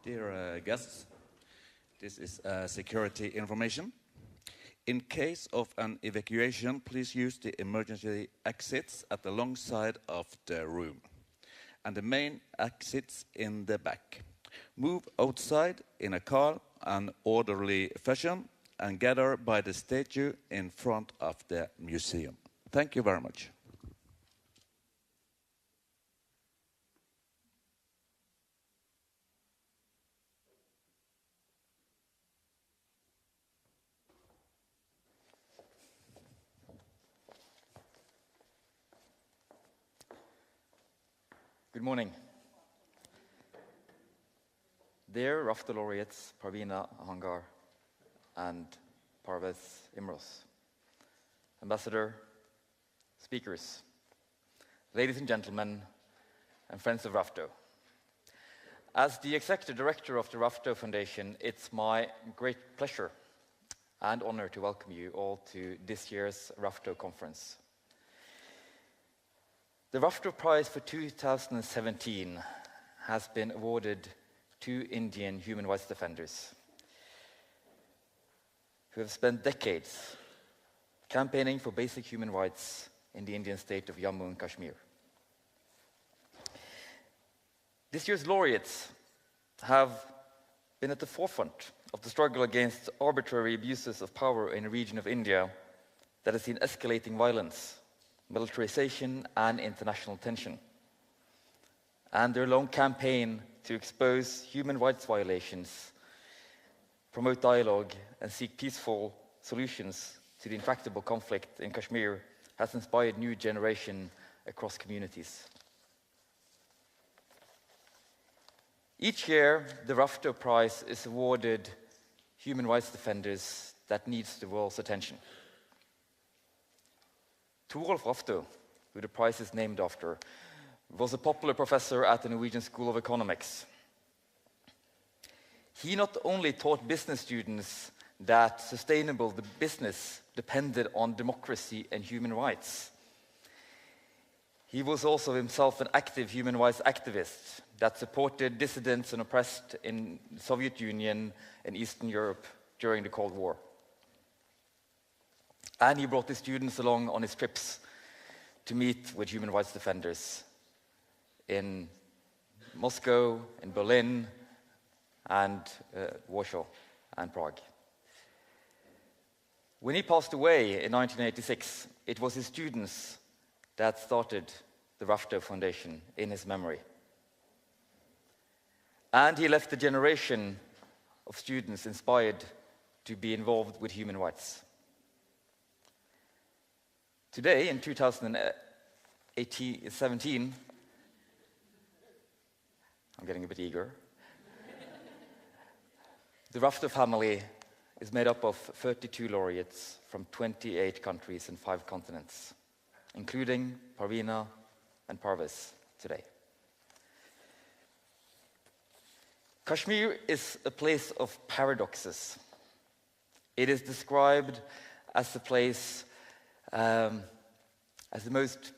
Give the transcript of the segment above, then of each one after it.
Dear guests, this is security information. In case of an evacuation, please use the emergency exits at the long side of the room and the main exits in the back. Move outside in a calm and orderly fashion and gather by the statue in front of the museum. Thank you very much. Good morning. Dear Rafto laureates Parveena Ahangar and Parvez Imroz, Ambassador, speakers, ladies and gentlemen, and friends of Rafto. As the Executive Director of the Rafto Foundation, it's my great pleasure and honor to welcome you all to this year's Rafto conference. The Rafto Prize for 2017 has been awarded to Indian human rights defenders who have spent decades campaigning for basic human rights in the Indian state of Jammu and Kashmir. This year's laureates have been at the forefront of the struggle against arbitrary abuses of power in a region of India that has seen escalating violence, militarization, and international tension. And their long campaign to expose human rights violations, promote dialogue, and seek peaceful solutions to the intractable conflict in Kashmir has inspired new generation across communities. Each year, the Rafto Prize is awarded human rights defenders that needs the world's attention. Torolf Rafto, who the prize is named after, was a popular professor at the Norwegian School of Economics. He not only taught business students that sustainable business depended on democracy and human rights. He was also himself an active human rights activist that supported dissidents and oppressed in the Soviet Union and Eastern Europe during the Cold War. And he brought his students along on his trips to meet with human rights defenders in Moscow, in Berlin, and Warsaw and Prague. When he passed away in 1986, it was his students that started the Rafto Foundation in his memory. And he left a generation of students inspired to be involved with human rights. Today, in 2017, I'm getting a bit eager, the Rafto family is made up of 32 laureates from 28 countries and 5 continents, including Parveena and Parvez today. Kashmir is a place of paradoxes. It is described as a place as the most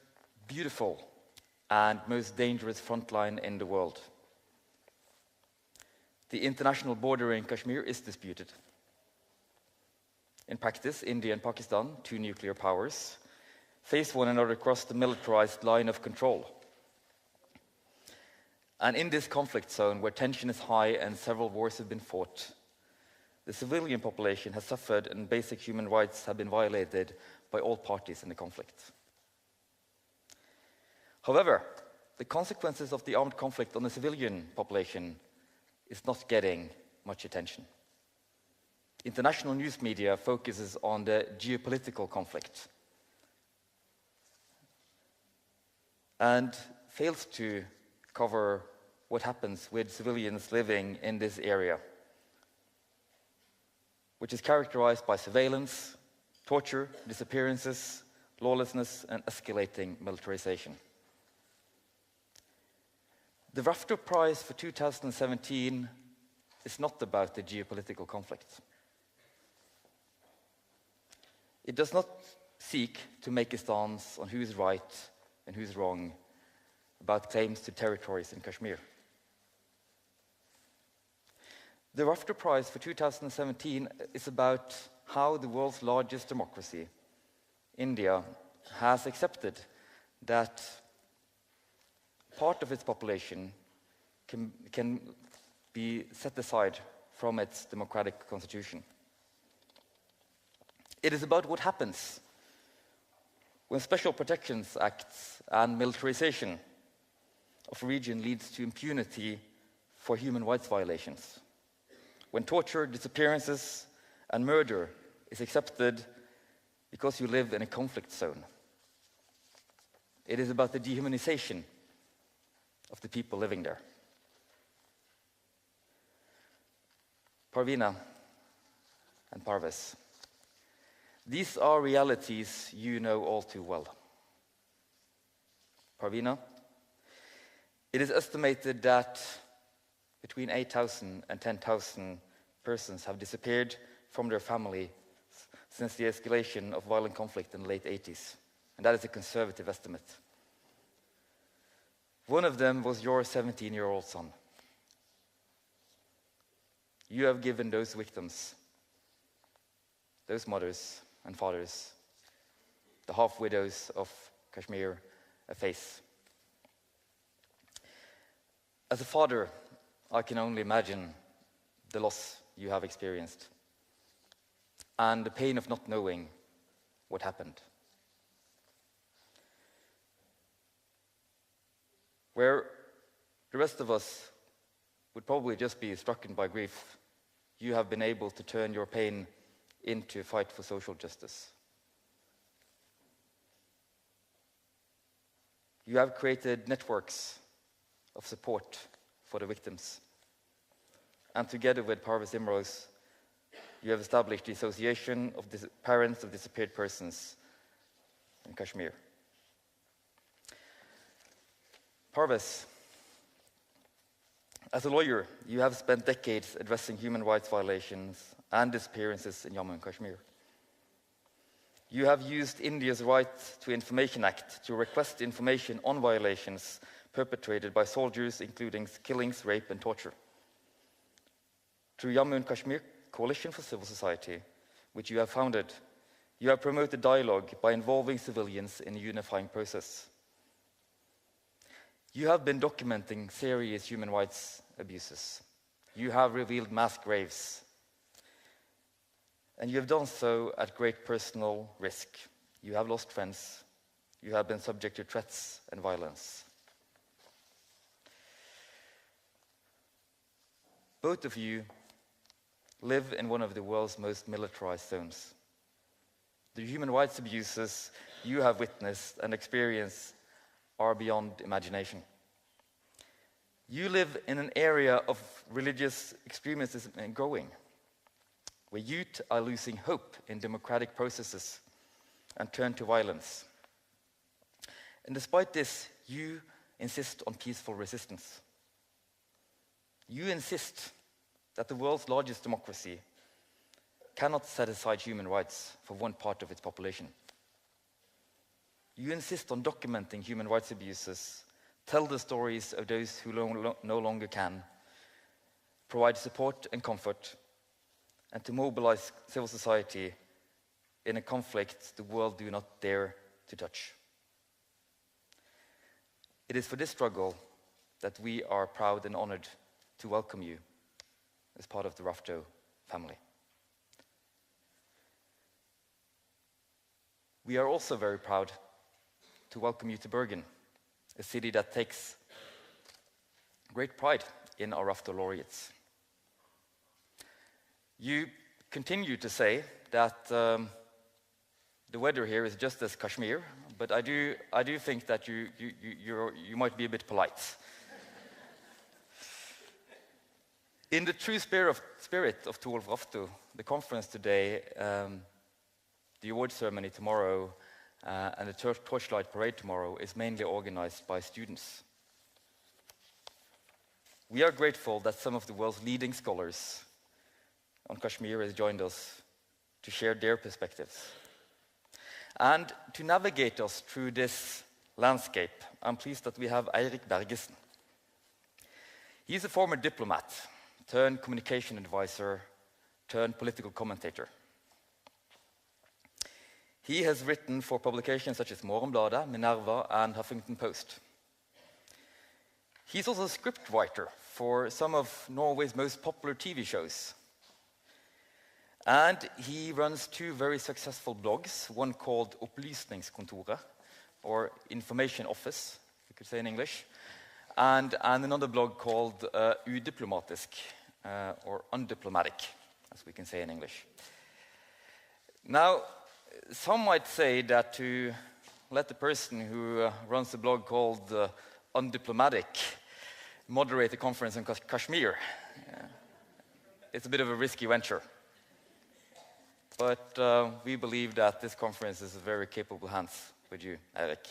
beautiful and most dangerous frontline in the world. The international border in Kashmir is disputed. In practice, India and Pakistan, 2 nuclear powers, face one another across the militarized line of control. And in this conflict zone, where tension is high and several wars have been fought, the civilian population has suffered and basic human rights have been violated by all parties in the conflict. However, the consequences of the armed conflict on the civilian population is not getting much attention. International news media focuses on the geopolitical conflict and fails to cover what happens with civilians living in this area, which is characterized by surveillance, torture, disappearances, lawlessness, and escalating militarization. The Rafto Prize for 2017 is not about the geopolitical conflict. It does not seek to make a stance on who is right and who is wrong about claims to territories in Kashmir. The Rafto Prize for 2017 is about how the world's largest democracy, India, has accepted that part of its population can be set aside from its democratic constitution. It is about what happens when Special Protections Acts and militarization of a region leads to impunity for human rights violations. When torture, disappearances, and murder is accepted because you live in a conflict zone. It is about the dehumanization of the people living there. Parveena and Parvez, these are realities you know all too well. Parveena, it is estimated that between 8,000 and 10,000 persons have disappeared from their family since the escalation of violent conflict in the late 80s. And that is a conservative estimate. One of them was your 17-year-old son. You have given those victims, those mothers and fathers, the half-widows of Kashmir, a face. As a father, I can only imagine the loss you have experienced and the pain of not knowing what happened. Where the rest of us would probably just be stricken by grief, you have been able to turn your pain into a fight for social justice. You have created networks of support for the victims. And together with Parvez Imroz, you have established the Association of Parents of Disappeared Persons in Kashmir. Parvez, as a lawyer, you have spent decades addressing human rights violations and disappearances in Jammu and Kashmir. You have used India's Right to Information Act to request information on violations perpetrated by soldiers, including killings, rape, and torture. Through Jammu and Kashmir Coalition for Civil Society, which you have founded, you have promoted dialogue by involving civilians in a unifying process. You have been documenting serious human rights abuses. You have revealed mass graves. And you have done so at great personal risk. You have lost friends. You have been subject to threats and violence. Both of you live in one of the world's most militarized zones. The human rights abuses you have witnessed and experienced are beyond imagination. You live in an area of religious extremism and growing, where youth are losing hope in democratic processes and turn to violence. And despite this, you insist on peaceful resistance. You insist that the world's largest democracy cannot set aside human rights for one part of its population. You insist on documenting human rights abuses, tell the stories of those who no longer can, provide support and comfort, and to mobilize civil society in a conflict the world do not dare to touch. It is for this struggle that we are proud and honored to welcome you as part of the Rafto family. We are also very proud to welcome you to Bergen, a city that takes great pride in our Rafto laureates. You continue to say that the weather here is just as Kashmir, but I do think that you might be a bit polite. In the true spirit of Tour of Rafto, the conference today, the award ceremony tomorrow, and the torchlight parade tomorrow is mainly organized by students. We are grateful that some of the world's leading scholars on Kashmir has joined us to share their perspectives. And to navigate us through this landscape, I'm pleased that we have Eirik Bergesen. He's a former diplomat turned communication advisor, turned political commentator. He has written for publications such as Morgenbladet, Minerva, and Huffington Post. He's also a script writer for some of Norway's most popular TV shows. And he runs two very successful blogs, one called Opplysningskontoret, or Information Office, you could say in English, and another blog called Udiplomatisk, or Undiplomatic, as we can say in English. Now, some might say that to let the person who runs a blog called Undiplomatic moderate a conference in Kashmir, it's a bit of a risky venture. But we believe that this conference is in very capable hands with you, Eirik.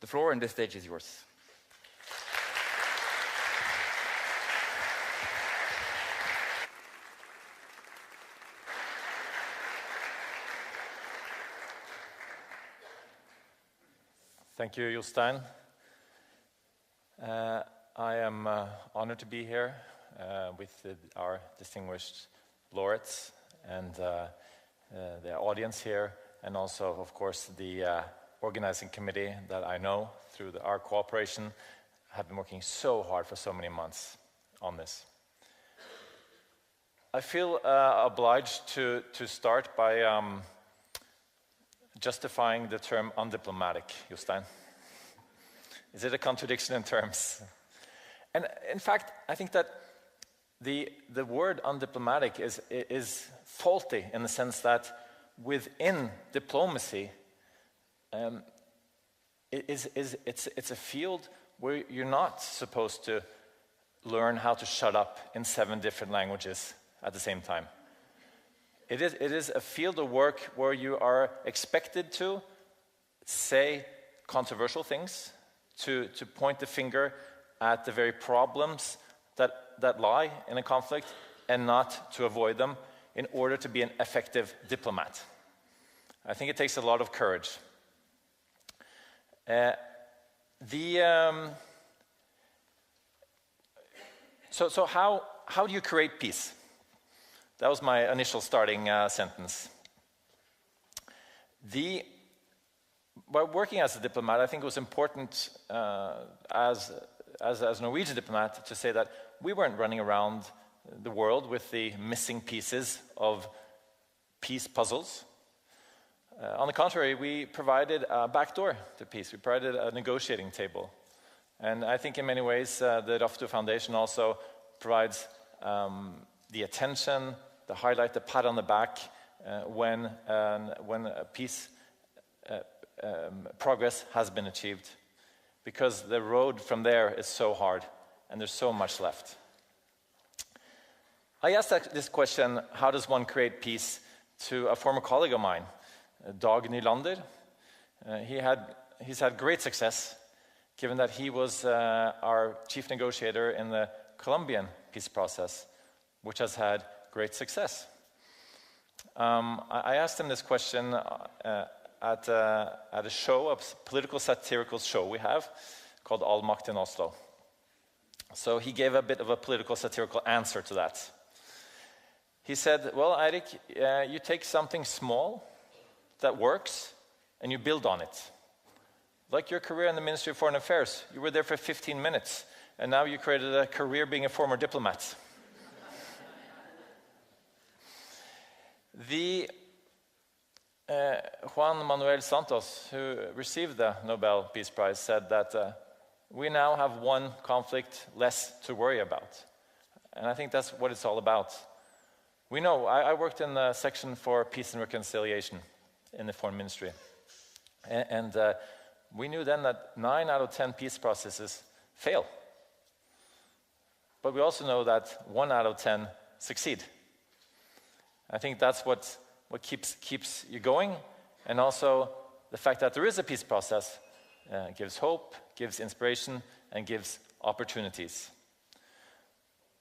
The floor and this stage is yours. Thank you, Jostein. I am honored to be here with our distinguished laureates and the audience here, and also, of course, the organizing committee that I know through our cooperation have been working so hard for so many months on this. I feel obliged to start by justifying the term undiplomatic, Jostein. Is it a contradiction in terms? And in fact, I think that the word undiplomatic is faulty in the sense that within diplomacy, it's a field where you're not supposed to learn how to shut up in 7 different languages at the same time. It is a field of work where you are expected to say controversial things, to point the finger at the very problems that lie in a conflict and not to avoid them in order to be an effective diplomat. I think it takes a lot of courage. So how do you create peace? That was my initial starting sentence. By working as a diplomat, I think it was important as a Norwegian diplomat to say that we weren't running around the world with the missing pieces of peace puzzles. On the contrary, we provided a backdoor to peace. We provided a negotiating table. And I think in many ways the Rafto Foundation also provides the attention, the highlight, the pat on the back when a peace progress has been achieved, because the road from there is so hard and there's so much left. I asked this question, how does one create peace, to a former colleague of mine, Dag Nylander. He's had great success, given that he was our chief negotiator in the Colombian peace process, which has had great success. I asked him this question at a show, a political satirical show we have called All Makt in Oslo. So he gave a bit of a political satirical answer to that. He said, well, Eirik, you take something small that works and you build on it. Like your career in the Ministry of Foreign Affairs, you were there for 15 minutes and now you created a career being a former diplomat. Juan Manuel Santos, who received the Nobel Peace Prize, said that we now have one conflict less to worry about. And I think that's what it's all about. We know, I worked in the section for peace and reconciliation in the Foreign Ministry. And we knew then that 9 out of 10 peace processes fail. But we also know that 1 out of 10 succeed. I think that's what keeps you going, and also the fact that there is a peace process gives hope, gives inspiration, and gives opportunities.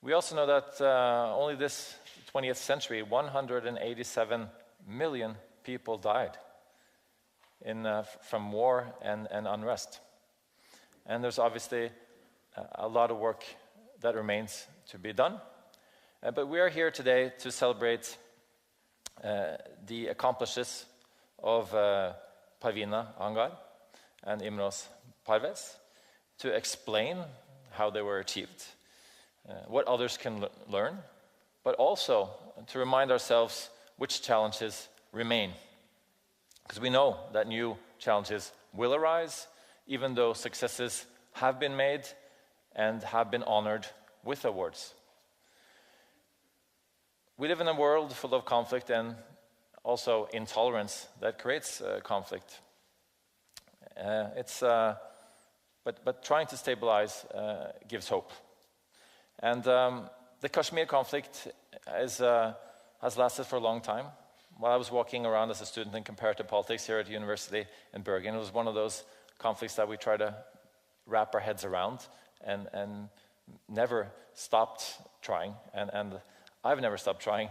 We also know that only this 20th century, 187 million people died from war and unrest. And there's obviously a lot of work that remains to be done. But we are here today to celebrate the accomplishments of Parveena Ahangar and Imroz Parvez, to explain how they were achieved, what others can learn, but also to remind ourselves which challenges remain. Because we know that new challenges will arise, even though successes have been made and have been honored with awards. We live in a world full of conflict and also intolerance that creates conflict. But trying to stabilize gives hope. And the Kashmir conflict has lasted for a long time. While I was walking around as a student in comparative politics here at the university in Bergen, it was one of those conflicts that we try to wrap our heads around and never stopped trying. And I've never stopped trying,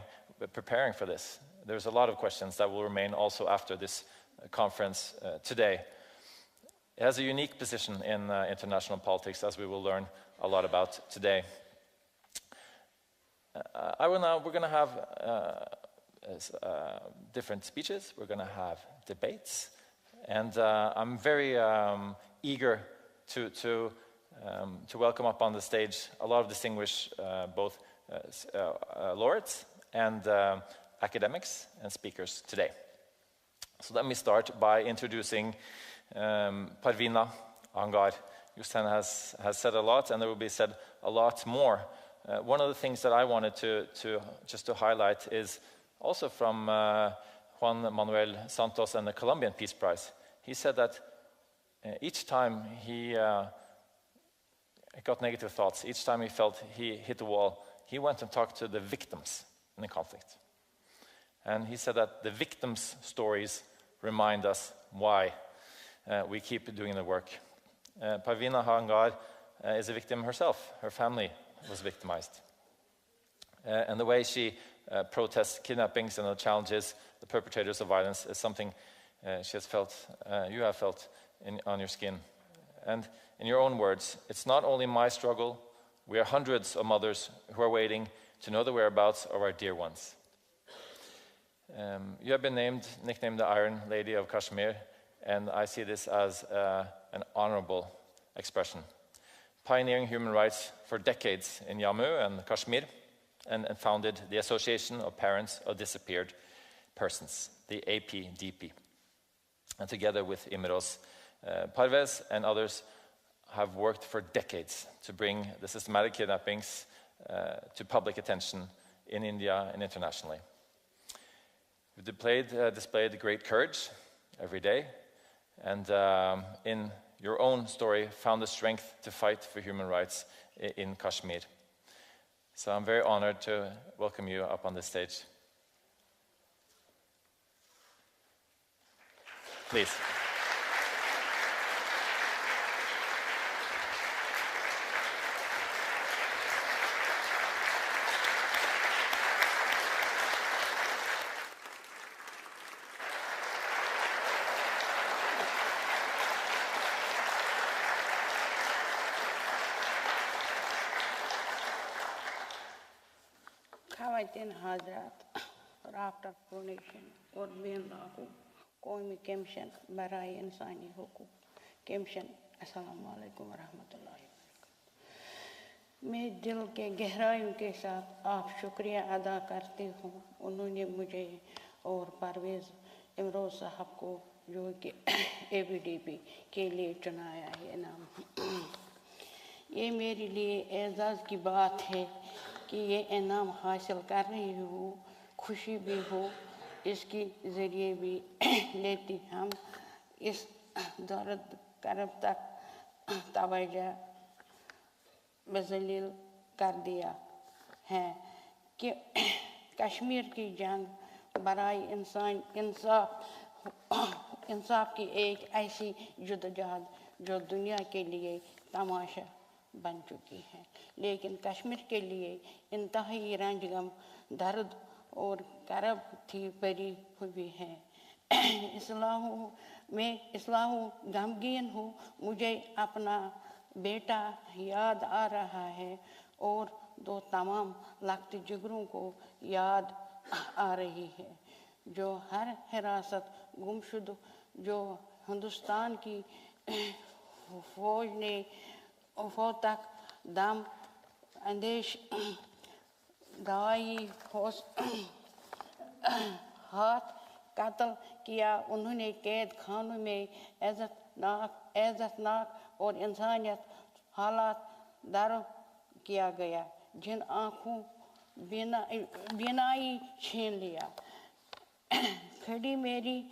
preparing for this. There's a lot of questions that will remain also after this conference today. It has a unique position in international politics, as we will learn a lot about today. We're going to have different speeches. We're going to have debates, and I'm very eager to welcome up on the stage a lot of distinguished both laureates and academics and speakers today. So let me start by introducing Parveena Ahangar. Jostein has said a lot, and there will be said a lot more. One of the things that I wanted to highlight is also from Juan Manuel Santos and the Colombian Peace Prize. He said that each time he got negative thoughts, each time he felt he hit a wall, he went and talked to the victims in the conflict. And he said that the victims' stories remind us why we keep doing the work. Parveena Ahangar is a victim herself. Her family was victimized. And the way she protests kidnappings and the challenges the perpetrators of violence is something she has felt, you have felt on your skin. And in your own words, it's not only my struggle, we are hundreds of mothers who are waiting to know the whereabouts of our dear ones. You have been nicknamed the Iron Lady of Kashmir, and I see this as an honorable expression. Pioneering human rights for decades in Jammu and Kashmir, and founded the Association of Parents of Disappeared Persons, the APDP. And together with Imroz, Parvez and others have worked for decades to bring the systematic kidnappings to public attention in India and internationally. We've displayed great courage every day, and in your own story found the strength to fight for human rights in Kashmir. So I'm very honored to welcome you up on the stage. Please. Khawaitin Hazrat, Rafto Prize और Ben लागू कौमी commission बराए इंसानी हुकूक commission अस्सलामु अलैकुम रहमतुल्लाहि मैं दिल के गहराइयों के साथ आप शुक्रिया अदा करती हूँ उन्होंने मुझे और परवेज़ इमरोज़ साहब को जो कि एबीडीपी के लिए चुनाया है नाम ये मेरे लिए एजाज़ की बात है कि ये इनाम हासिल कर रही हूँ खुशी भी हो इसके ज़रिए भी लेती हम इस दर्द करब तक तवज्जो बज़लील कर दिया है कि कश्मीर की जंग बराए इंसाफ की एक ऐसी जद्दोजहद जो दुनिया के लिए तमाशा बन चुकी है लेकिन कश्मीर के लिए इंतहाई रंजगम दर्द और करब थी भरी हुई है मैं गमगीन हूँ मुझे अपना बेटा याद आ रहा है और दो तमाम लख्त जिगरों को याद आ रही है जो हर हिरासत गुमशुद जो हिंदुस्तान की फौज ने फौज तक दम अंदेश दवाई हाथ कत्ल किया। उन्होंने कैद खानों में इज़्ज़तनाक और इंसानियत हालात दर किया गया, जिन आँखों बीनाई छीन लिया। खड़ी मेरी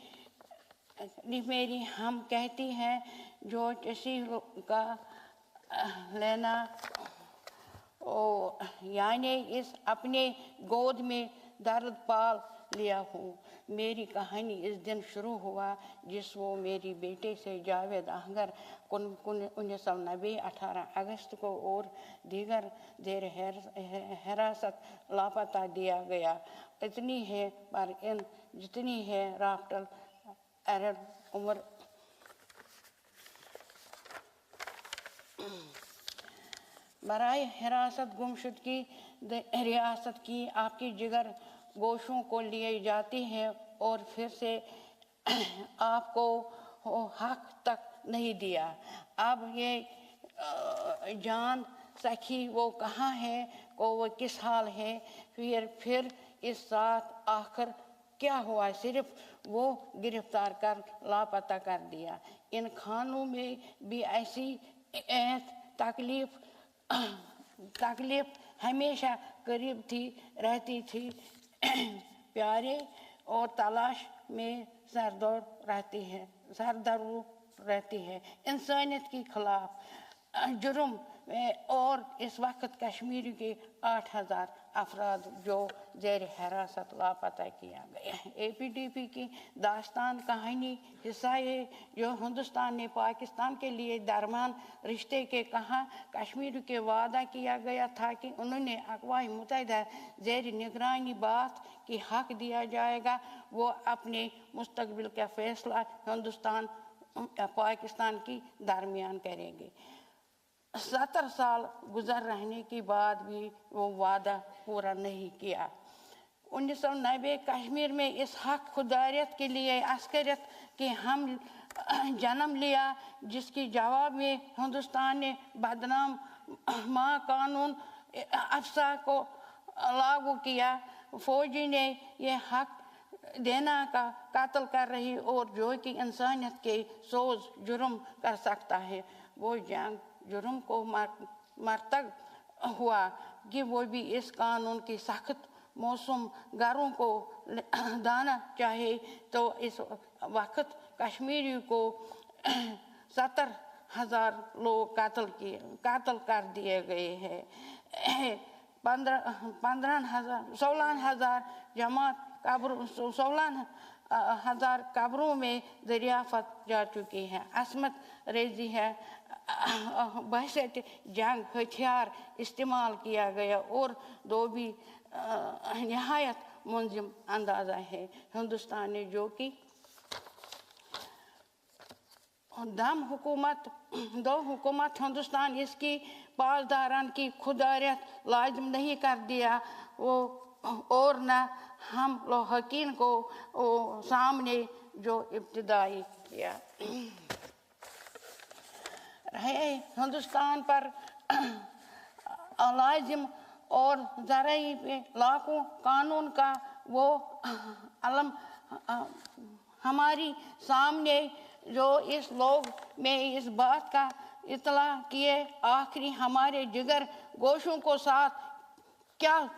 हम कहती हैं जो किसी का लेना यानी इस अपने गोद में दर्द पाल लिया हूँ। मेरी कहानी इस दिन शुरू हुआ जिस वो मेरी बेटे से जावेद आहंगर 1990 18 अगस्त को और दीगर देर हिरासत लापता दिया गया। इतनी है पर इन जितनी है राफ्टल एरर उम्र बराए हिरासत गुमशुद की रियासत की आपकी जिगर गोशों को लिए जाती है और फिर से आपको हक तक नहीं दिया। अब ये जान सखी वो कहाँ है को वो किस हाल है, फिर इस साथ आखिर क्या हुआ, सिर्फ वो गिरफ्तार कर लापता कर दिया। इन खानों में भी ऐसी तकलीफ हमेशा करीब थी रहती थी। प्यारे और तलाश में सरदौड़ रहती है इंसानियत के खिलाफ जुर्म और इस वक्त कश्मीर के 8000 अफराद जो ज़ेर हिरासत लापता किया गया है। APDP की दास्तान कहानी हिस्सा है जो हिंदुस्तान ने पाकिस्तान के लिए दरमियान रिश्ते के कहा कश्मीर के वादा किया गया था कि उन्होंने अक़वाम मुत्तहिदा ज़ेर निगरानी बात की हक दिया जाएगा। वो अपने मुस्तक़बिल का फैसला हिंदुस्तान पाकिस्तान की दरमियान करेंगे। 70 साल गुजर रहने के बाद भी वो वादा पूरा नहीं किया। 1990 कश्मीर में इस हक खुदारियत के लिए अस्करियत के हम जन्म लिया जिसके जवाब में हिंदुस्तान ने बदनाम माँ कानून अफसा को लागू किया। फौजी ने यह हक देना का कत्ल कर रही और जो कि इंसानियत के सोज जुर्म कर सकता है वो जंग जुर्म को मरतब हुआ कि वो भी इस कानून की सख्त मौसम घरों को दाना चाहे तो इस वक्त कश्मीरी को 70,000 लोग कत्ल कर दिए गए हैं। 16,000 जमात कब्र 16,000 कब्रों में दरियाफ्त जा चुकी है। असमत रेजी है बहशत जंग हथियार इस्तेमाल किया गया और दो भी नहायत मुंजिम अंदाज़ा है। हिंदुस्तान ने जो कि दो हुकूमत हिंदुस्तान इसकी पासदारान की खुदारियत लाजिम नहीं कर दिया वो और न हम लोहकीन को सामने जो इब्तिदाई किया है हिंदुस्तान पर लाजिम और ज़राई पे लाखों कानून का वो अलम हमारी सामने जो इस लोग में इस बात का इतला किए आखिरी हमारे जिगर गोशों को साथ क्या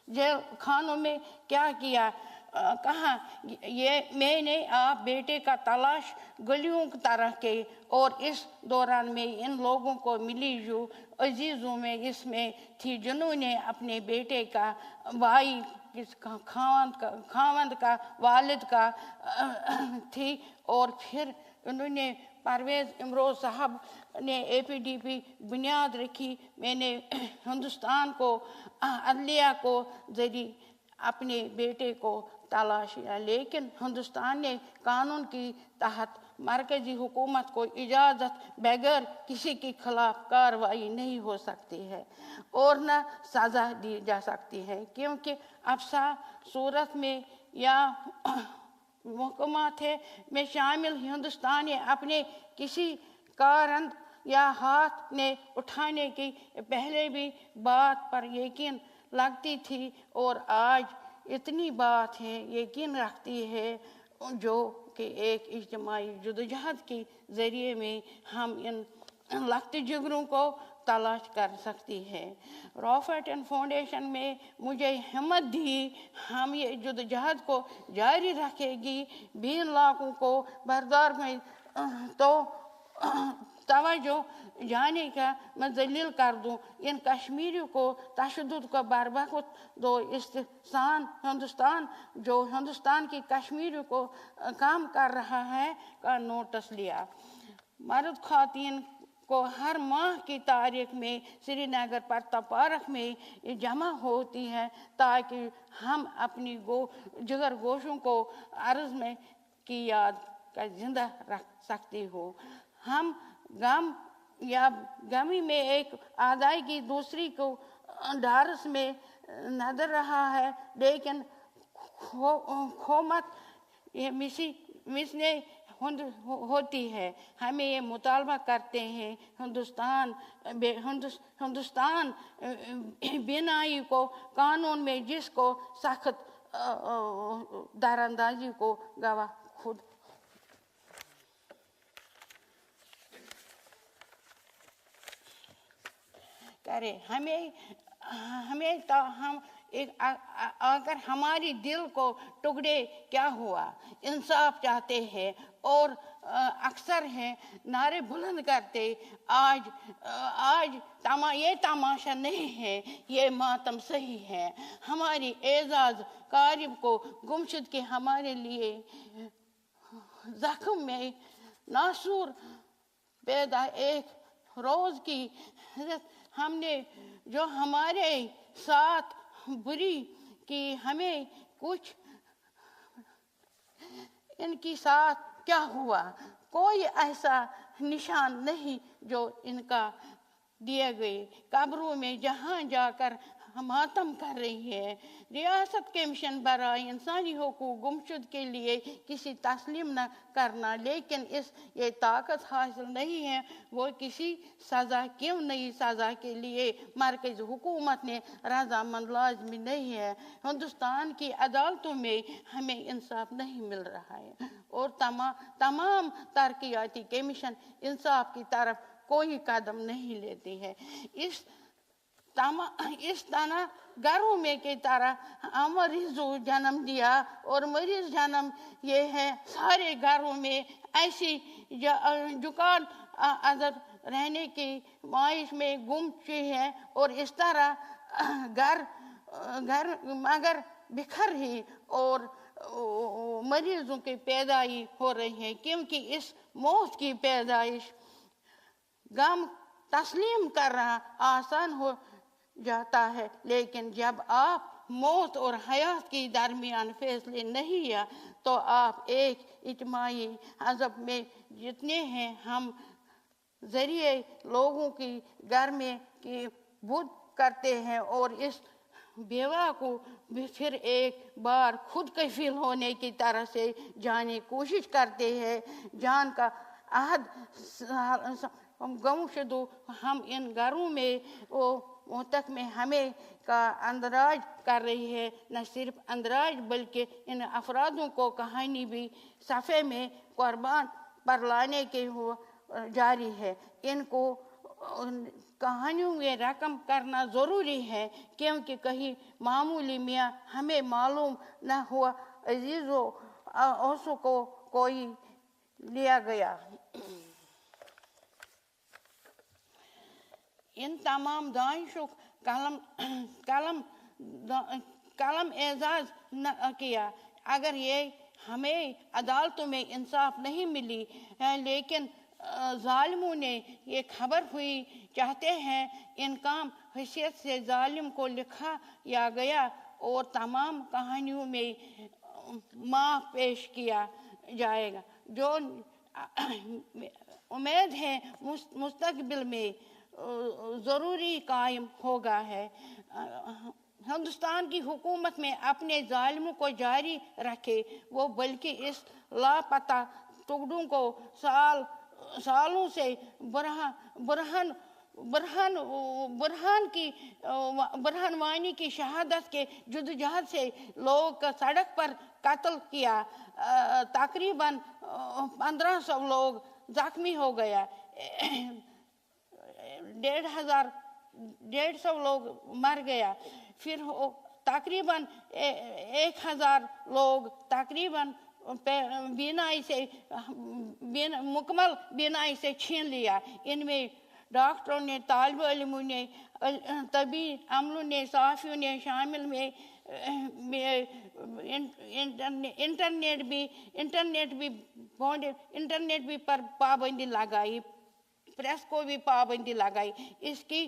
जेल खानों में क्या किया कहा ये मैंने आप बेटे का तलाश गलियों की तरह के और इस दौरान में इन लोगों को मिली जो अजीज़ों में इसमें थी जिन्होंने अपने बेटे का भाई खावंद का वालिद का थी और फिर उन्होंने परवेज़ इमरोज साहब ने APDP बुनियाद रखी। मैंने हिंदुस्तान को अदलिया को जरिए अपने बेटे को तलाश किया लेकिन हिंदुस्तान ने कानून की तहत मरकजी हुकूमत को इजाज़त बगैर किसी के खिलाफ कार्रवाई नहीं हो सकती है और न सज़ा दी जा सकती है, क्योंकि अफसा सूरत में या मुकम्मत में शामिल हिंदुस्तानी अपने किसी कारण या हाथ ने उठाने की पहले भी बात पर यकीन लगती थी और आज इतनी बात है यकीन रखती है जो कि एक इज्तिमाई जदोजहद के ज़रिए में हम इन लखते जिगरों को तलाश कर सकती है। रॉफर्ट फाउंडेशन में मुझे हिम्मत दी, हम ये जदोजहद को जारी रखेगी, 20 लाखों को बरदार में तो तवज्जो जाने का मैं दलील कर दूं, इन कश्मीरियों को तशद्दुद को बरवक्त दो इस्तेसान हिंदुस्तान जो हिंदुस्तान की कश्मीरियों को काम कर रहा है का नोटिस लिया। मर्द खातीन को हर माह की तारीख में श्रीनगर पर पार्क में जमा होती है ताकि हम अपनी जिगर गोशों को अर्ज में की याद का जिंदा रख सकती हो। हम गम या गमी में एक आदाई की दूसरी को ढारस में नजर रहा है, लेकिन खोमत ये मिसने होती है। हमें ये मुतालबा करते हैं हिंदुस्तान बिनाई को कानून में जिसको सख्त दरअंदाजी को गवाह खुद करे। हम अगर हमारी दिल को टुकड़े क्या हुआ इंसाफ चाहते हैं और अक्सर हैं नारे बुलंद करते, आज ये तमाशा नहीं है, ये मातम सही है। हमारी एजाज कारिब को गुमशुद के हमारे लिए जख्म में नासूर पैदा एक रोज की हमने जो हमारे साथ बुरी की, हमें कुछ इनके साथ क्या हुआ, कोई ऐसा निशान नहीं जो इनका दिए गए कब्रों में जहाँ जाकर मातम कर रही है। रियासत के मिशन बराए इंसानी हुकूक गुमशुद के लिए किसी तस्लीम न करना, लेकिन ये ताकत हासिल नहीं है वो किसी सज़ा क्यों नहीं सज़ा के लिए मरकज़ी हुकूमत ने रजामंद लाजमी नहीं है। हिंदुस्तान की अदालतों में हमें इंसाफ नहीं मिल रहा है और तमाम तरक्याती कमीशन इंसाफ की तरफ कोई कदम नहीं लेती है। इस तरह घरों में की तरह मरीजों जन्म दिया और मरीज जन्म ये है सारे घरों में ऐसी जुकान अदब रहने की माइश में गुम चुकी है और इस तरह घर मगर बिखर ही और मरीजों की पैदाइश हो रही है, क्योंकि इस मौत की पैदाइश गम तस्लीम करना आसान हो जाता है, लेकिन जब आप मौत और हयात के दरमियान फैसले नहीं किया तो आप एक इज्तिमाई अज़ब में जितने हैं हम जरिए लोगों की घर में की बुद करते हैं और इस बेवा को भी फिर एक बार खुद कफील होने की तरह से जाने कोशिश करते हैं। जान का अहद गमशुदो हम इन घरों में वो मोहतक में हमें का अंदराज कर रही है। न सिर्फ अंदराज बल्कि इन अफरादों को कहानी भी सफ़े में कुर्बान पर लाने के हो जारी है। इनको कहानियों में रकम करना ज़रूरी है, क्योंकि कहीं मामूली मियाँ हमें मालूम न हुआ अजीज़ों औसों को कोई लिया गया। इन तमाम दानिशों कलम एजाज न किया अगर ये हमें अदालतों में इंसाफ नहीं मिली है, लेकिन जालिमों ने ये खबर हुई चाहते हैं इनकाम हैसियत से जालिम को लिखा या गया और तमाम कहानियों में माफ पेश किया जाएगा। जो उम्मीद है मुस्तकबिल में ज़रूरी कायम होगा है। हिंदुस्तान की हुकूमत में अपने ज़ालिमों को जारी रखे वो, बल्कि इस लापता टुकड़ों को सालों से बुरहानवानी की शहादत के जद्दोजहद से लोग सड़क पर कत्ल किया। तकरीबन 1500 लोग जख्मी हो गया, 150 लोग मर गया, फिर तकरीबन 1000 लोग तकरीबन मुकम्मल बीनाई से छीन लिया। इनमें डॉक्टरों ने, तालिब इल्मों ने, तबी अमलों ने, सहाफ़ियों ने शामिल में इंटरनेट भी पर पाबंदी लगाई, प्रेस को भी पाबंदी लगाई। इसकी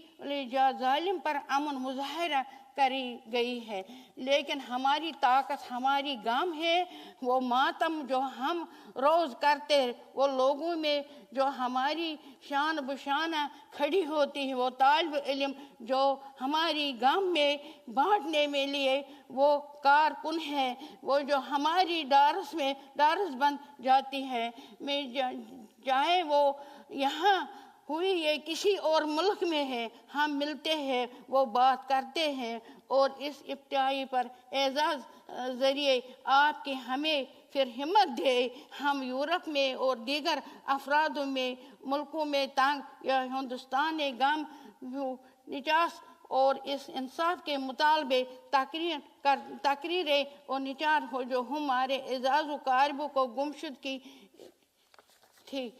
जालिम पर अमन मुजाहरा करी गई है, लेकिन हमारी ताकत हमारी गम है। वो मातम जो हम रोज़ करते हैं, वो लोगों में जो हमारी शान बशाना खड़ी होती है, वो तालिब इल्म जो हमारी गम में बांटने में लिए वो कारकुन है, वो जो हमारी डारस में डारस बन जाती है। मैं चाहे वो यहाँ हुई ये किसी और मुल्क में है, हम मिलते हैं, वो बात करते हैं, और इस इब्तिदाई पर एजाज़ ज़रिए आपकी हमें फिर हिम्मत दे। हम यूरोप में और दीगर अफरादों में मुल्कों में तंग या हिंदुस्तान गम निचास और इस इंसाफ के मुतालबे तकरीरें और निचार हो जो हमारे एजाज़ कारबों को गुमशुद की थी।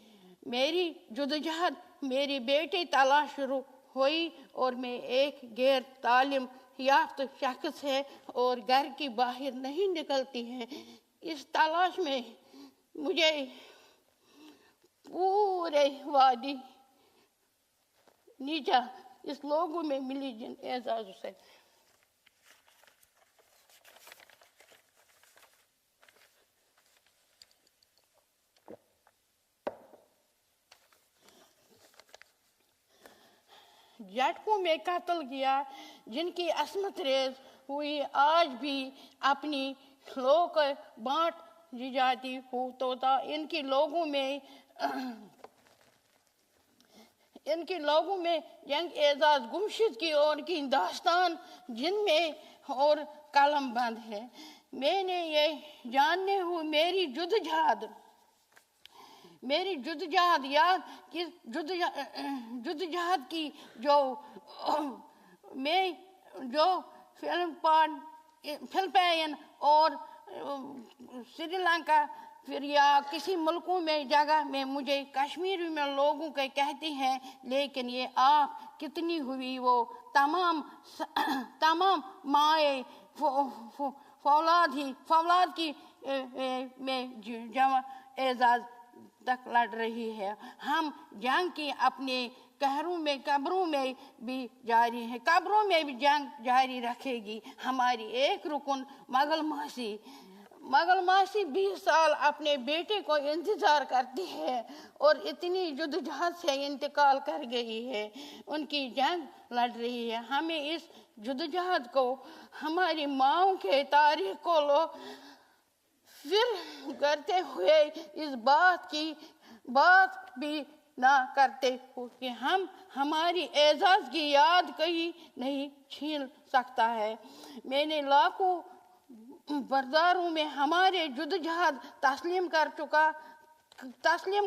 मेरी जद्दोजहद मेरी बेटी तलाश शुरू हुई और मैं एक गैर तालीम याफ्ता शख्स है और घर की बाहर नहीं निकलती है। इस तलाश में मुझे पूरे वादी नीचा इस लोगों में मिली जिन एजाज़ से। झटकों में कत्ल किया, जिनकी असमत रेज हुई आज भी अपनी लोग बांट दी जाती हो तो इनके लोगों में जंग एजाज गुमशुद की और की दास्तान जिनमें और कलम बंद है। मैंने ये जानने हुए मेरी जुद्दोजहद याद कि जुद्दोजहद की जो फिलिपाइन और श्रीलंका फिर या किसी मुल्कों में जगह में मुझे कश्मीर में लोगों के कहते हैं, लेकिन ये आप कितनी हुई वो तमाम माए फौलाद की में जमा एजाज तक लड़ रही है। हम जंग की अपने कब्रों में भी जारी है, कब्रों में भी जंग जारी रखेगी। हमारी एक रुकन मगल मासी 20 साल अपने बेटे को इंतजार करती है और इतनी जद्दोजहद से इंतकाल कर गई है, उनकी जंग लड़ रही है। हमें इस जद्दोजहद को हमारी माओं के तारीख को फिर करते हुए इस बात भी ना करते हो कि हम हमारी एजाज की याद कहीं नहीं छीन सकता है। मैंने लाखों बरदारों में हमारे जद्दोजहद तस्लीम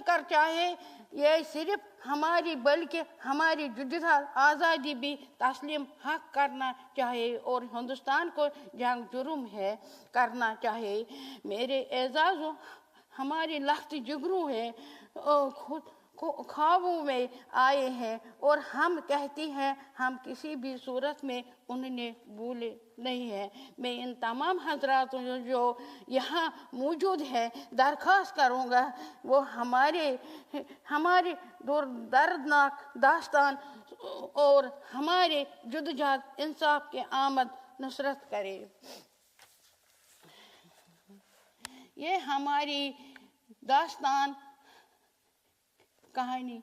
कर चाहे ये सिर्फ हमारी बल्कि हमारी जद्दोजहद आज़ादी भी तस्लीम हक करना चाहिए और हिंदुस्तान को जंग जुर्म है करना चाहिए। मेरे एजाज़ों हमारी लख्त जिगरू है, ख्वाबों में आए हैं और हम कहती हैं हम किसी भी सूरत में उन्हें भूले नहीं है। मैं इन तमाम हजरातों जो यहाँ मौजूद हैं दरख्वास्त करूँगा वो हमारे दर्दनाक दास्तान और हमारे जद्दोजहद इंसाफ के आमद नुसरत करे। ये हमारी दास्तान कहानी।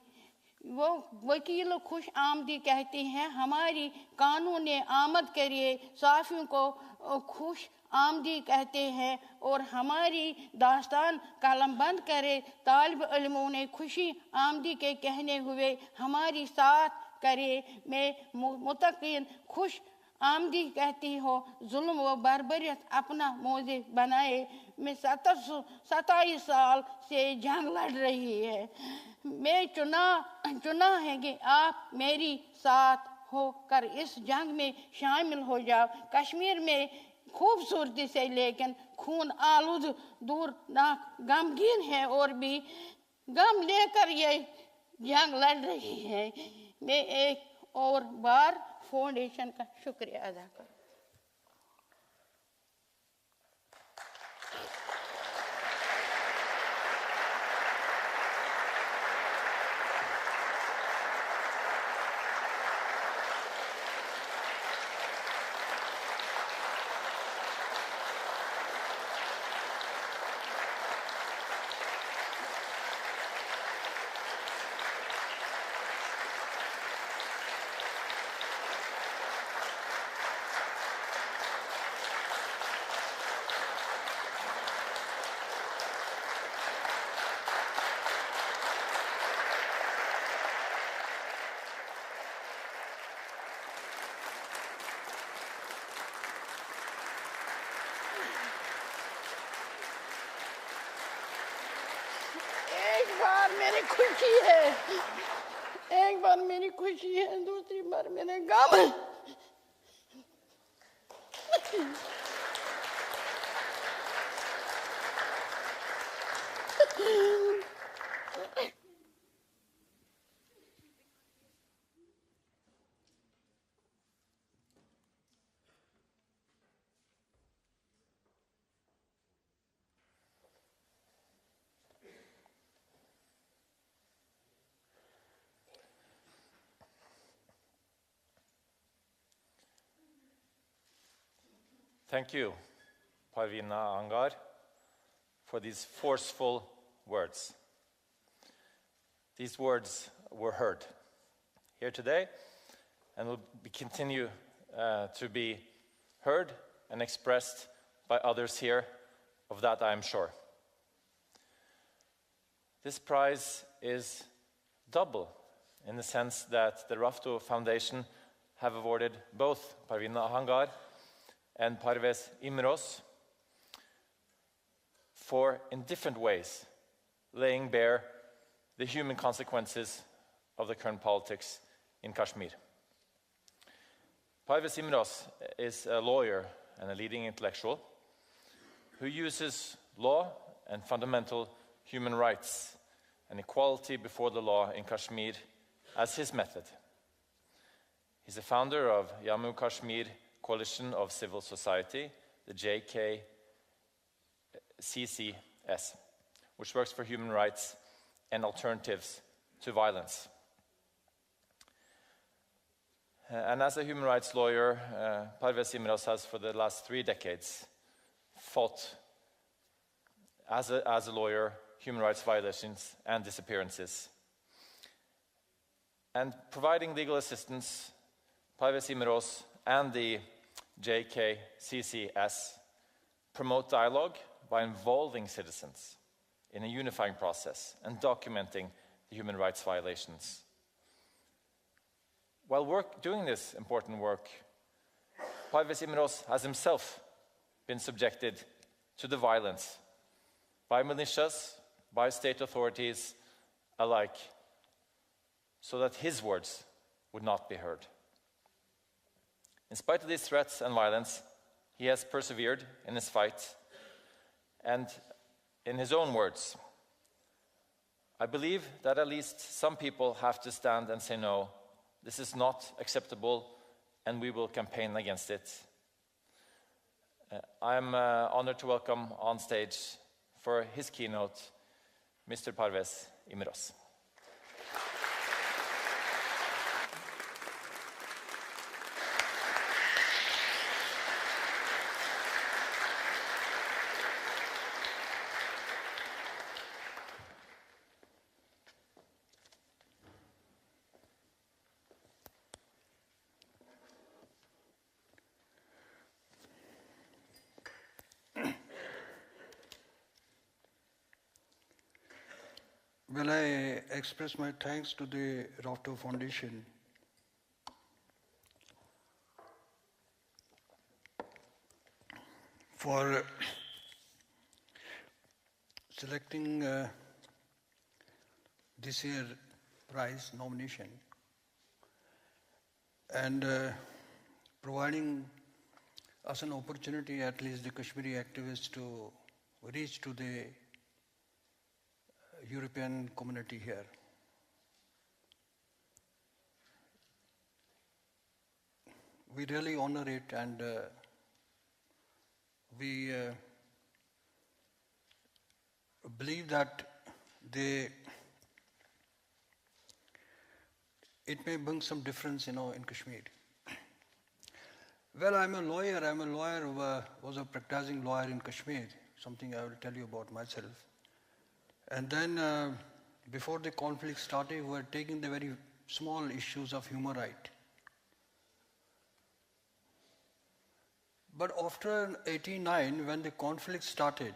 वो वकील खुश आमदी कहते हैं, हमारी कानून आमद करिए, साफियों को खुश आमदी कहते हैं, और हमारी दास्तान कलम बंद करे, तालिब इल्मों ने खुशी आमदी के कहने हुए हमारी साथ करे। मैं मुतकीन खुश आमदी कहती हो, जुल्म व बर्बरियत अपना मौजे बनाए। मैं 27 साल से जंग लड़ रही है। मैं चुना है कि आप मेरी साथ होकर इस जंग में शामिल हो जाओ। कश्मीर में खूबसूरती से लेकिन खून आलूद दूर नाक गमगीन है, और भी गम लेकर ये जंग लड़ रही है। मैं एक और बार फाउंडेशन का शुक्रिया अदा करूं। मेरी खुशी है, एक बार मेरी खुशी है, दूसरी बार मेरे गम है। Thank you, Parveena Ahangar, for these forceful words. These words were heard here today and will continue to be heard and expressed by others here. Of that I am sure. This prize is double in the sense that the Rafto Foundation have awarded both Parveena Ahangar and Parvez Imroz for, in different ways, laying bare the human consequences of the current politics in Kashmir. Parvez Imroz is a lawyer and a leading intellectual who uses law and fundamental human rights and equality before the law in Kashmir as his method. He's the founder of Jammu Kashmir Coalition of Civil Society, the JKCCS, which works for human rights and alternatives to violence. And as a human rights lawyer, Parvez Imroz has for the last 3 decades fought as a lawyer human rights violations and disappearances. And providing legal assistance, Parvez Imroz and the JKCCS promote dialogue by involving citizens in a unifying process and documenting the human rights violations. While doing this important work, Parvez Imroz has himself been subjected to the violence by militias, by state authorities alike, so that his words would not be heard. In spite of these threats and violence, he has persevered in his fight, and in his own words, I believe that at least some people have to stand and say no, this is not acceptable, and we will campaign against it. I'm honored to welcome on stage for his keynote, Mr. Parvez Imroz. Well, I express my thanks to the Rafto Foundation for selecting this year prize nomination and providing us an opportunity, at least the Kashmiri activists, to reach to the European community here. We really honor it, and we believe that it may bring some difference, in Kashmir. Well, I'm a lawyer. Was a practicing lawyer in Kashmir, something I will tell you about myself. And then, before the conflict started, we were taking the very small issues of human rights. But after 1989, when the conflict started,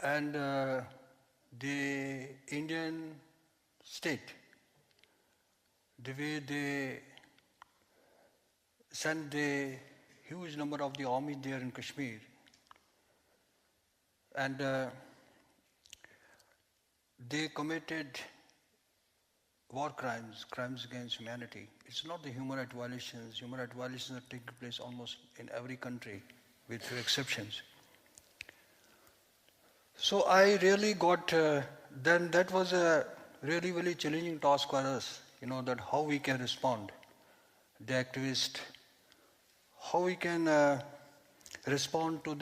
and the Indian state, the way they sent the huge number of the army there in Kashmir, and they committed war crimes, crimes against humanity. It's not the human rights violations. Human rights violations are taking place almost in every country, with few exceptions. So I really got, then that was a really, really challenging task for us, that how we can respond, the activist, how we can respond to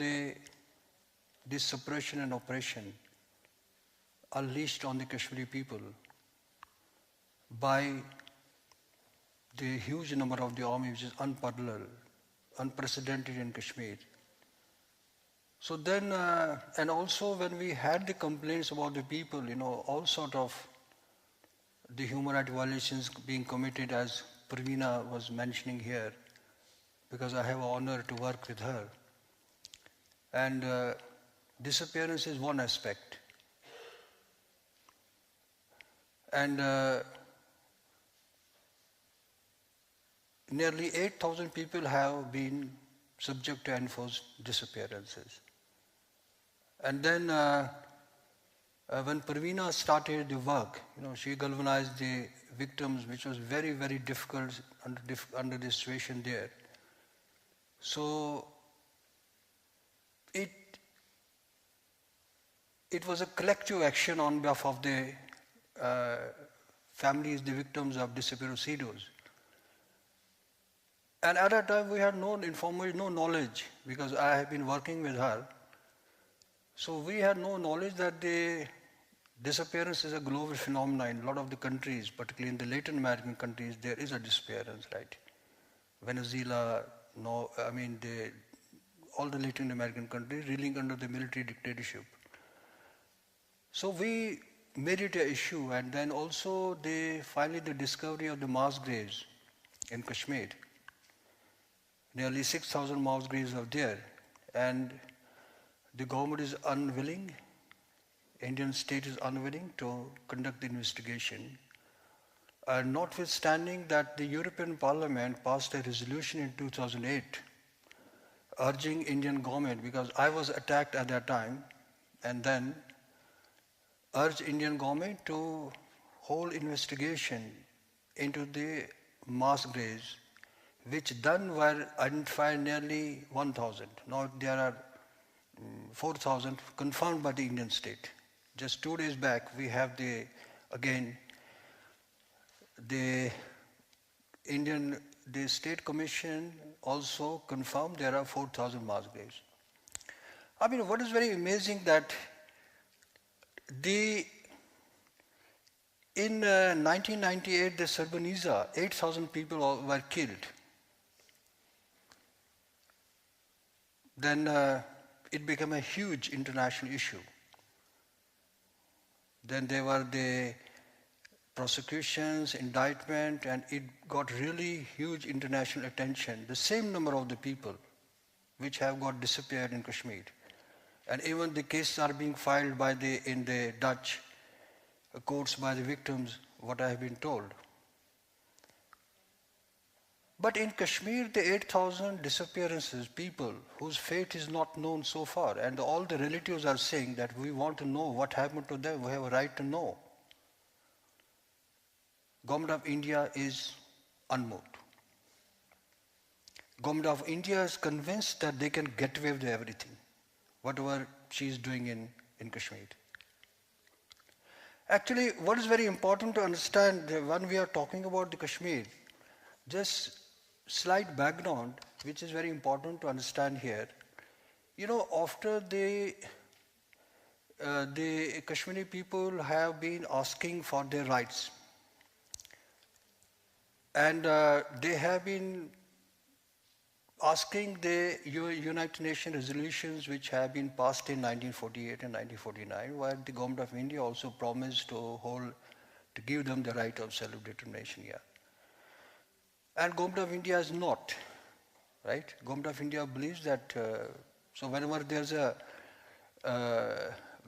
this suppression and oppression unleashed on the Kashmiri people by the huge number of the army, which is unparalleled, unprecedented in Kashmir. So then, and also when we had the complaints about the people, all sort of the human rights violations being committed, as Parveena was mentioning here, because I have an honor to work with her. And disappearance is one aspect. And nearly 8,000 people have been subject to enforced disappearances. And then when Parveena started the work, she galvanized the victims, which was very, very difficult under the situation there. So it was a collective action on behalf of the families, the victims of disappearances. And at that time we had no information, no knowledge, because I have been working with her. So we had no knowledge that the disappearance is a global phenomenon. In a lot of the countries, particularly in the Latin American countries, there is a disappearance, right? Venezuela, all the Latin American countries reeling under the military dictatorship. So we made it an issue, and then also finally the discovery of the mass graves in Kashmir. Nearly 6,000 mass graves are there, and the government is unwilling, Indian state is unwilling to conduct the investigation. Notwithstanding that the European Parliament passed a resolution in 2008 urging Indian government, because I was attacked at that time, and then urged Indian government to hold investigation into the mass graves, which then were identified nearly 1,000. Now there are 4,000 confirmed by the Indian state. Just 2 days back, we have the state commission also confirmed there are 4,000 mass graves. What is very amazing that in 1998, the Srebrenica, 8,000 people were killed. Then it became a huge international issue. Then there were the prosecutions, indictment, and it got really huge international attention. The same number of the people which have disappeared in Kashmir. And even the cases are being filed in the Dutch quotes by the victims, what I have been told. But in Kashmir, the 8,000 disappearances, people whose fate is not known so far, and all the relatives are saying that we want to know what happened to them, we have a right to know. Government of India is unmoved. Government of India is convinced that they can get away with everything, whatever she is doing in Kashmir. Actually, what is very important to understand when we are talking about the Kashmir, just slight background, which is very important to understand here. You know, after the Kashmiri people have been asking for their rights, and they have been asking the United Nations resolutions which have been passed in 1948 and 1949, where the government of India also promised to give them the right of self-determination. Yeah. And government of India is not, right? Government of India believes that, so whenever there's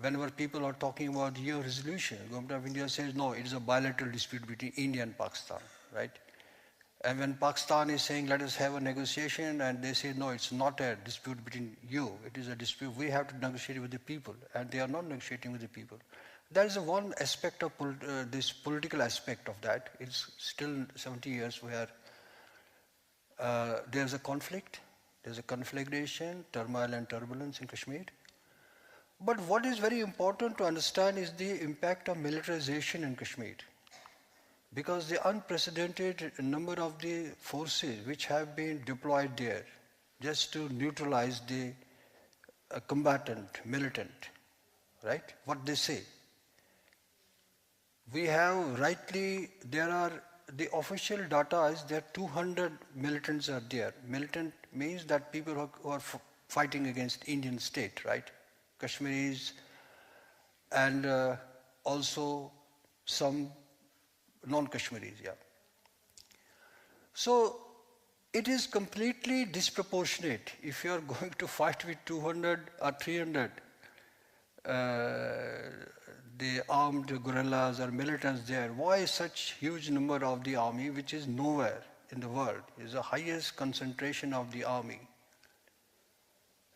whenever people are talking about your resolution, government of India says, no, it is a bilateral dispute between India and Pakistan, right? And when Pakistan is saying, let us have a negotiation, and they say, no, it's not a dispute between you, it is a dispute, we have to negotiate with the people, and they are not negotiating with the people. That is one aspect of this political aspect of that. It's still 70 years where there's a conflict, there's a conflagration, turmoil and turbulence in Kashmir. But what is very important to understand is the impact of militarization in Kashmir. Because the unprecedented number of the forces which have been deployed there just to neutralize the combatant, militant, right? What they say. We have the official data is there 200 militants are there. Militant means that people who are fighting against Indian state, right? Kashmiris and also some non-Kashmiris, yeah. So it is completely disproportionate if you are going to fight with 200 or 300 the armed guerrillas or militants there. Why such huge number of the army, which is nowhere in the world, is the highest concentration of the army?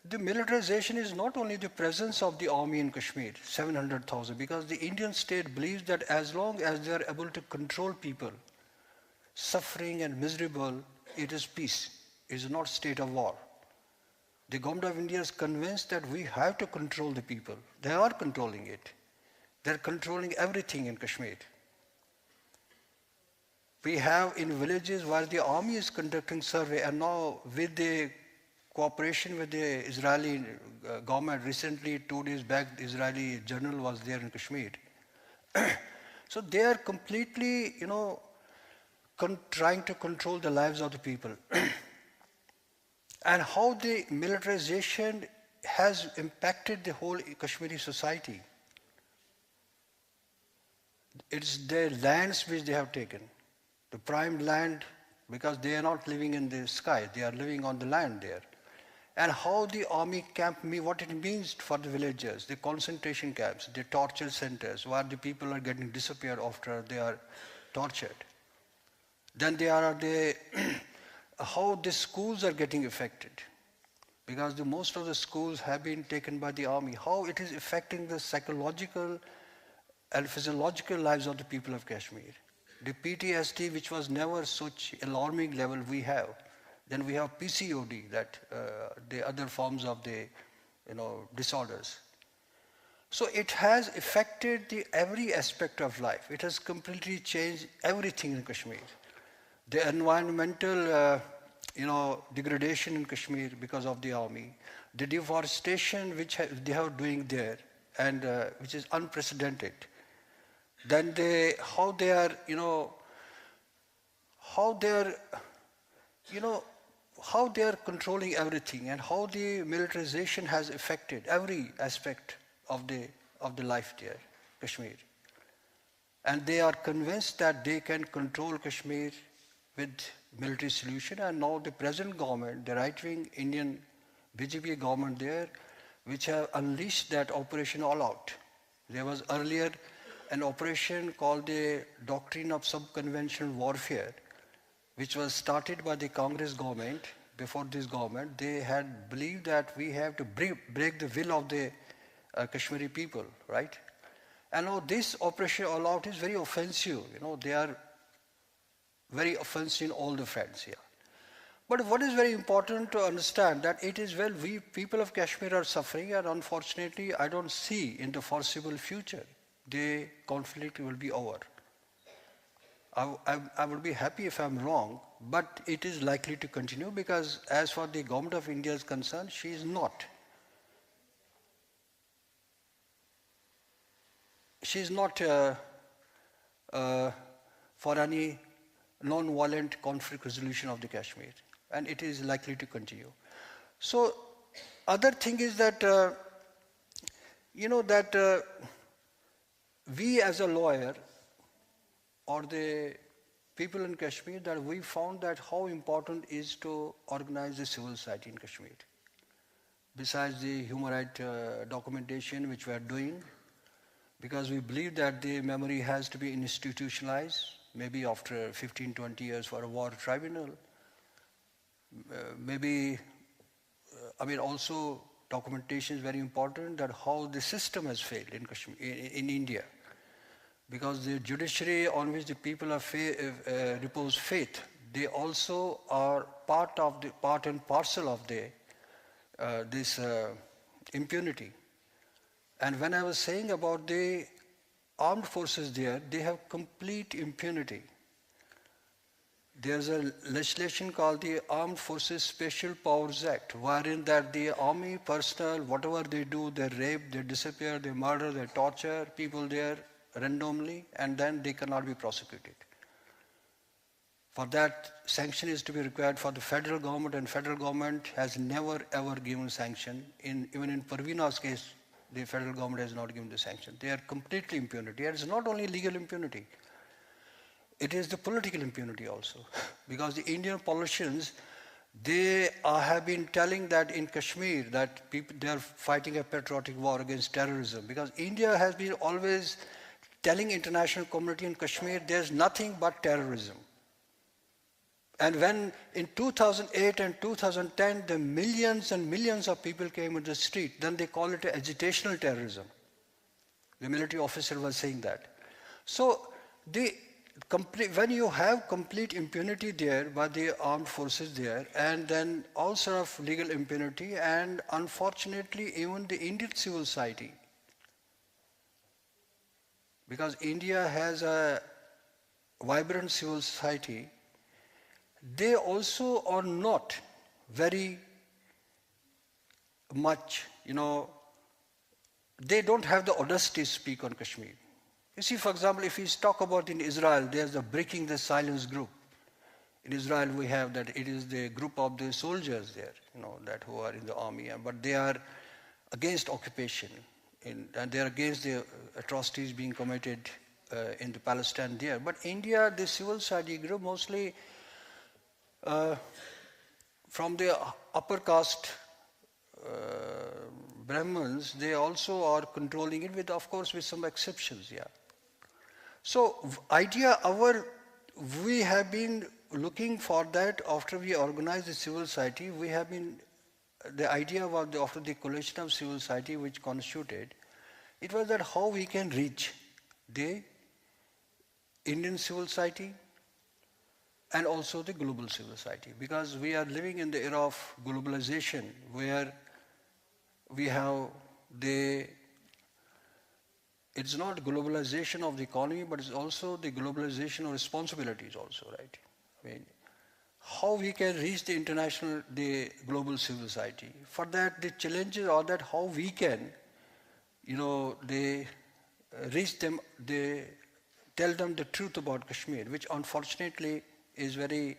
The militarization is not only the presence of the army in Kashmir, 700,000, because the Indian state believes that as long as they are able to control people, suffering and miserable, it is peace. It is not state of war. The government of India is convinced that we have to control the people. They are controlling it. They are controlling everything in Kashmir. We have in villages where the army is conducting survey, and now with the cooperation with the Israeli government, recently 2 days back the Israeli general was there in Kashmir. So they are completely, trying to control the lives of the people. And how the militarization has impacted the whole Kashmiri society. It's the lands which they have taken, the prime land, because they are not living in the sky, they are living on the land there. And how the army camp, what it means for the villagers, the concentration camps, the torture centers, where the people are getting disappeared after they are tortured. Then there are how the schools are getting affected, because most of the schools have been taken by the army. How it is affecting the psychological and physiological lives of the people of Kashmir. The PTSD, which was never such alarming level we have. Then we have PCOD, that the other forms of the disorders. So it has affected every aspect of life. It has completely changed everything in Kashmir. The environmental degradation in Kashmir because of the army, the deforestation which they are doing there, and which is unprecedented. Then how they are controlling everything, and how the militarization has affected every aspect of the life there, Kashmir. And they are convinced that they can control Kashmir with military solution. And now the present government, the right-wing Indian BJP government there, which have unleashed that Operation All Out. There was earlier an operation called the Doctrine of Subconventional Warfare, which was started by the Congress government. Before this government, they had believed that we have to break the will of the Kashmiri people, right? And now this operation all out is very offensive. They are very offensive in all the fronts here. But what is very important to understand that it is, well, we people of Kashmir are suffering, and unfortunately I don't see in the foreseeable future the conflict will be over. I would be happy if I'm wrong, but it is likely to continue because as far as the government of India is concerned, she is not. She is not for any non-violent conflict resolution of the Kashmir, and it is likely to continue. So, other thing is that, we as a lawyer or the people in Kashmir, that we found that how important is to organize the civil society in Kashmir. Besides the human rights documentation which we are doing, because we believe that the memory has to be institutionalized, maybe after 15, 20 years for a war tribunal. Also documentation is very important, that how the system has failed in Kashmir, in India. Because the judiciary on which the people repose faith, they also are part and parcel of this impunity. And when I was saying about the armed forces there, they have complete impunity. There's a legislation called the Armed Forces Special Powers Act, wherein that the army personnel, whatever they do, they rape, they disappear, they murder, they torture people there randomly, and then they cannot be prosecuted. For that, sanction is to be required for the federal government, and federal government has never ever given sanction. Even in Parveena's case, the federal government has not given the sanction. They are completely impunity. And it's not only legal impunity, it is the political impunity also. Because the Indian politicians, they have been telling that in Kashmir that they are fighting a patriotic war against terrorism. Because India has been always telling international community in Kashmir there's nothing but terrorism. And when in 2008 and 2010 the millions and millions of people came in the street, then they call it agitational terrorism. The military officer was saying that. So when you have complete impunity there by the armed forces there, and then all sort of legal impunity, and unfortunately even the Indian civil society, because India has a vibrant civil society, they also are not very much, they don't have the audacity to speak on Kashmir. You see, for example, if we talk about in Israel, there's the Breaking the Silence group. In Israel, we have that it is the group of the soldiers there, that who are in the army, but they are against occupation, and they are against the atrocities being committed in the Palestine there. But India, the civil society group, mostly from the upper caste Brahmins, they also are controlling it with, of course, with some exceptions, yeah. So we have been looking for that after we organized the civil society. We have been, the idea was after the coalition of civil society which constituted, it was that how we can reach the Indian civil society and also the global civil society. Because we are living in the era of globalization where we have it's not globalization of the economy, but it's also the globalization of responsibilities also, right? I mean, how we can reach the global civil society. For that, the challenges are that how we can, reach them, tell them the truth about Kashmir, which unfortunately is very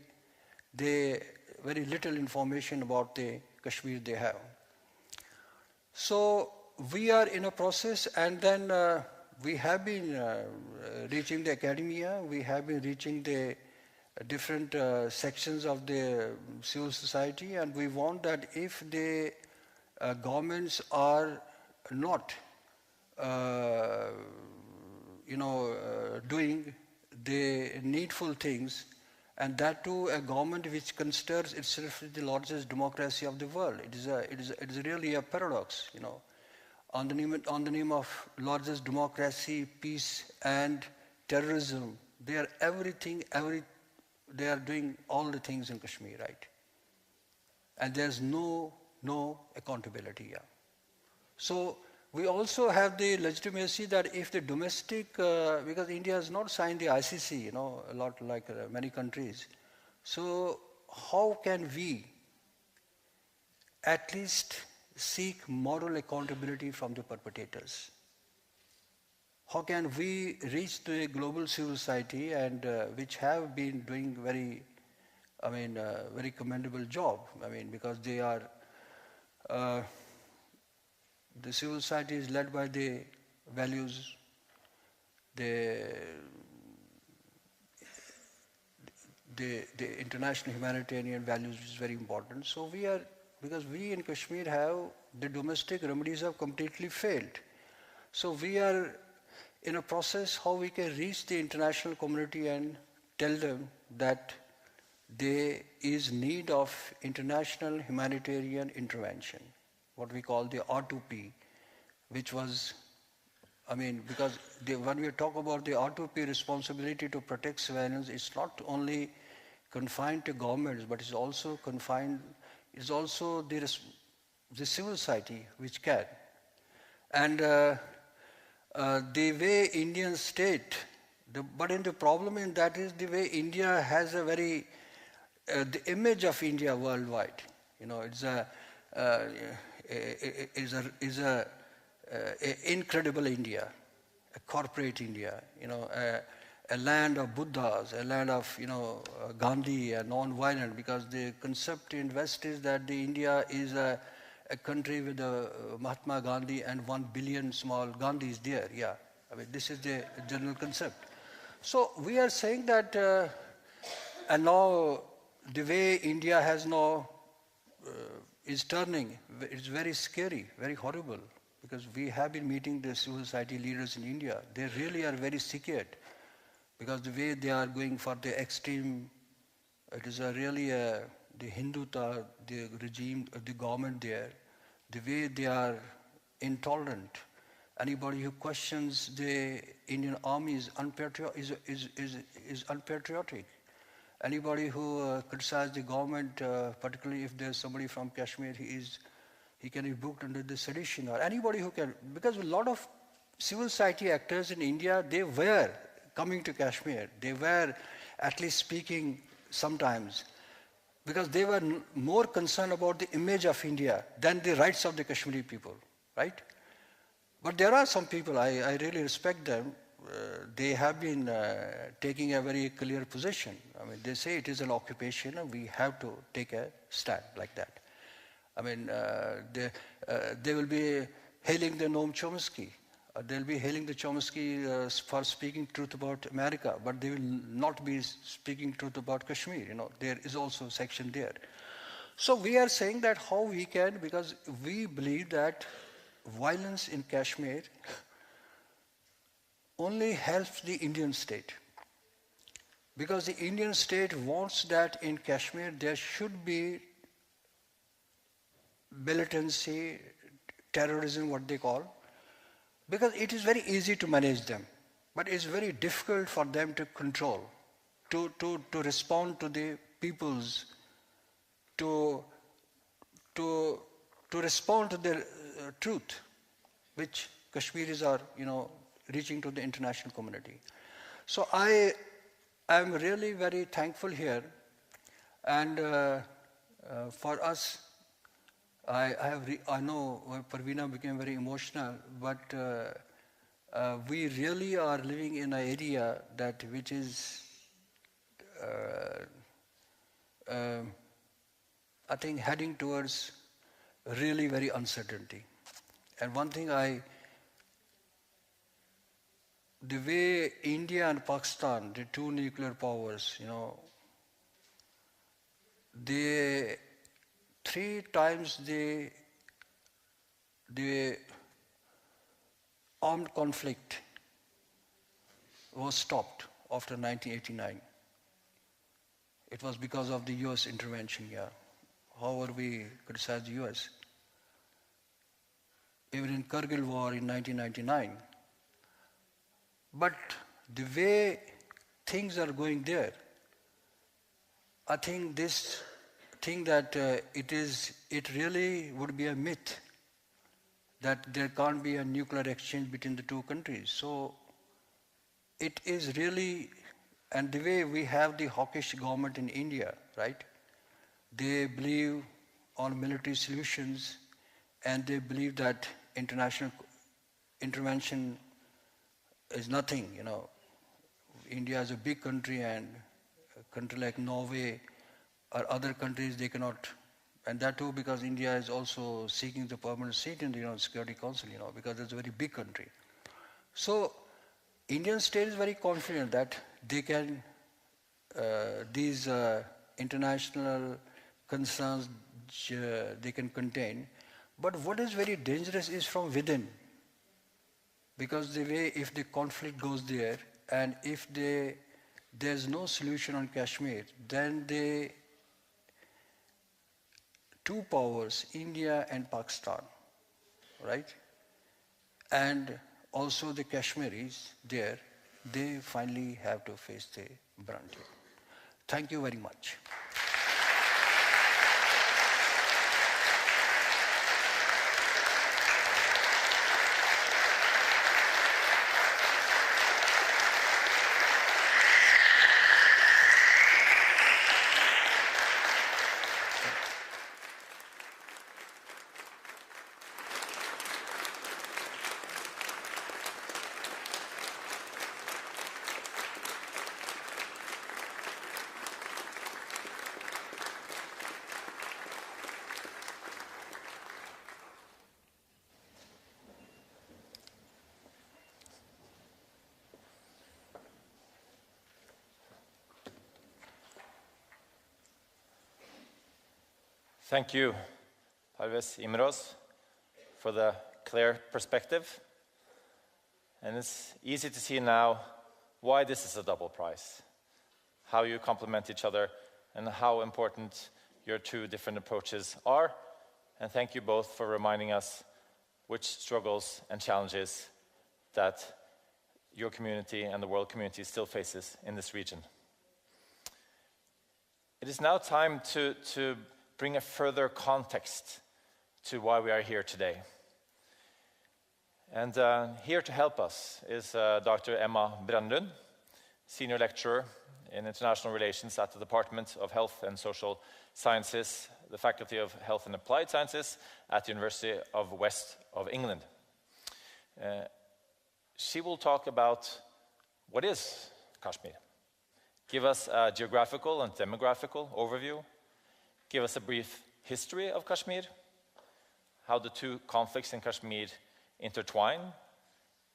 little information about the Kashmir they have. So we are in a process, and then we have been reaching the academia, we have been reaching the different sections of the civil society, and we want that if the governments are not doing the needful things, and that too a government which considers itself the largest democracy of the world. It is really a paradox, on the name of largest democracy, peace, and terrorism. They are everything. They are doing all the things in Kashmir, right? And there's no accountability. Yeah. So we also have the legitimacy that if the domestic, because India has not signed the ICC, a lot like many countries. So how can we at least seek moral accountability from the perpetrators? How can we reach to a global civil society and which have been doing very commendable job. Because they are, the civil society is led by the values, the international humanitarian values, which is very important. So because we in Kashmir have, the domestic remedies have completely failed. So we are in a process how we can reach the international community and tell them that there is need of international humanitarian intervention, what we call the R2P, which was, because when we talk about the R2P responsibility to protect civilians, it's not only confined to governments, but it's also the civil society which can. And the way Indian state, but in the problem in that is the way India has a very, the image of India worldwide. It's a incredible India, a corporate India, a land of Buddhas, a land of, Gandhi, and non-violent, because the concept in West is that the India is a country with a Mahatma Gandhi and 1 billion small Gandhis there, yeah. This is the general concept. So we are saying that, and now the way India has now is turning, it's very scary, very horrible, because we have been meeting the civil society leaders in India. They really are very scared, because the way they are going for the extreme, it is really the Hinduta, the regime, the government there, the way they are intolerant. Anybody who questions the Indian army is unpatriotic. Anybody who criticizes the government, particularly if there's somebody from Kashmir, he can be booked under the sedition, or anybody who can, because a lot of civil society actors in India, they were coming to Kashmir. They were at least speaking sometimes, because they were more concerned about the image of India than the rights of the Kashmiri people, right? But there are some people, I really respect them. They have been taking a very clear position. They say it is an occupation and we have to take a stand like that. They will be hailing the Noam Chomsky. They'll be hailing the Chomsky for speaking truth about America, but they will not be speaking truth about Kashmir. There is also a section there. So we are saying that how we can, because we believe that violence in Kashmir only helps the Indian state. Because the Indian state wants that in Kashmir there should be militancy, terrorism, what they call, because it is very easy to manage them, but it's very difficult for them to control, to respond to the people's, to respond to the truth, which Kashmiris are, reaching to the international community. So I am really very thankful here, and for us, I know Parveena became very emotional, but we really are living in an area that which is, I think, heading towards really very uncertainty. And one thing the way India and Pakistan, the two nuclear powers, they 3 times the armed conflict was stopped after 1989. It was because of the US intervention, yeah. However, we criticize the US. Even in Kargil war in 1999. But the way things are going there, I think this thing that it really would be a myth that there can't be a nuclear exchange between the two countries. So it is really, and the way we have the hawkish government in India, right? They believe on military solutions, and they believe that international intervention is nothing, you know. India is a big country, and a country like Norway or other countries, they cannot, and that too because India is also seeking the permanent seat in the Security Council, because it's a very big country. So Indian state is very confident that they can, these international concerns, they can contain. But what is very dangerous is from within. Because the way, if the conflict goes there, and if there's no solution on Kashmir, then two powers, India and Pakistan, right? And also the Kashmiris there, they finally have to face the brunt. Thank you very much. Thank you, Parvez Imroz, for the clear perspective. And it's easy to see now why this is a double prize, how you complement each other, and how important your two different approaches are. And thank you both for reminding us which struggles and challenges that your community and the world community still faces in this region. It is now time to bring a further context to why we are here today. And here to help us is Dr. Emma Brandlund, Senior Lecturer in International Relations at the Department of Health and Social Sciences, the Faculty of Health and Applied Sciences at the University of West of England. She will talk about what is Kashmir, give us a geographical and demographical overview, give us a brief history of Kashmir, how the two conflicts in Kashmir intertwine,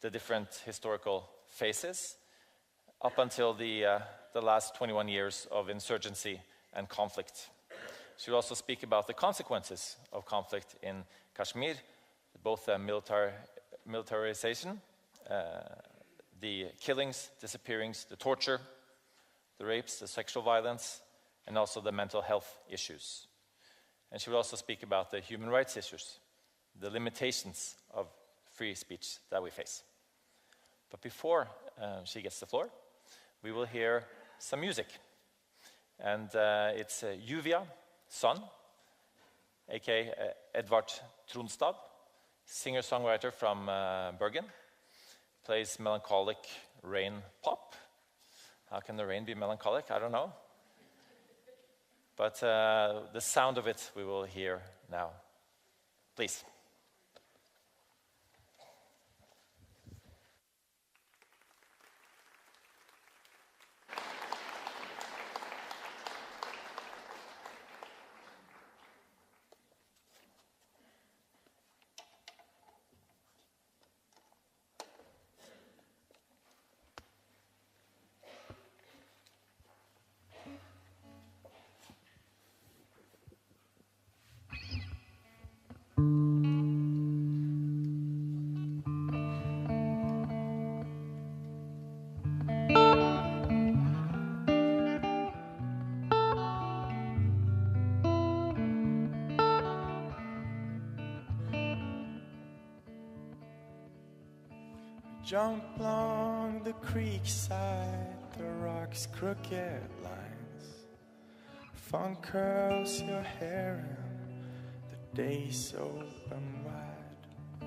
the different historical phases, up until the last 21 years of insurgency and conflict. She'll also speak about the consequences of conflict in Kashmir, both the militarization, the killings, disappearings, the torture, the rapes, the sexual violence, and also the mental health issues. And she will also speak about the human rights issues, the limitations of free speech that we face. But before she gets the floor, we will hear some music. And it's Juvia Son, aka Edvard Tronstad, singer-songwriter from Bergen, plays melancholic rain pop. How can the rain be melancholic? I don't know. But the sound of it we will hear now. Please. Jump along the creek side, the rocks' crooked lines. Fun curls your hair and the days open wide.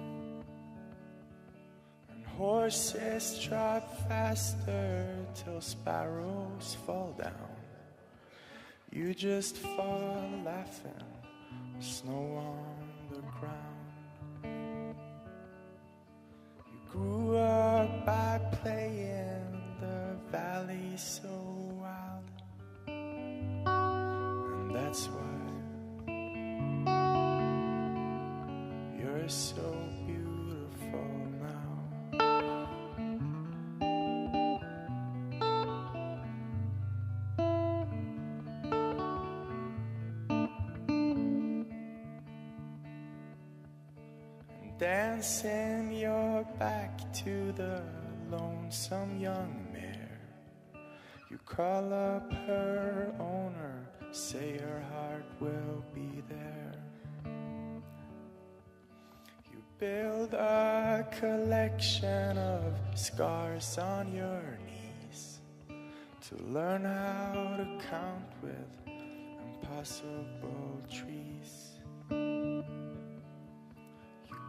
And horses trot faster till sparrows fall down. You just fall laughing, snow on the ground. Grew up by playing the valley so wild, and that's why you're so beautiful now. And dancing your back to the lonesome young mare, you call up her owner, say her heart will be there. You build a collection of scars on your knees to learn how to count with impossible trees.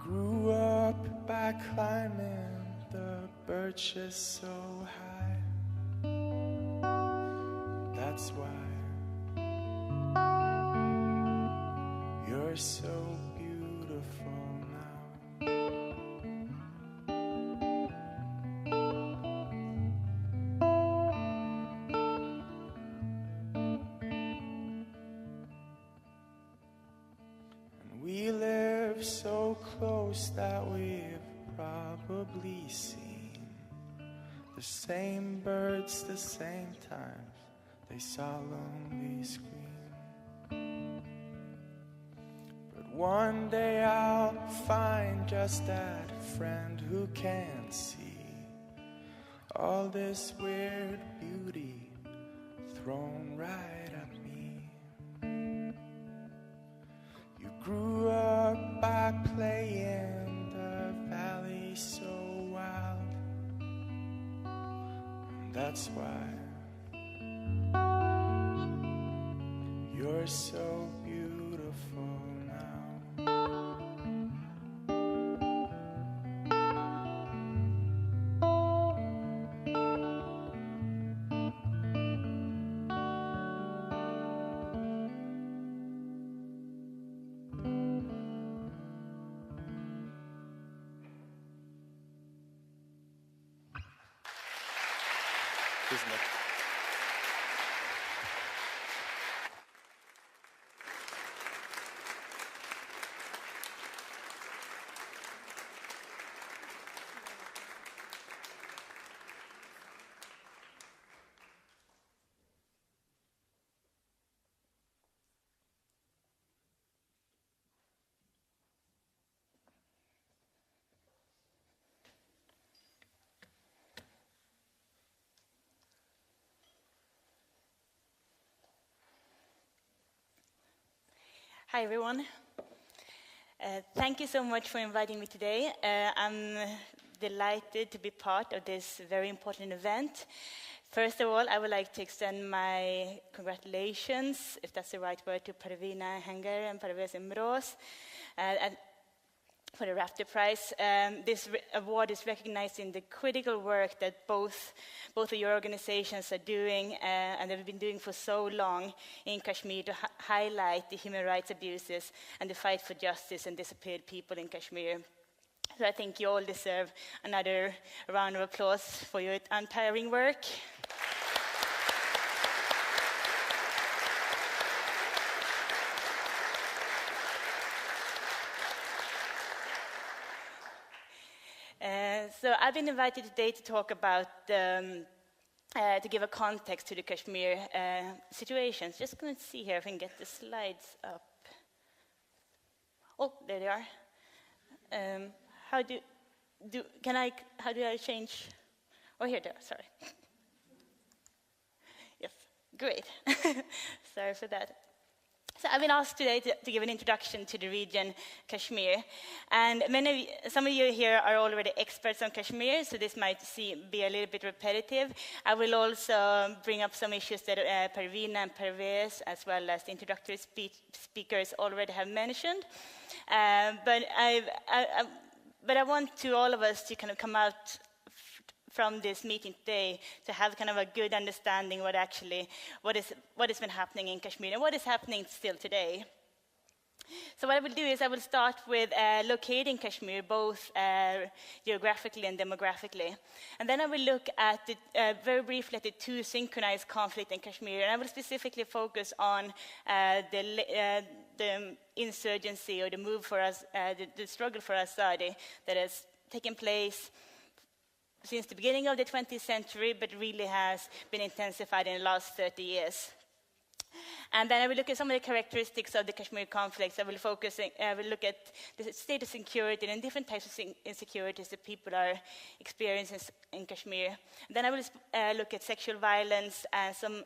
Grew up by climbing the birches so high. That's why you're so beautiful now. And we live so close that we've probably seen the same birds, the same times they solemnly scream. But one day I'll find just that friend who can see all this weird beauty thrown right at me. You grew up by playing the valley so wild, and that's why you're so beautiful now. Isn't it? Hi, everyone. Thank you so much for inviting me today. I'm delighted to be part of this very important event. First of all, I would like to extend my congratulations, if that's the right word, to Parveena Ahangar and Parvez Imroz and for the Rafto Prize. This award is recognizing the critical work that both of your organizations are doing and have been doing for so long in Kashmir to highlight the human rights abuses and the fight for justice and disappeared people in Kashmir. So I think you all deserve another round of applause for your untiring work. So I've been invited today to talk about, to give a context to the Kashmir situation. Just going to see here if I can get the slides up. Oh, there they are. How do I change? Oh, here they are, sorry. Yes, great. Sorry for that. So I've been asked today to give an introduction to the region Kashmir. And some of you here are already experts on Kashmir, so this might be a little bit repetitive. I will also bring up some issues that Parveena and Parvez, as well as the introductory speakers, already have mentioned. But I want all of us to kind of come out from this meeting today to have kind of a good understanding what has been happening in Kashmir and what is happening still today. So what I will do is I will start with locating Kashmir both geographically and demographically. And then I will look at very briefly at the two synchronized conflicts in Kashmir. And I will specifically focus on the insurgency or the move for us, the struggle for Azadi that has taken place since the beginning of the 20th century, but really has been intensified in the last 30 years. And then I will look at some of the characteristics of the Kashmir conflicts. I will look at the state of security and different types of insecurities that people are experiencing in Kashmir. Then I will look at sexual violence and some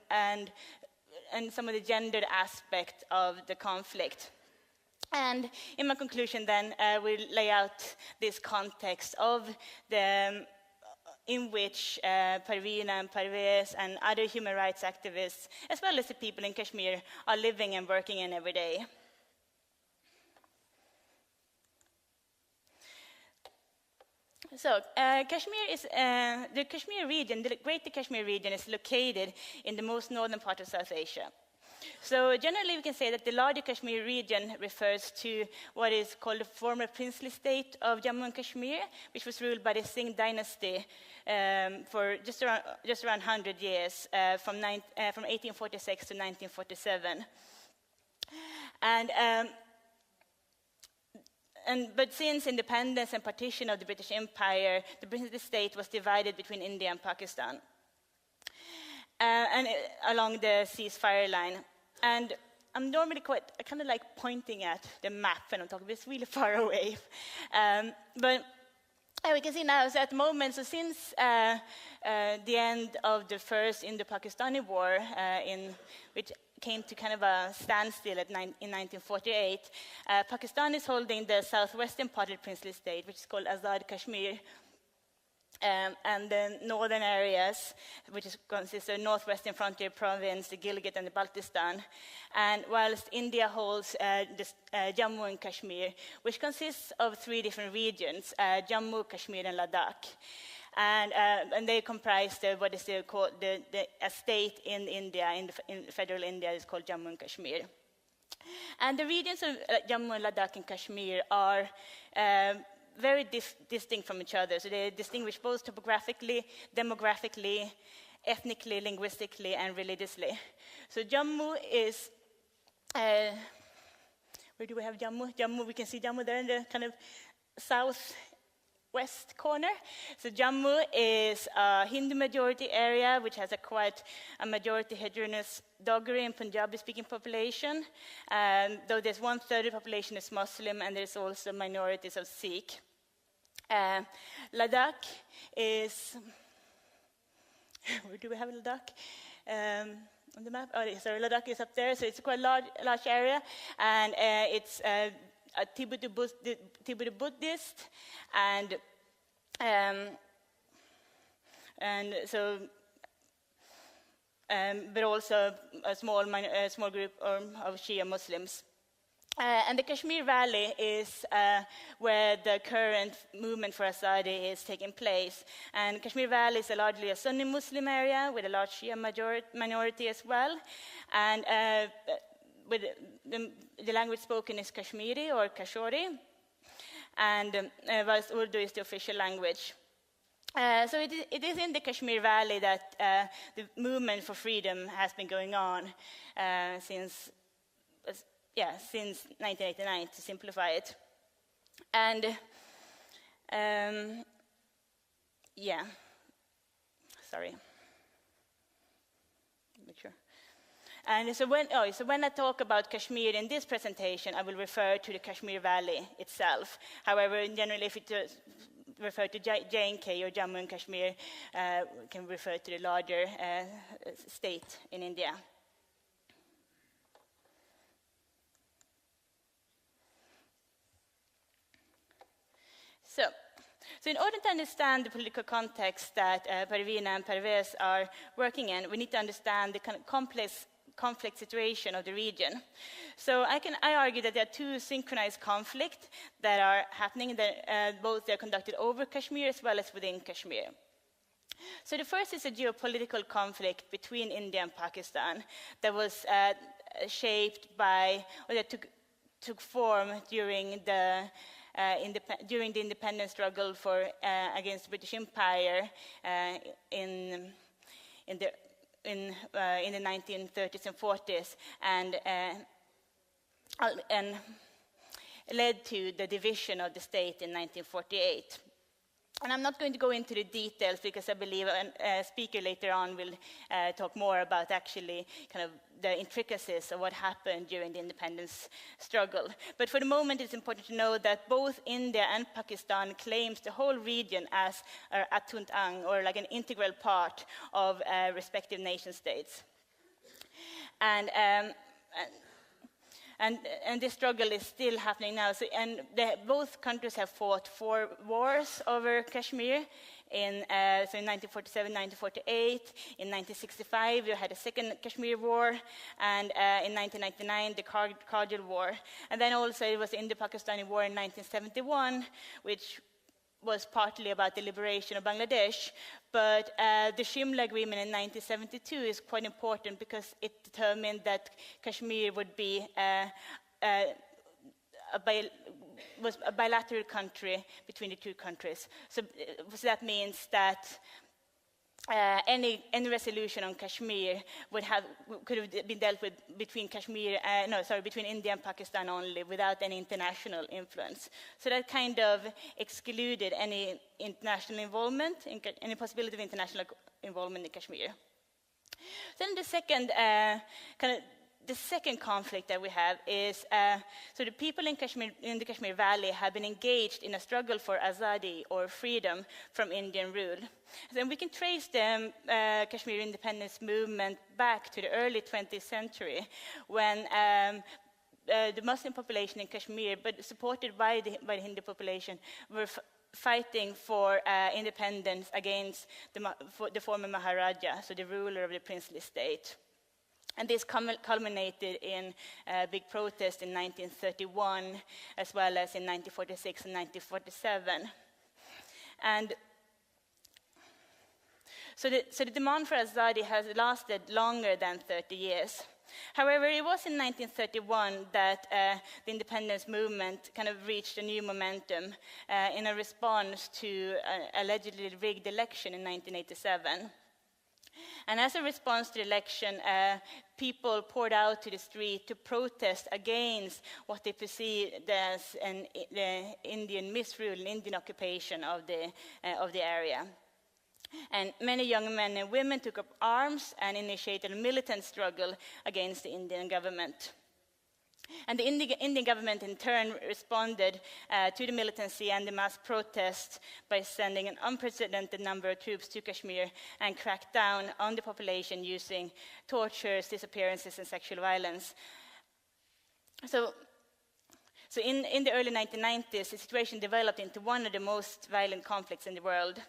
of the gendered aspect of the conflict. And in my conclusion then, I will lay out this context of in which Parveena and Parvez and other human rights activists, as well as the people in Kashmir, are living and working in every day. So, the Kashmir region, the Greater Kashmir region, is located in the most northern part of South Asia. So generally we can say that the larger Kashmir region refers to what is called the former princely state of Jammu and Kashmir, which was ruled by the Singh dynasty for just around 100 years, from 1846 to 1947. But since independence and partition of the British Empire, the princely state was divided between India and Pakistan, and along the ceasefire line. And I'm normally kind of like pointing at the map when I'm talking, but it's really far away. But we can see now, so at the moment, so since the end of the first Indo-Pakistani war, which came to kind of a standstill in 1948, Pakistan is holding the southwestern part of the princely state, which is called Azad Kashmir, and the northern areas, which consists of northwestern frontier province, the Gilgit and the Baltistan, and whilst India holds Jammu and Kashmir, which consists of three different regions, Jammu, Kashmir, and Ladakh. And they comprise what is called a state in India, in federal India, is called Jammu and Kashmir. And the regions of Jammu and Ladakh and Kashmir are very distinct from each other. So they distinguish both topographically, demographically, ethnically, linguistically, and religiously. So Jammu is, where do we have Jammu? Jammu, we can see Jammu there in the kind of southwest corner. So Jammu is a Hindu majority area, which has a majority heterogeneous Dogri and Punjabi-speaking population, though there's 1/3 of the population is Muslim, and there's also minorities of Sikh. Ladakh is, where do we have Ladakh? On the map? Oh, sorry, Ladakh is up there, so it's quite a large area, and it's a Tibetan Buddhist, and so. But also a small group of Shia Muslims. And the Kashmir Valley is where the current movement for Azadi is taking place. And Kashmir Valley is largely a Sunni Muslim area with a large Shia minority as well. And with the language spoken is Kashmiri or Kashori, and whilst Urdu is the official language. So it is in the Kashmir Valley that the movement for freedom has been going on since 1989, to simplify it. And sorry. Make sure. And so when I talk about Kashmir in this presentation, I will refer to the Kashmir Valley itself. However, generally, if it refer to J&K or Jammu and Kashmir, can refer to the larger state in India. So in order to understand the political context that Parveena and Parvez are working in, we need to understand the kind of complex conflict situation of the region. So I argue that there are two synchronized conflicts that are happening, that both they're conducted over Kashmir as well as within Kashmir. So the first is a geopolitical conflict between India and Pakistan that was shaped by, or that took form during the independence struggle against the British Empire in the 1930s and 40s, and led to the division of the state in 1948. And I'm not going to go into the details because I believe a speaker later on will talk more about actually kind of the intricacies of what happened during the independence struggle. But for the moment, it's important to know that both India and Pakistan claims the whole region as atuntang, or like an integral part of respective nation states. And this struggle is still happening now. So, both countries have fought 4 wars over Kashmir. In 1947, 1948, in 1965 we had a second Kashmir war, and in 1999 the Kargil war. And then also it was the Indo-Pakistani war in 1971, which was partly about the liberation of Bangladesh, but the Shimla Agreement in 1972 is quite important because it determined that Kashmir would be was a bilateral country between the two countries. So that means that any resolution on Kashmir could have been dealt with between between India and Pakistan only, without any international influence. So that kind of excluded any international involvement, any possibility of international involvement in Kashmir. Then the second the second conflict that we have is, so the people in the Kashmir Valley have been engaged in a struggle for azadi, or freedom from Indian rule. And we can trace the Kashmir independence movement back to the early 20th century, when the Muslim population in Kashmir, but supported by the Hindu population, were fighting for independence against the former Maharaja, so the ruler of the princely state. And this culminated in a big protest in 1931, as well as in 1946 and 1947. And so the demand for azadi has lasted longer than 30 years. However, it was in 1931 that the independence movement kind of reached a new momentum in a response to an allegedly rigged election in 1987. And as a response to the election, people poured out to the street to protest against what they perceived as the Indian misrule and Indian occupation of the area. And many young men and women took up arms and initiated a militant struggle against the Indian government. And the Indian government in turn responded to the militancy and the mass protests by sending an unprecedented number of troops to Kashmir and cracked down on the population using tortures, disappearances, and sexual violence. So in the early 1990s, the situation developed into one of the most violent conflicts in the world.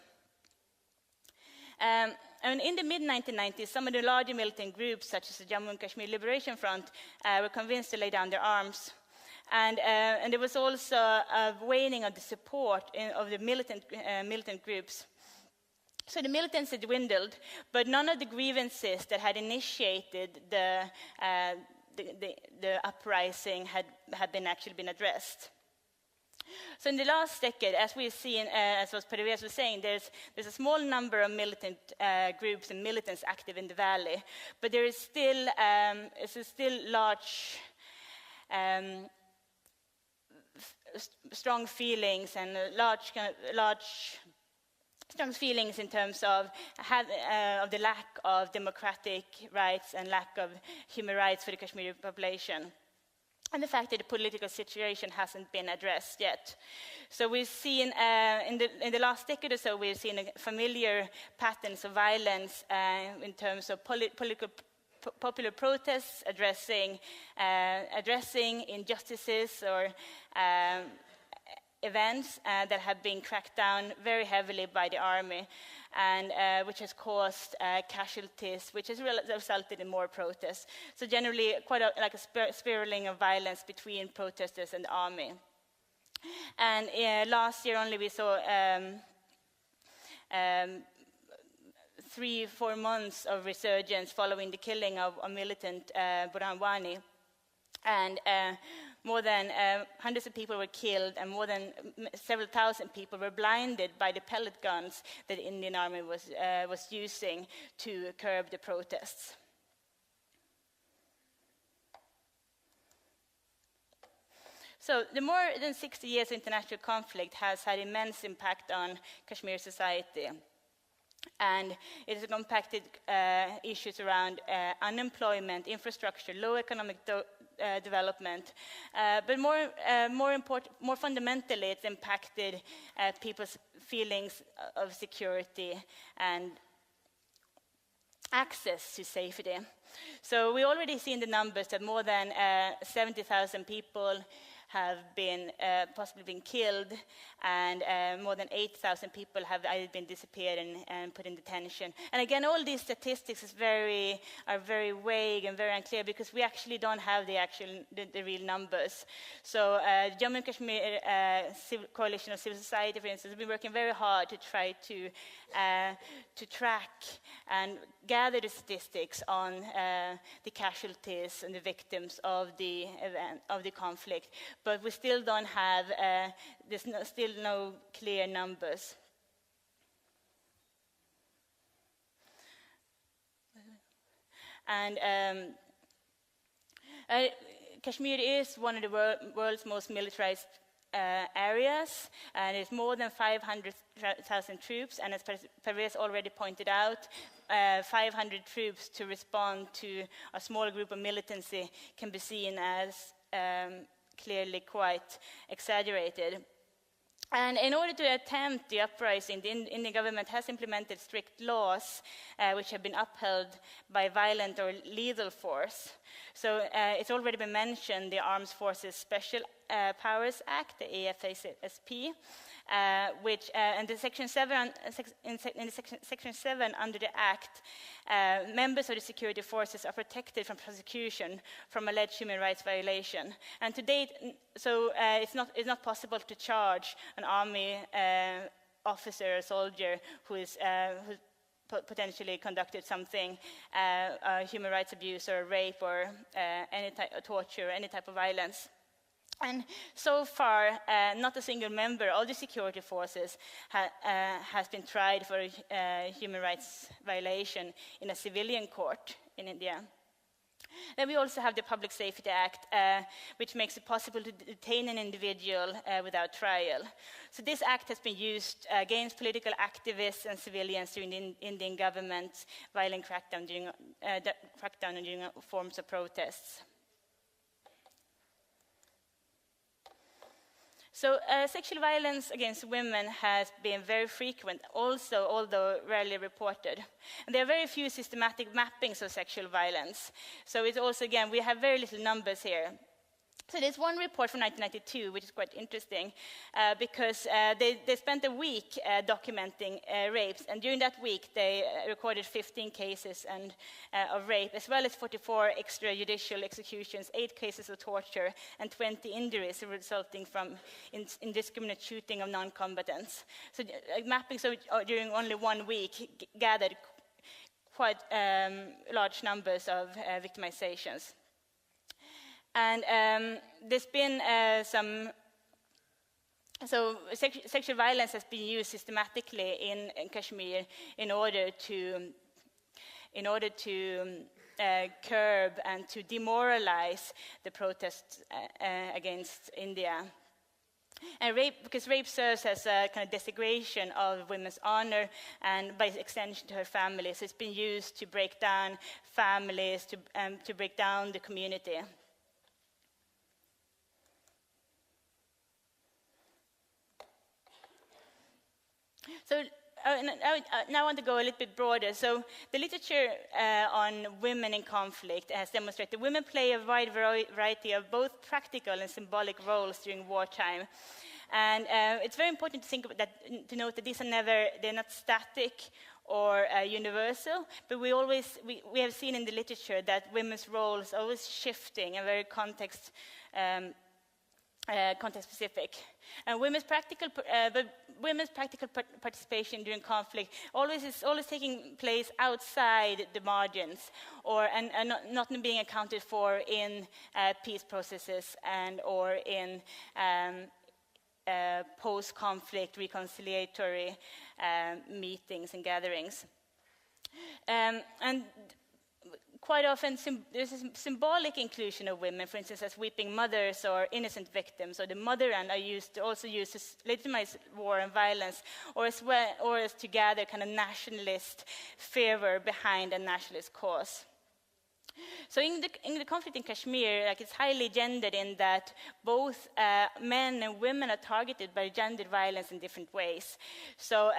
And in the mid-1990s, some of the larger militant groups, such as the Jammu and Kashmir Liberation Front, were convinced to lay down their arms. And there was also a waning of the support of the militant groups. So the militancy dwindled, but none of the grievances that had initiated the uprising had actually been addressed. So in the last decade, as we've seen, as was Parvez was saying, there's a small number of militant groups and militants active in the valley, but there is still large, strong feelings and strong feelings in terms of the lack of democratic rights and lack of human rights for the Kashmiri population. And the fact that the political situation hasn't been addressed yet. So we've seen, in the last decade or so, we've seen familiar patterns of violence in terms of popular protests addressing injustices or events that have been cracked down very heavily by the army, and which has caused casualties, which has resulted in more protests. So generally, quite like a spiraling of violence between protesters and the army. And last year only we saw 3-4 months of resurgence following the killing of a militant Burhan Wani. And more than hundreds of people were killed, and more than several thousand people were blinded by the pellet guns that the Indian army was using to curb the protests. So the more than 60 years of international conflict has had immense impact on Kashmir society. And it has impacted issues around unemployment, infrastructure, low economic development. But more fundamentally, it's impacted people's feelings of security and access to safety. So we already see in the numbers that more than 70,000 people have been possibly been killed, and more than 8,000 people have either been disappeared and put in detention. And again, all these statistics are very vague and very unclear because we actually don't have the real numbers. So Jammu and Kashmir Coalition of Civil Society, for instance, has been working very hard to try to track and gather the statistics on the casualties and the victims of the conflict. But we still don't have, there's still no clear numbers. And Kashmir is one of the world's most militarized areas, and it's more than 500,000 troops, and as Parvez already pointed out, 500 troops to respond to a small group of militancy can be seen as clearly quite exaggerated. And in order to attempt the uprising, the Indian government has implemented strict laws which have been upheld by violent or lethal force. So it's already been mentioned, the Armed Forces Special Powers Act, the AFSP, which in the Section 7 under the Act, members of the security forces are protected from prosecution from alleged human rights violation. And to date, so it's not possible to charge an army officer or soldier who potentially conducted something, human rights abuse or rape or any type of torture or any type of violence. And so far, not a single member of the security forces has been tried for human rights violation in a civilian court in India. Then we also have the Public Safety Act, which makes it possible to detain an individual without trial. So this act has been used against political activists and civilians during the Indian government's violent crackdown during forms of protests. So sexual violence against women has been very frequent, also, although rarely reported. And there are very few systematic mappings of sexual violence. So it's also, again, we have very little numbers here. So there's one report from 1992, which is quite interesting, because they spent a week documenting rapes, and during that week they recorded 15 cases of rape, as well as 44 extrajudicial executions, 8 cases of torture, and 20 injuries resulting from indiscriminate shooting of non-combatants. So mapping during only 1 week gathered quite large numbers of victimizations. And there's been sexual violence has been used systematically in Kashmir in order to curb and to demoralize the protests against India. And because rape serves as a kind of desecration of women's honor and by extension to her family. So it's been used to break down families, to break down the community. So now I want to go a little bit broader. So the literature on women in conflict has demonstrated women play a wide variety of both practical and symbolic roles during wartime. And it's very important to think about that, to note that they're not static or universal, but we have seen in the literature that women's roles are always shifting and very context specific. And women's practical participation during conflict is always taking place outside the margins, and not being accounted for in peace processes or in post-conflict reconciliatory meetings and gatherings. And quite often there's a symbolic inclusion of women, for instance, as weeping mothers or innocent victims, or the mother end are also used to legitimize war and violence, or as to gather kind of nationalist fervor behind a nationalist cause. So in the conflict in Kashmir, it's highly gendered in that both men and women are targeted by gendered violence in different ways. So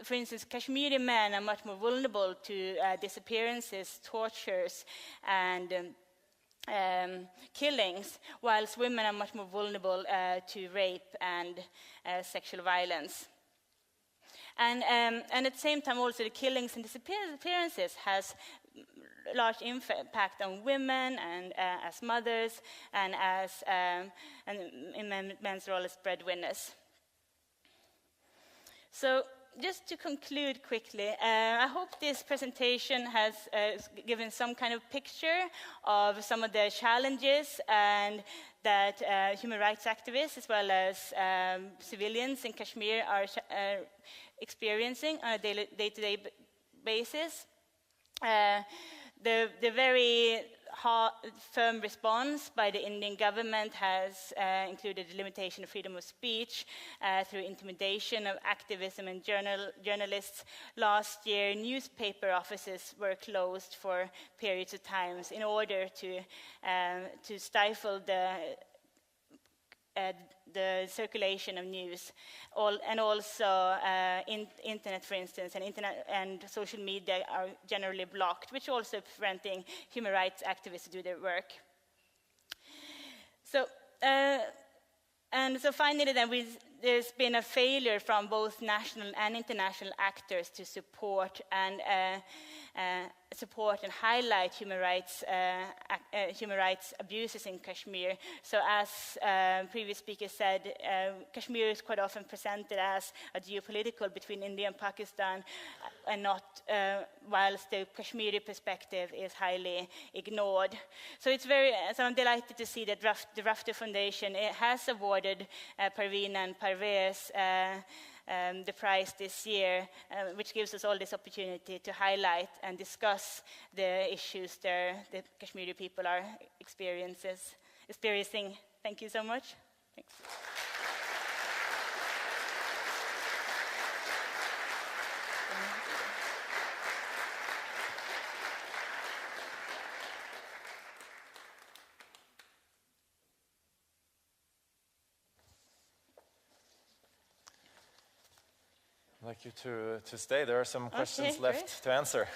for instance, Kashmiri men are much more vulnerable to disappearances, tortures, and killings, whilst women are much more vulnerable to rape and sexual violence. And at the same time, also the killings and disappearances has large impact on women and as mothers and as in men's role as breadwinners. So, just to conclude quickly, I hope this presentation has given some kind of picture of some of the challenges and that human rights activists as well as civilians in Kashmir are experiencing on a day-to-day basis. The very firm response by the Indian government has included the limitation of freedom of speech through intimidation of activism and journalists. Last year, newspaper offices were closed for periods of time in order to stifle the circulation of news, and also internet, for instance, and social media are generally blocked, which also preventing human rights activists to do their work. So, finally, then there's been a failure from both national and international actors to support and highlight human rights abuses in Kashmir. So as previous speaker said, Kashmir is quite often presented as a geopolitical between India and Pakistan, and not whilst the Kashmiri perspective is highly ignored. So I'm delighted to see that the Rafto Foundation has awarded Parveena and Parvez the prize this year, which gives us all this opportunity to highlight and discuss the issues the Kashmiri people are experiencing. Thank you so much. Thanks. I'd like you to stay. There are some questions left to answer,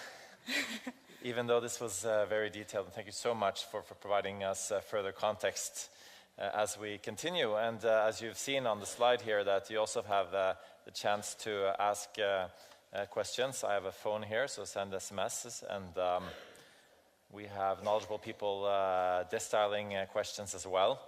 even though this was very detailed. And thank you so much for providing us further context as we continue. And as you've seen on the slide here, that you also have the chance to ask questions. I have a phone here, so send SMSs. And we have knowledgeable people dialing questions as well.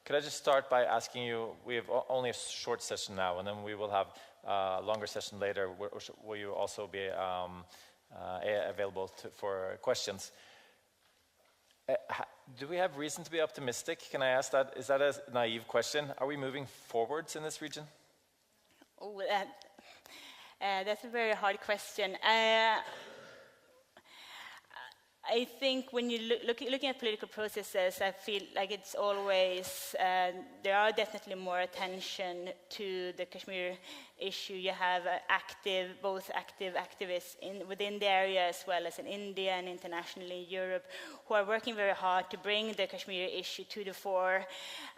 Could I just start by asking you, we have only a short session now, and then we will have a longer session later where you also be available for questions. Do we have reason to be optimistic? Can I ask that? Is that a naive question? Are we moving forwards in this region? Oh, that's a very hard question. I think when you looking at political processes, I feel like it's always, there are definitely more attention to the Kashmir issue. You have both active activists within the area as well as in India and internationally in Europe who are working very hard to bring the Kashmir issue to the fore.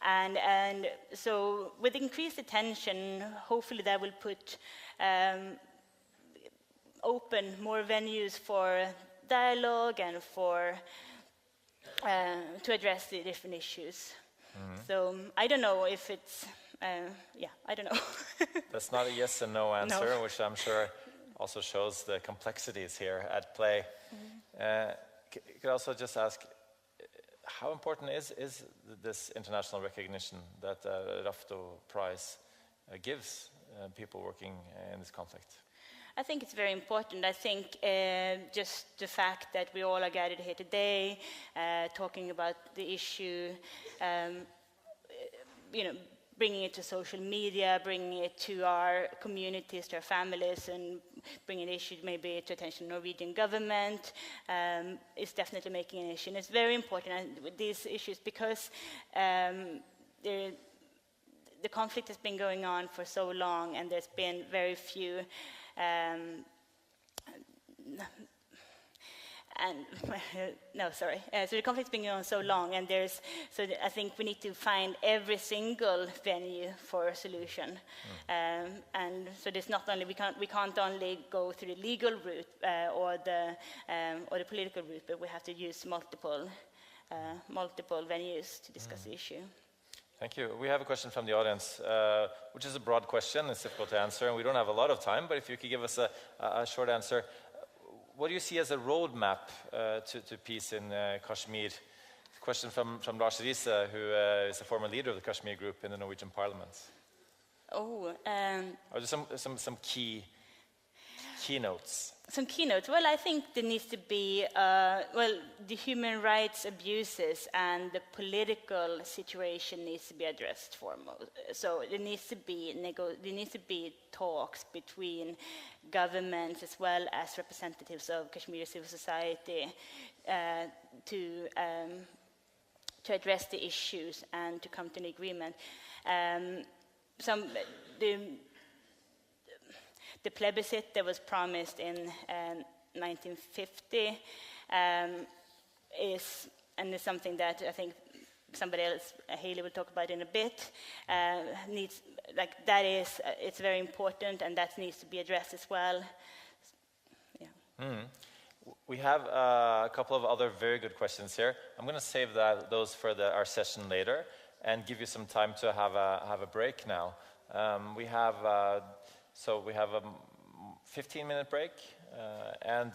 And so with increased attention, hopefully that will open more venues for dialogue and to address the different issues. So I don't know if it's, yeah, I don't know. That's not a yes and no answer, which I'm sure also shows the complexities here at play. Could I also just ask, how important is this international recognition that Rafto Prize gives people working in this conflict? I think it's very important. I think just the fact that we all are gathered here today, talking about the issue, bringing it to social media, bringing it to our communities, to our families, and bringing the issue maybe to attention of the Norwegian government is definitely making an issue. And it's very important with these issues because the conflict has been going on for so long, and there's been very few so the conflict's been going on so long, and I think we need to find every single venue for a solution. And so there's not only we can't only go through the legal route or the political route, but we have to use multiple venues to discuss the issue. Thank you. We have a question from the audience, which is a broad question. It's difficult to answer, and we don't have a lot of time, but if you could give us a short answer. What do you see as a roadmap to peace in Kashmir? Question from Lars Riise, who is a former leader of the Kashmir group in the Norwegian Parliament. Are there some keynotes? Some keynotes. Well, I think there needs to be the human rights abuses and the political situation needs to be addressed foremost. So there needs to be talks between governments as well as representatives of Kashmiri civil society to address the issues and to come to an agreement. The plebiscite that was promised in 1950 is something that I think somebody else, Haley, will talk about in a bit. It's very important, and that needs to be addressed as well. Yeah. We have a couple of other very good questions here. I'm going to save those for our session later, and give you some time to have a break now. We have a 15-minute break, and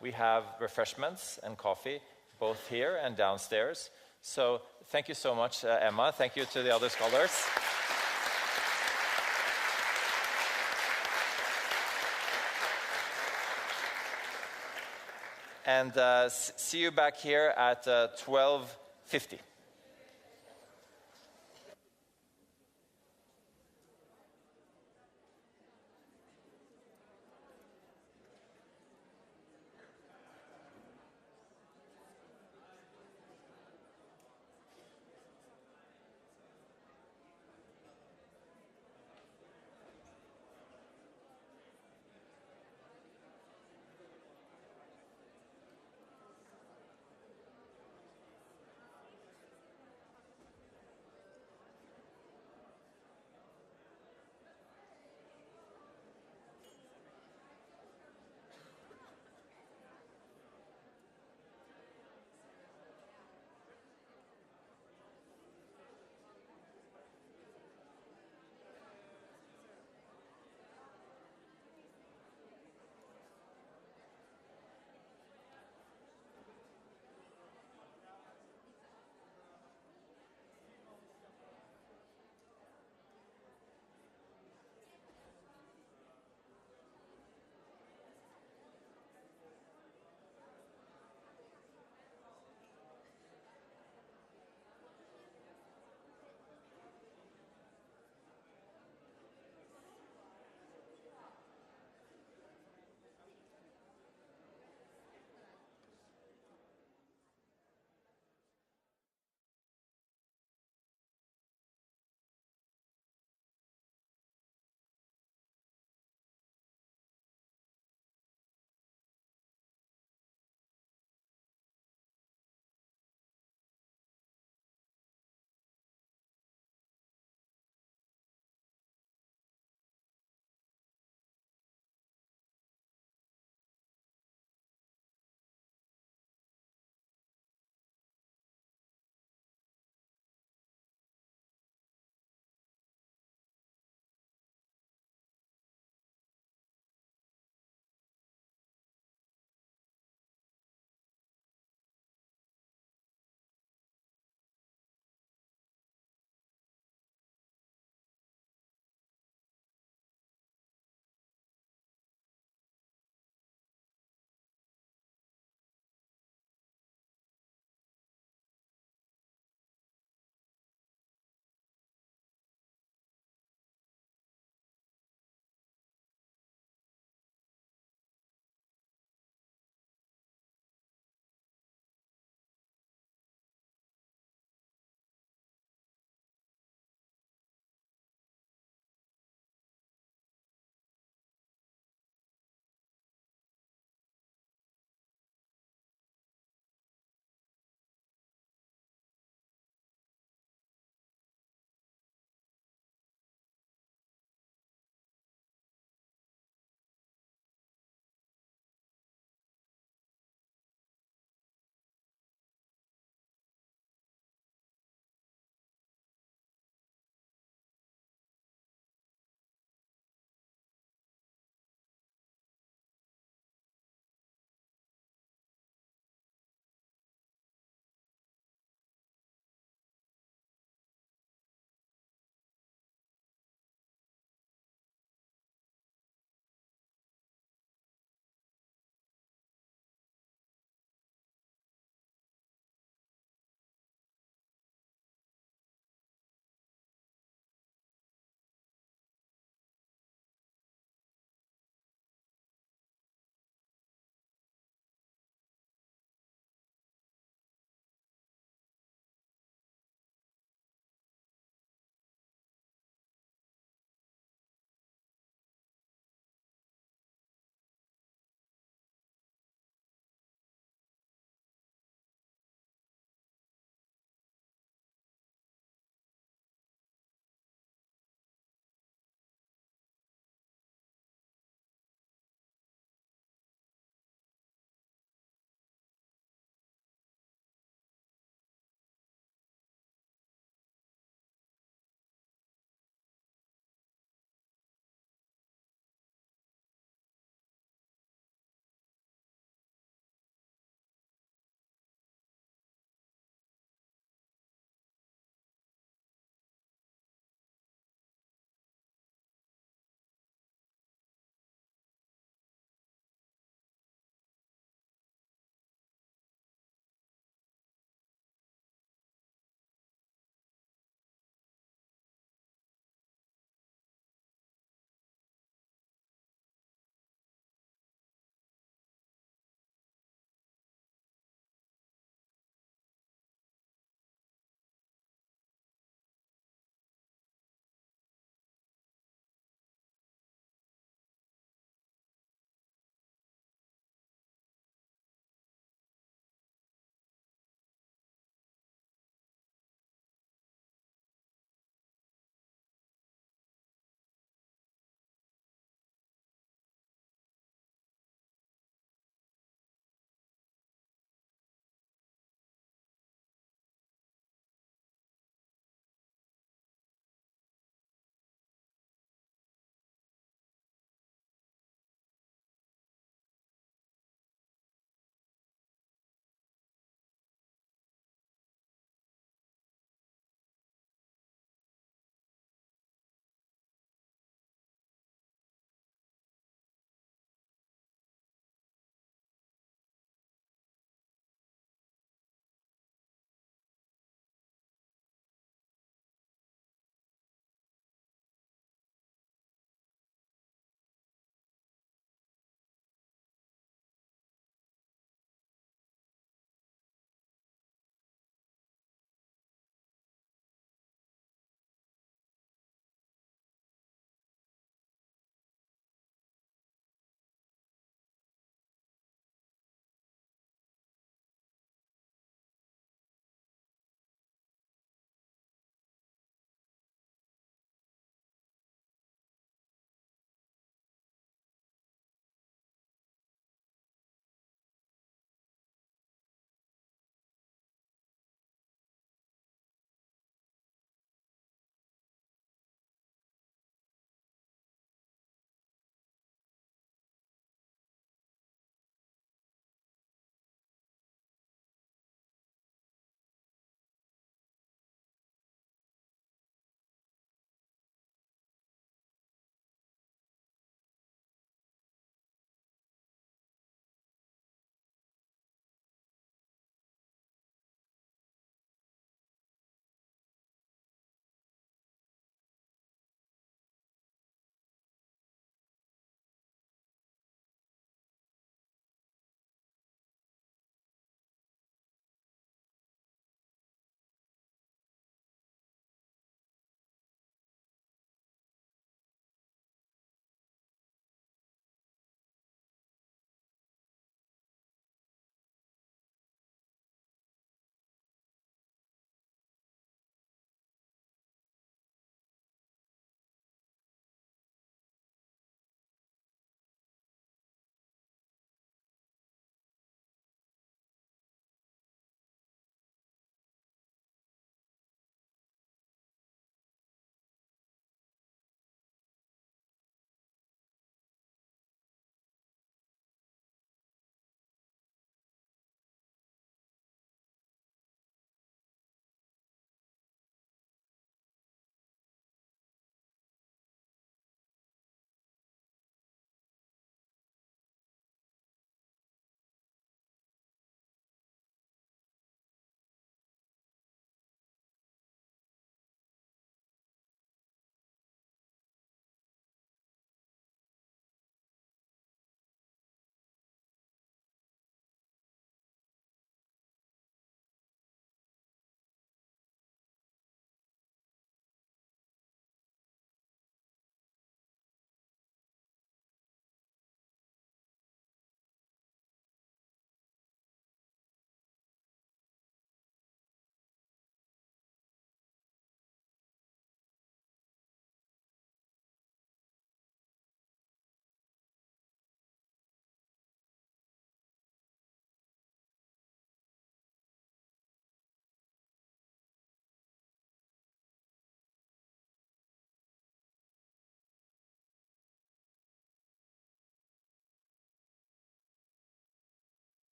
we have refreshments and coffee, both here and downstairs. So thank you so much, Emma. Thank you to the other scholars. And see you back here at 12:50.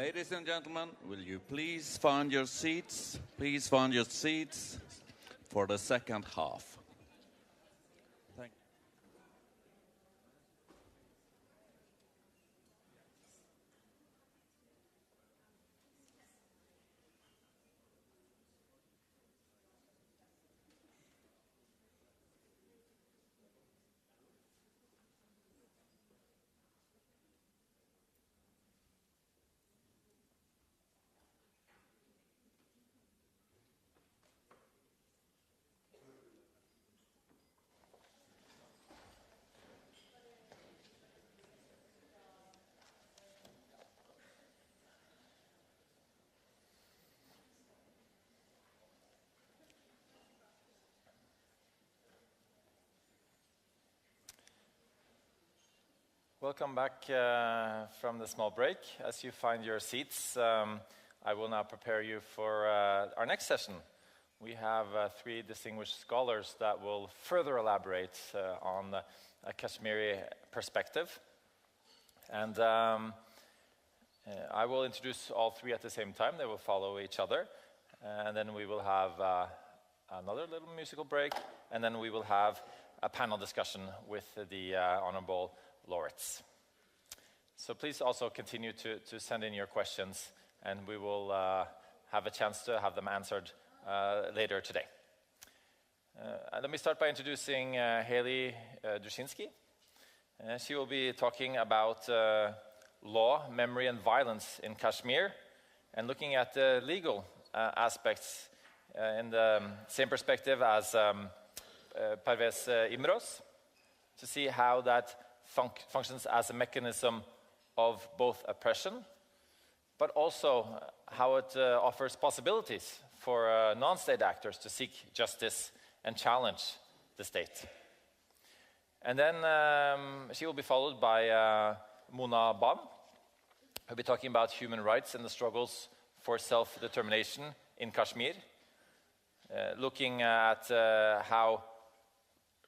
Ladies and gentlemen, will you please find your seats? Please find your seats for the second half. Thank you. Welcome back from the small break. As you find your seats, I will now prepare you for our next session. We have three distinguished scholars that will further elaborate on a Kashmiri perspective. And I will introduce all three at the same time. They will follow each other. And then we will have another little musical break. And then we will have a panel discussion with the honorable laureates. So please also continue to send in your questions, and we will have a chance to have them answered later today. Let me start by introducing Haley Dushinsky. She will be talking about law, memory, and violence in Kashmir, and looking at the legal aspects in the same perspective as Parvez Imroz, to see how that functions as a mechanism of both oppression, but also how it offers possibilities for non-state actors to seek justice and challenge the state. And then she will be followed by Mona Bam, who will be talking about human rights and the struggles for self-determination in Kashmir, looking at how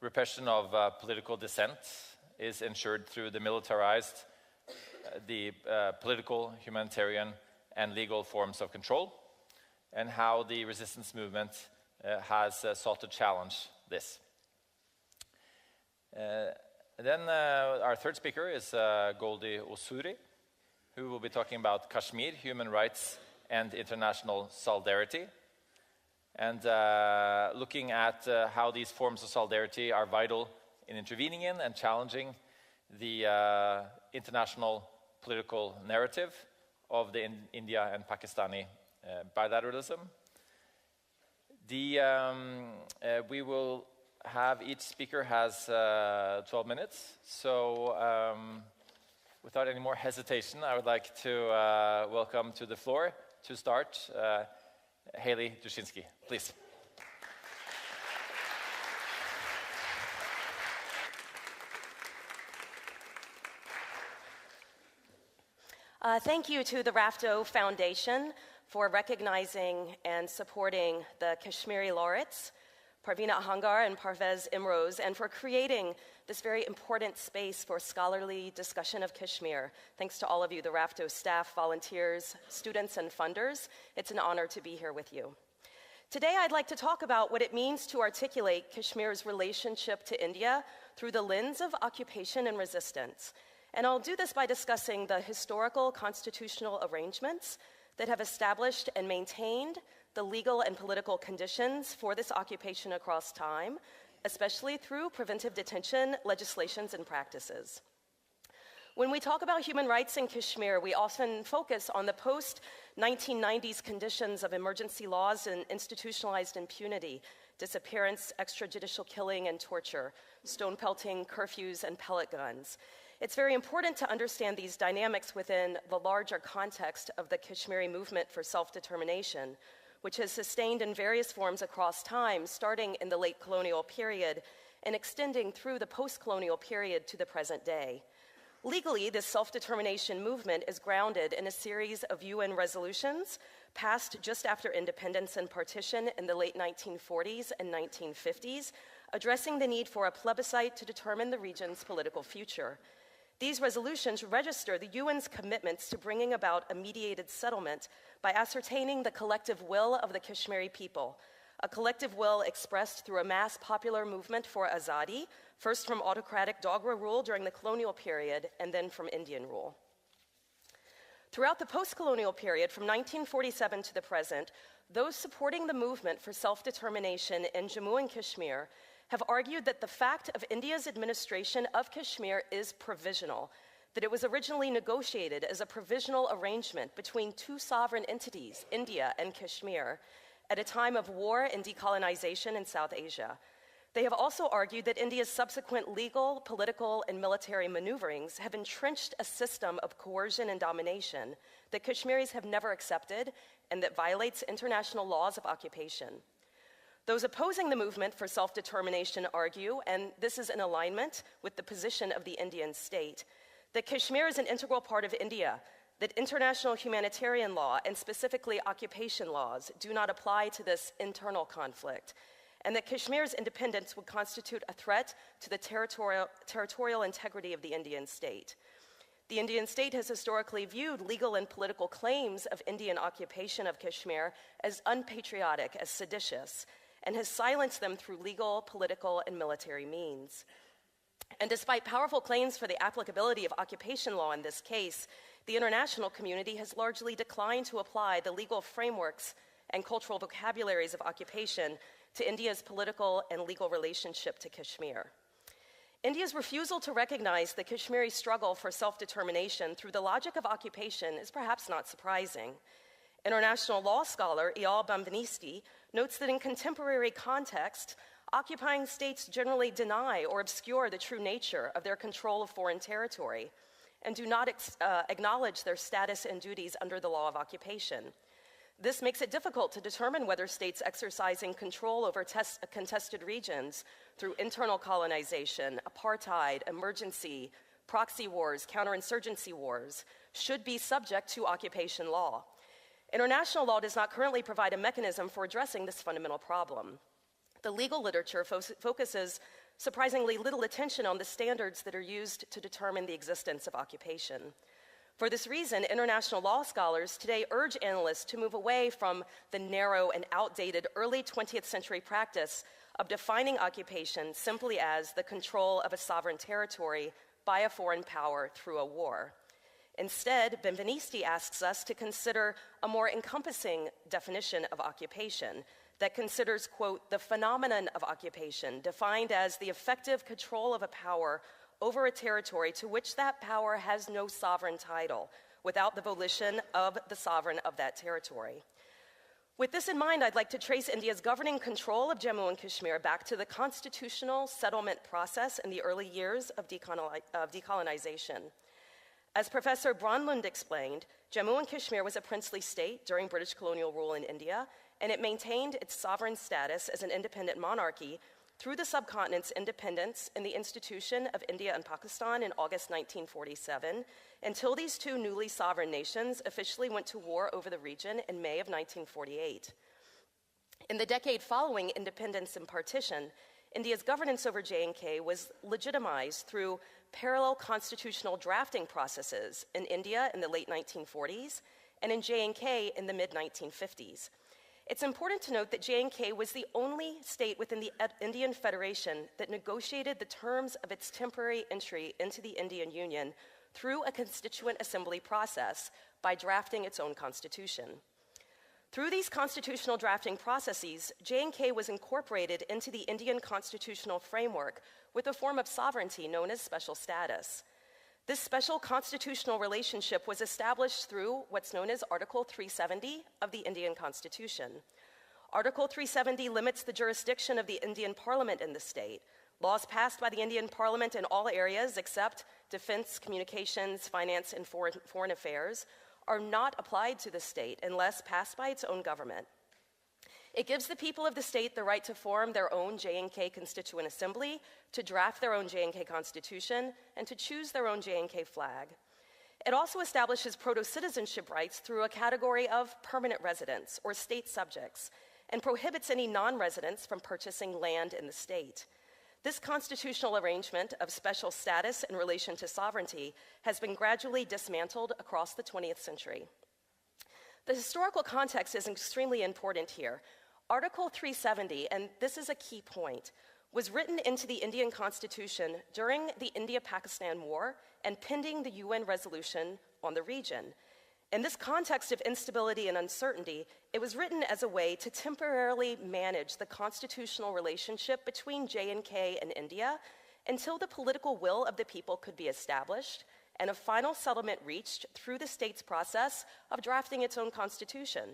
repression of political dissent is ensured through the militarized, the political, humanitarian, and legal forms of control, and how the resistance movement has sought to challenge this. Then our third speaker is Goldie Osuri, who will be talking about Kashmir, human rights, and international solidarity, and looking at how these forms of solidarity are vital in intervening in and challenging the international political narrative of the India and Pakistani bilateralism. We will have, each speaker has 12 minutes, so without any more hesitation, I would like to welcome to the floor, to start, Haley Dushinsky, please. Thank you to the Rafto Foundation for recognizing and supporting the Kashmiri laureates, Parveena Ahangar and Parvez Imroz, and for creating this very important space for scholarly discussion of Kashmir. Thanks to all of you, the Rafto staff, volunteers, students, and funders. It's an honor to be here with you. Today, I'd like to talk about what it means to articulate Kashmir's relationship to India through the lens of occupation and resistance. And I'll do this by discussing the historical constitutional arrangements that have established and maintained the legal and political conditions for this occupation across time, especially through preventive detention legislations and practices. When we talk about human rights in Kashmir, we often focus on the post-1990s conditions of emergency laws and institutionalized impunity, disappearance, extrajudicial killing and torture, stone pelting, curfews, and pellet guns. It's very important to understand these dynamics within the larger context of the Kashmiri movement for self-determination, which has sustained in various forms across time, starting in the late colonial period and extending through the post-colonial period to the present day. Legally, this self-determination movement is grounded in a series of UN resolutions passed just after independence and partition in the late 1940s and 1950s, addressing the need for a plebiscite to determine the region's political future. These resolutions register the UN's commitments to bringing about a mediated settlement by ascertaining the collective will of the Kashmiri people, a collective will expressed through a mass popular movement for Azadi, first from autocratic Dogra rule during the colonial period and then from Indian rule. Throughout the post-colonial period, from 1947 to the present, those supporting the movement for self-determination in Jammu and Kashmir have argued that the fact of India's administration of Kashmir is provisional, that it was originally negotiated as a provisional arrangement between two sovereign entities, India and Kashmir, at a time of war and decolonization in South Asia. They have also argued that India's subsequent legal, political, and military maneuverings have entrenched a system of coercion and domination that Kashmiris have never accepted and that violates international laws of occupation. Those opposing the movement for self-determination argue, and this is in alignment with the position of the Indian state, that Kashmir is an integral part of India, that international humanitarian law, and specifically occupation laws, do not apply to this internal conflict, and that Kashmir's independence would constitute a threat to the territorial integrity of the Indian state. The Indian state has historically viewed legal and political claims of Indian occupation of Kashmir as unpatriotic, as seditious, and has silenced them through legal, political, and military means. And despite powerful claims for the applicability of occupation law in this case, the international community has largely declined to apply the legal frameworks and cultural vocabularies of occupation to India's political and legal relationship to Kashmir. India's refusal to recognize the Kashmiri struggle for self-determination through the logic of occupation is perhaps not surprising. International law scholar Eyal Benveniste notes that in contemporary context, occupying states generally deny or obscure the true nature of their control of foreign territory and do not acknowledge their status and duties under the law of occupation. This makes it difficult to determine whether states exercising control over contested regions through internal colonization, apartheid, emergency, proxy wars, counterinsurgency wars should be subject to occupation law. International law does not currently provide a mechanism for addressing this fundamental problem. The legal literature focuses surprisingly little attention on the standards that are used to determine the existence of occupation. For this reason, international law scholars today urge analysts to move away from the narrow and outdated early 20th century practice of defining occupation simply as the control of a sovereign territory by a foreign power through a war. Instead, Benveniste asks us to consider a more encompassing definition of occupation that considers, quote, the phenomenon of occupation, defined as the effective control of a power over a territory to which that power has no sovereign title, without the volition of the sovereign of that territory. With this in mind, I'd like to trace India's governing control of Jammu and Kashmir back to the constitutional settlement process in the early years of decolonization. As Professor Bronlund explained, Jammu and Kashmir was a princely state during British colonial rule in India, and it maintained its sovereign status as an independent monarchy through the subcontinent's independence in the institution of India and Pakistan in August 1947, until these two newly sovereign nations officially went to war over the region in May of 1948. In the decade following independence and partition, India's governance over J&K was legitimized through parallel constitutional drafting processes in India in the late 1940s and in J&K in the mid-1950s. It's important to note that J&K was the only state within the Indian Federation that negotiated the terms of its temporary entry into the Indian Union through a constituent assembly process by drafting its own constitution. Through these constitutional drafting processes, J&K was incorporated into the Indian constitutional framework with a form of sovereignty known as special status. This special constitutional relationship was established through what's known as Article 370 of the Indian Constitution. Article 370 limits the jurisdiction of the Indian Parliament in the state. Laws passed by the Indian Parliament in all areas except defense, communications, finance, and foreign affairs are not applied to the state unless passed by its own government. It gives the people of the state the right to form their own J&K Constituent Assembly, to draft their own J&K Constitution, and to choose their own J&K flag. It also establishes proto-citizenship rights through a category of permanent residents or state subjects, and prohibits any non-residents from purchasing land in the state. This constitutional arrangement of special status in relation to sovereignty has been gradually dismantled across the 20th century. The historical context is extremely important here. Article 370, and this is a key point, was written into the Indian Constitution during the India-Pakistan War and pending the UN resolution on the region. In this context of instability and uncertainty, it was written as a way to temporarily manage the constitutional relationship between J&K and India until the political will of the people could be established and a final settlement reached through the state's process of drafting its own constitution.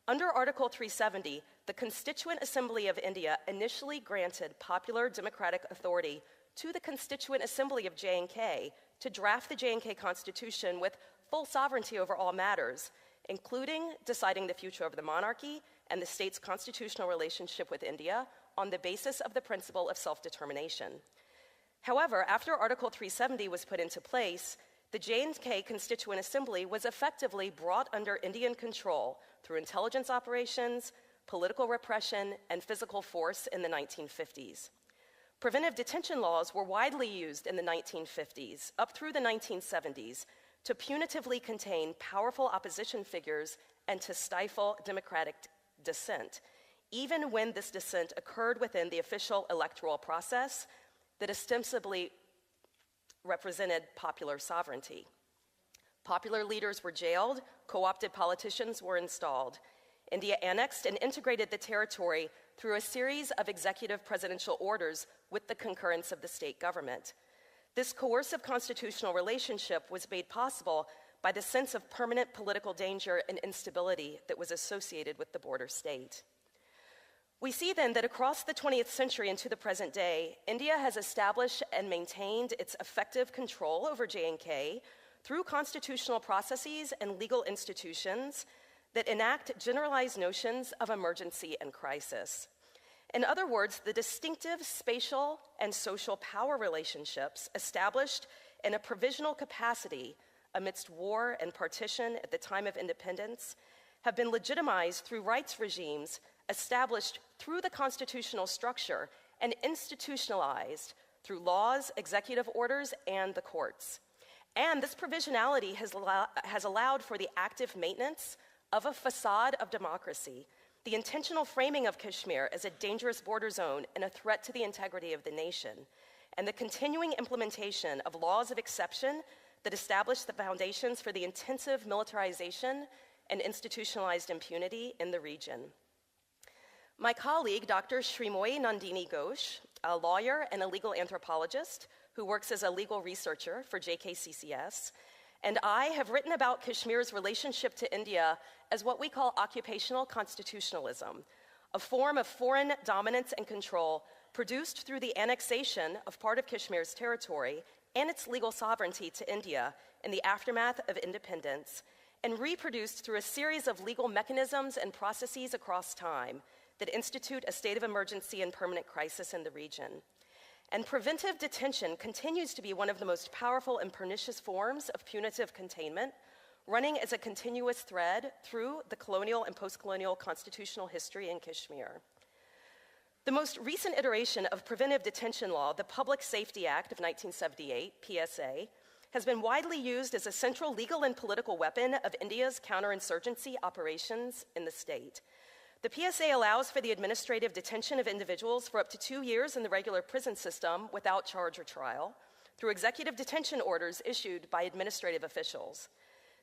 Under Article 370, the Constituent Assembly of India initially granted popular democratic authority to the Constituent Assembly of J&K to draft the J&K Constitution with full sovereignty over all matters, including deciding the future of the monarchy and the state's constitutional relationship with India on the basis of the principle of self-determination. However, after Article 370 was put into place, the J&K Constituent Assembly was effectively brought under Indian control through intelligence operations, political repression, and physical force in the 1950s. Preventive detention laws were widely used in the 1950s up through the 1970s to punitively contain powerful opposition figures and to stifle democratic dissent, even when this dissent occurred within the official electoral process that ostensibly represented popular sovereignty. Popular leaders were jailed, co-opted politicians were installed. India annexed and integrated the territory through a series of executive presidential orders with the concurrence of the state government. This coercive constitutional relationship was made possible by the sense of permanent political danger and instability that was associated with the border state. We see then that across the 20th century and to the present day, India has established and maintained its effective control over J&K through constitutional processes and legal institutions that enact generalized notions of emergency and crisis. In other words, the distinctive spatial and social power relationships established in a provisional capacity amidst war and partition at the time of independence have been legitimized through rights regimes established through the constitutional structure and institutionalized through laws, executive orders, and the courts. And this provisionality has allowed for the active maintenance of a facade of democracy, the intentional framing of Kashmir as a dangerous border zone and a threat to the integrity of the nation, and the continuing implementation of laws of exception that establish the foundations for the intensive militarization and institutionalized impunity in the region. My colleague, Dr. Srimoy Nandini Ghosh, a lawyer and a legal anthropologist who works as a legal researcher for JKCCS, and I have written about Kashmir's relationship to India as what we call occupational constitutionalism, a form of foreign dominance and control produced through the annexation of part of Kashmir's territory and its legal sovereignty to India in the aftermath of independence, and reproduced through a series of legal mechanisms and processes across time that institute a state of emergency and permanent crisis in the region. And preventive detention continues to be one of the most powerful and pernicious forms of punitive containment, running as a continuous thread through the colonial and post-colonial constitutional history in Kashmir. The most recent iteration of preventive detention law, the Public Safety Act of 1978, PSA, has been widely used as a central legal and political weapon of India's counterinsurgency operations in the state. The PSA allows for the administrative detention of individuals for up to 2 years in the regular prison system without charge or trial, through executive detention orders issued by administrative officials.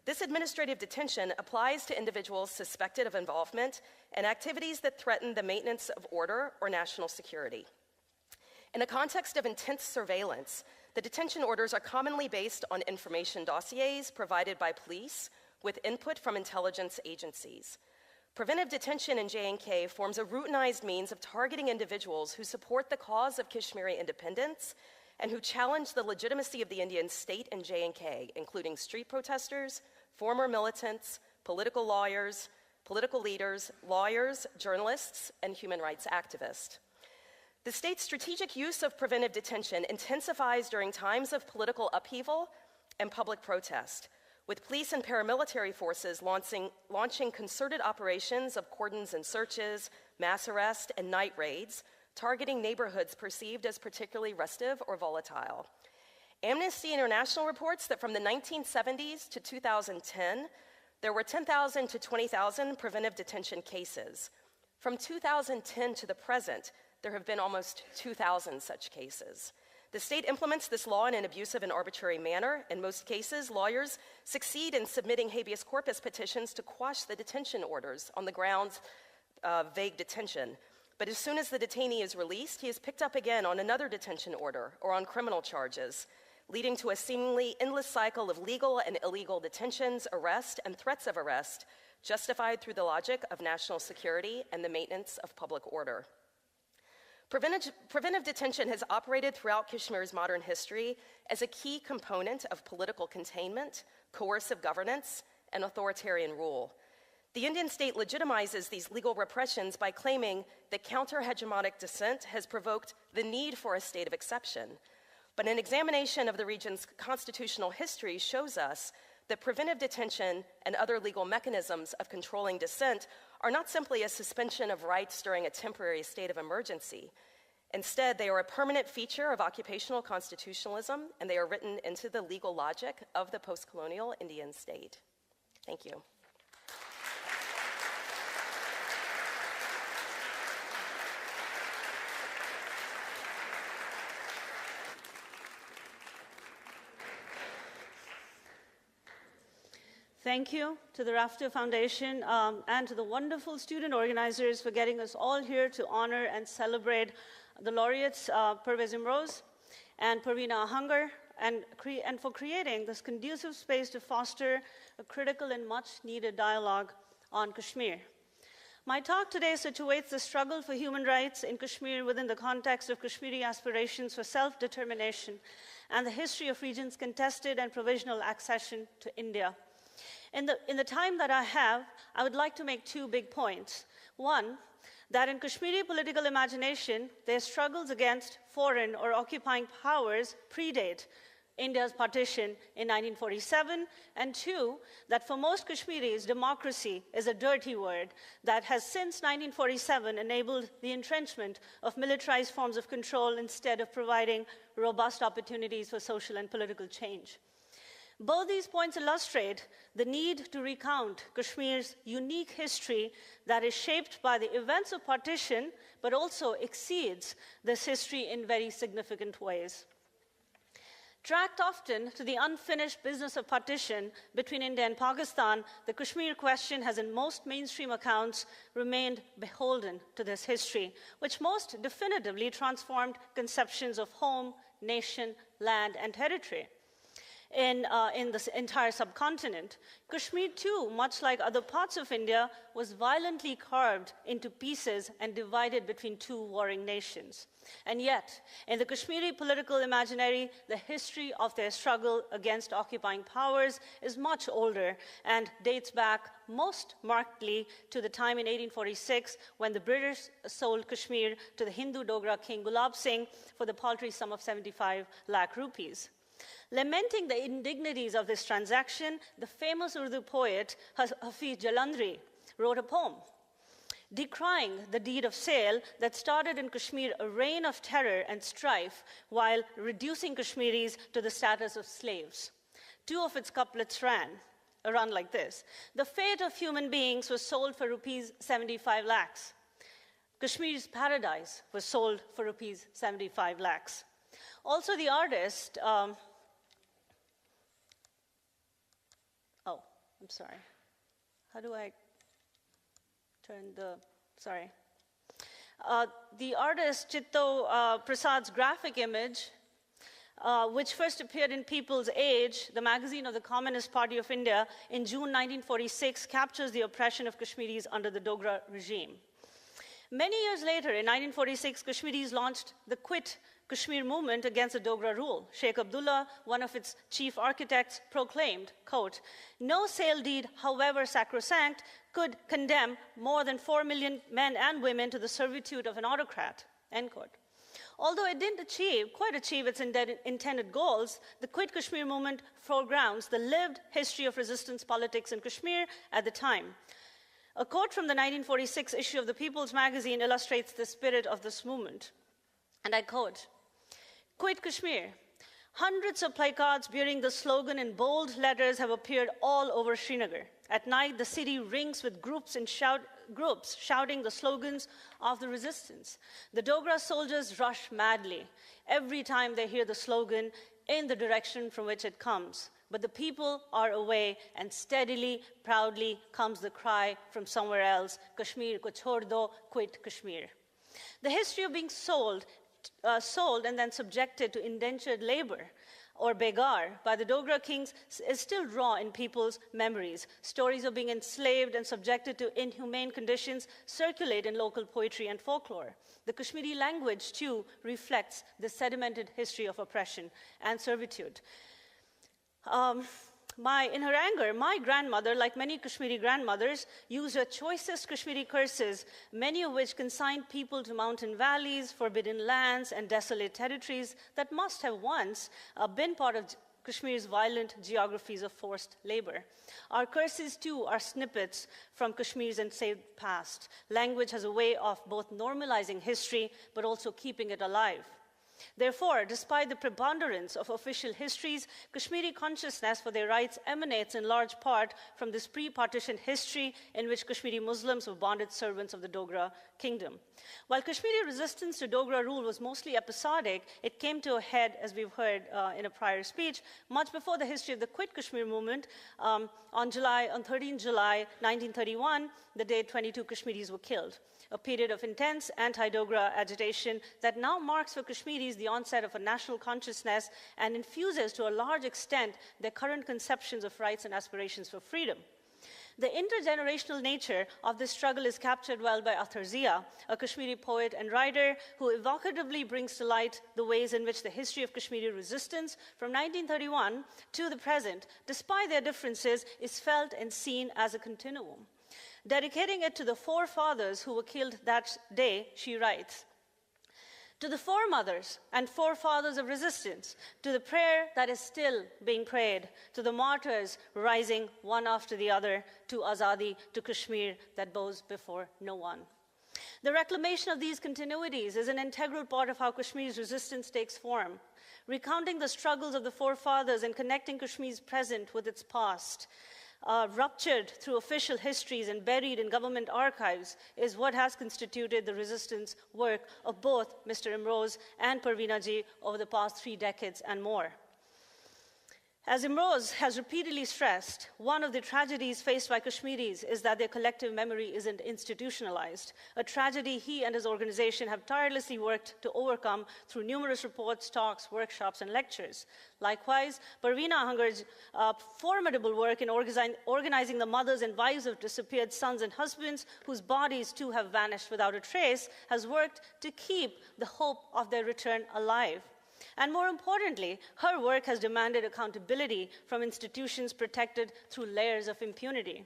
This administrative detention applies to individuals suspected of involvement in activities that threaten the maintenance of order or national security. In a context of intense surveillance, the detention orders are commonly based on information dossiers provided by police with input from intelligence agencies. Preventive detention in J&K forms a routinized means of targeting individuals who support the cause of Kashmiri independence and who challenge the legitimacy of the Indian state in J&K, including street protesters, former militants, political lawyers, political leaders, lawyers, journalists, and human rights activists. The state's strategic use of preventive detention intensifies during times of political upheaval and public protest, with police and paramilitary forces launching concerted operations of cordons and searches, mass arrest, and night raids targeting neighborhoods perceived as particularly restive or volatile. Amnesty International reports that from the 1970s to 2010, there were 10,000 to 20,000 preventive detention cases. From 2010 to the present, there have been almost 2,000 such cases. The state implements this law in an abusive and arbitrary manner. In most cases, lawyers succeed in submitting habeas corpus petitions to quash the detention orders on the grounds of vague detention. But as soon as the detainee is released, he is picked up again on another detention order or on criminal charges, leading to a seemingly endless cycle of legal and illegal detentions, arrest, and threats of arrest, justified through the logic of national security and the maintenance of public order. Preventive detention has operated throughout Kashmir's modern history as a key component of political containment, coercive governance, and authoritarian rule. The Indian state legitimizes these legal repressions by claiming that counter-hegemonic dissent has provoked the need for a state of exception. But an examination of the region's constitutional history shows us that preventive detention and other legal mechanisms of controlling dissent are not simply a suspension of rights during a temporary state of emergency. Instead, they are a permanent feature of occupational constitutionalism, and they are written into the legal logic of the post-colonial Indian state. Thank you. Thank you to the Rafto Foundation and to the wonderful student organizers for getting us all here to honor and celebrate the laureates, Parvez Imroz and Parveena Ahangar, and for creating this conducive space to foster a critical and much-needed dialogue on Kashmir. My talk today situates the struggle for human rights in Kashmir within the context of Kashmiri aspirations for self-determination and the history of region's contested and provisional accession to India. In the time that I have, I would like to make two big points. One, that in Kashmiri political imagination, their struggles against foreign or occupying powers predate India's partition in 1947. And two, that for most Kashmiris, democracy is a dirty word that has since 1947 enabled the entrenchment of militarized forms of control instead of providing robust opportunities for social and political change. Both these points illustrate the need to recount Kashmir's unique history that is shaped by the events of partition, but also exceeds this history in very significant ways. Tracked often to the unfinished business of partition between India and Pakistan, the Kashmir question has in most mainstream accounts remained beholden to this history, which most definitively transformed conceptions of home, nation, land, and territory. In this entire subcontinent. Kashmir, too, much like other parts of India, was violently carved into pieces and divided between two warring nations. And yet, in the Kashmiri political imaginary, the history of their struggle against occupying powers is much older and dates back most markedly to the time in 1846 when the British sold Kashmir to the Hindu Dogra king Gulab Singh for the paltry sum of 75 lakh rupees. Lamenting the indignities of this transaction, the famous Urdu poet Hafiz Jalandhari wrote a poem decrying the deed of sale that started in Kashmir a reign of terror and strife while reducing Kashmiris to the status of slaves. Two of its couplets run like this. The fate of human beings was sold for rupees 75 lakhs. Kashmir's paradise was sold for rupees 75 lakhs. Also, the artist... I'm sorry. How do I turn the, sorry. The artist Chitto Prasad's graphic image, which first appeared in People's Age, the magazine of the Communist Party of India, in June 1946, captures the oppression of Kashmiris under the Dogra regime. Many years later, in 1946, Kashmiris launched the Quit Kashmir movement against the Dogra rule. Sheikh Abdullah, one of its chief architects, proclaimed, quote, "No sale deed, however sacrosanct, could condemn more than 4 million men and women to the servitude of an autocrat," end quote. Although it didn't quite achieve its intended goals, the Quit Kashmir movement foregrounds the lived history of resistance politics in Kashmir at the time. A quote from the 1946 issue of the People's Magazine illustrates the spirit of this movement. And I quote, "Quit Kashmir. Hundreds of placards bearing the slogan in bold letters have appeared all over Srinagar. At night, the city rings with groups shouting the slogans of the resistance. The Dogra soldiers rush madly every time they hear the slogan in the direction from which it comes. But the people are away, and steadily, proudly comes the cry from somewhere else, Kashmir ko chhod do, quit Kashmir." The history of being sold and then subjected to indentured labor, or begar, by the Dogra kings is still raw in people's memories. Stories of being enslaved and subjected to inhumane conditions circulate in local poetry and folklore. The Kashmiri language, too, reflects the sedimented history of oppression and servitude. In her anger, my grandmother, like many Kashmiri grandmothers, used her choicest Kashmiri curses, many of which consigned people to mountain valleys, forbidden lands, and desolate territories that must have once been part of Kashmir's violent geographies of forced labor. Our curses, too, are snippets from Kashmir's enslaved past. Language has a way of both normalizing history, but also keeping it alive. Therefore, despite the preponderance of official histories, Kashmiri consciousness for their rights emanates in large part from this pre-partition history in which Kashmiri Muslims were bonded servants of the Dogra kingdom. While Kashmiri resistance to Dogra rule was mostly episodic, it came to a head, as we've heard in a prior speech, much before the history of the Quit Kashmir movement on 13 July 1931, the day 22 Kashmiris were killed. A period of intense anti-Dogra agitation that now marks for Kashmiris the onset of a national consciousness and infuses to a large extent their current conceptions of rights and aspirations for freedom. The intergenerational nature of this struggle is captured well by Athar Zia, a Kashmiri poet and writer who evocatively brings to light the ways in which the history of Kashmiri resistance from 1931 to the present, despite their differences, is felt and seen as a continuum. Dedicating it to the forefathers who were killed that day, she writes, "To the foremothers and forefathers of resistance, to the prayer that is still being prayed, to the martyrs rising one after the other, to Azadi, to Kashmir that bows before no one." The reclamation of these continuities is an integral part of how Kashmir's resistance takes form. Recounting the struggles of the forefathers and connecting Kashmir's present with its past, ruptured through official histories and buried in government archives, is what has constituted the resistance work of both Mr. Imroz and Parveena ji over the past 3 decades and more. As Imroz has repeatedly stressed, one of the tragedies faced by Kashmiris is that their collective memory isn't institutionalized, a tragedy he and his organization have tirelessly worked to overcome through numerous reports, talks, workshops, and lectures. Likewise, Parveena Ahangar's formidable work in organizing the mothers and wives of disappeared sons and husbands, whose bodies too have vanished without a trace, has worked to keep the hope of their return alive. And more importantly, her work has demanded accountability from institutions protected through layers of impunity.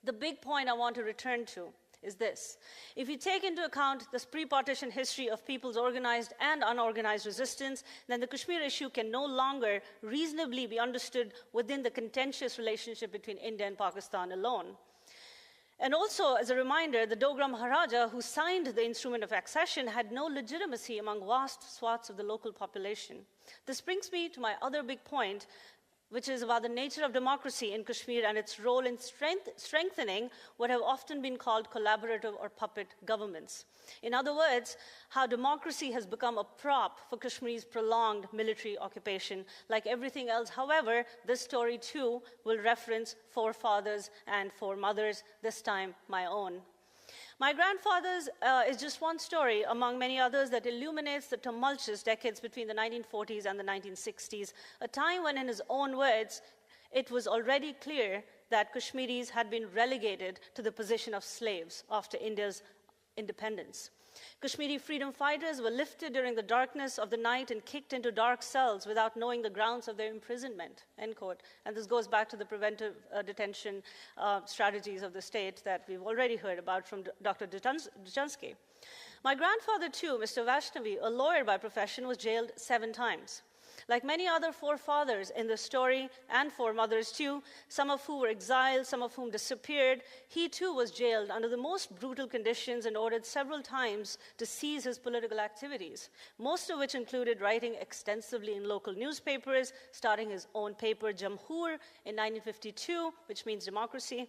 The big point I want to return to is this. If you take into account this pre-partition history of people's organized and unorganized resistance, then the Kashmir issue can no longer reasonably be understood within the contentious relationship between India and Pakistan alone. And also, as a reminder, the Dogra Maharaja, who signed the instrument of accession, had no legitimacy among vast swaths of the local population. This brings me to my other big point, which is about the nature of democracy in Kashmir and its role in strengthening what have often been called collaborative or puppet governments. In other words, how democracy has become a prop for Kashmir's prolonged military occupation. Like everything else, however, this story too will reference forefathers and foremothers, this time my own. My grandfather's is just one story among many others that illuminates the tumultuous decades between the 1940s and the 1960s, a time when, in his own words, it was already clear that Kashmiris had been relegated to the position of slaves after India's independence. Kashmiri freedom fighters were lifted during the darkness of the night and kicked into dark cells without knowing the grounds of their imprisonment, end quote. And this goes back to the preventive detention strategies of the state that we've already heard about from Dr. Duchansky. My grandfather, too, Mr. Vaishnavi, a lawyer by profession, was jailed 7 times. Like many other forefathers in the story, and foremothers too, some of whom were exiled, some of whom disappeared, he too was jailed under the most brutal conditions and ordered several times to cease his political activities, most of which included writing extensively in local newspapers, starting his own paper, Jamhoor, in 1952, which means democracy,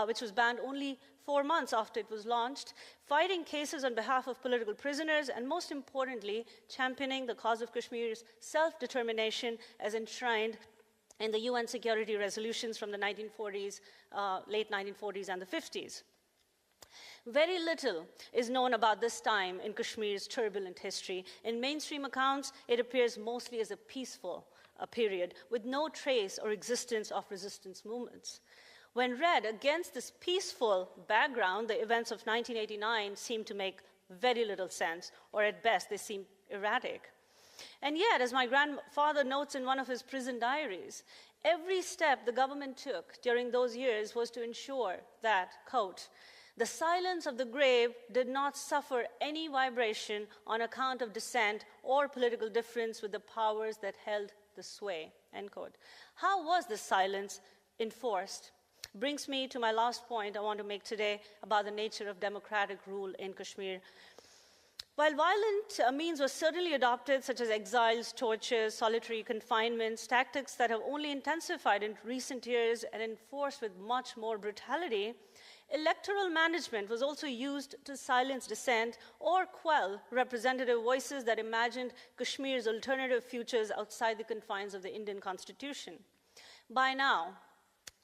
which was banned only 4 months after it was launched, fighting cases on behalf of political prisoners, and most importantly, championing the cause of Kashmir's self-determination as enshrined in the UN security resolutions from the 1940s, late 1940s and the 50s. Very little is known about this time in Kashmir's turbulent history. In mainstream accounts, it appears mostly as a peaceful period with no trace or existence of resistance movements. When read against this peaceful background, the events of 1989 seem to make very little sense, or at best, they seem erratic. And yet, as my grandfather notes in one of his prison diaries, every step the government took during those years was to ensure that, quote, the silence of the grave did not suffer any vibration on account of dissent or political difference with the powers that held the sway, end quote. How was this silence enforced? Brings me to my last point I want to make today about the nature of democratic rule in Kashmir. While violent means were certainly adopted, such as exiles, tortures, solitary confinements, tactics that have only intensified in recent years and enforced with much more brutality, electoral management was also used to silence dissent or quell representative voices that imagined Kashmir's alternative futures outside the confines of the Indian Constitution. By now,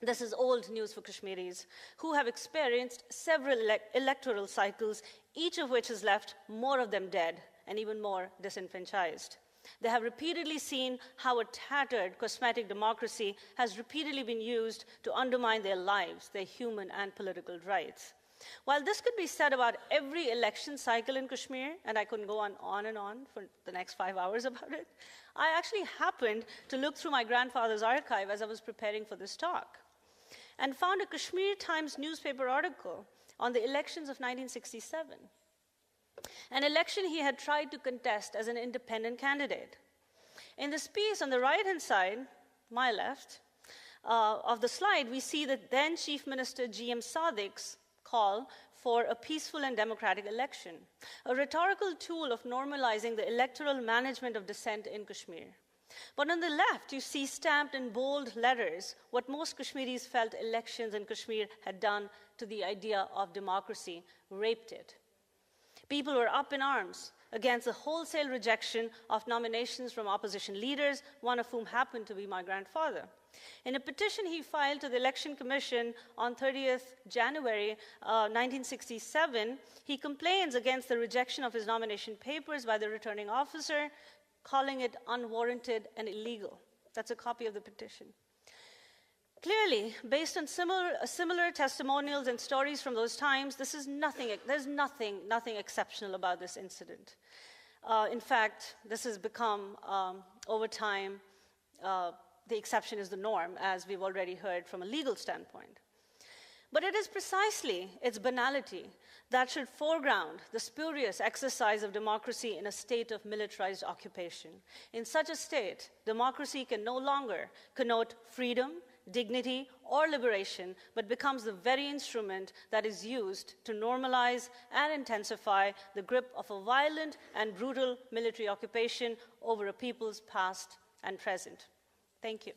this is old news for Kashmiris, who have experienced several electoral cycles, each of which has left more of them dead and even more disenfranchised. They have repeatedly seen how a tattered cosmetic democracy has repeatedly been used to undermine their lives, their human and political rights. While this could be said about every election cycle in Kashmir, and I couldn't go on and on for the next 5 hours about it, I actually happened to look through my grandfather's archive as I was preparing for this talk, and found a Kashmir Times newspaper article on the elections of 1967, an election he had tried to contest as an independent candidate. In this piece on the right-hand side, my left, of the slide, we see the then Chief Minister G.M. Sadiq's call for a peaceful and democratic election, a rhetorical tool of normalizing the electoral management of dissent in Kashmir. But on the left, you see stamped in bold letters what most Kashmiris felt elections in Kashmir had done to the idea of democracy, raped it. People were up in arms against the wholesale rejection of nominations from opposition leaders, one of whom happened to be my grandfather. In a petition he filed to the Election Commission on 30th January 1967, he complains against the rejection of his nomination papers by the returning officer, calling it unwarranted and illegal. That's a copy of the petition. Clearly, based on similar testimonials and stories from those times, there's nothing exceptional about this incident. In fact, this has become, over time, the exception is the norm, as we've already heard from a legal standpoint. But it is precisely its banality that should foreground the spurious exercise of democracy in a state of militarized occupation. In such a state, democracy can no longer connote freedom, dignity, or liberation, but becomes the very instrument that is used to normalize and intensify the grip of a violent and brutal military occupation over a people's past and present. Thank you.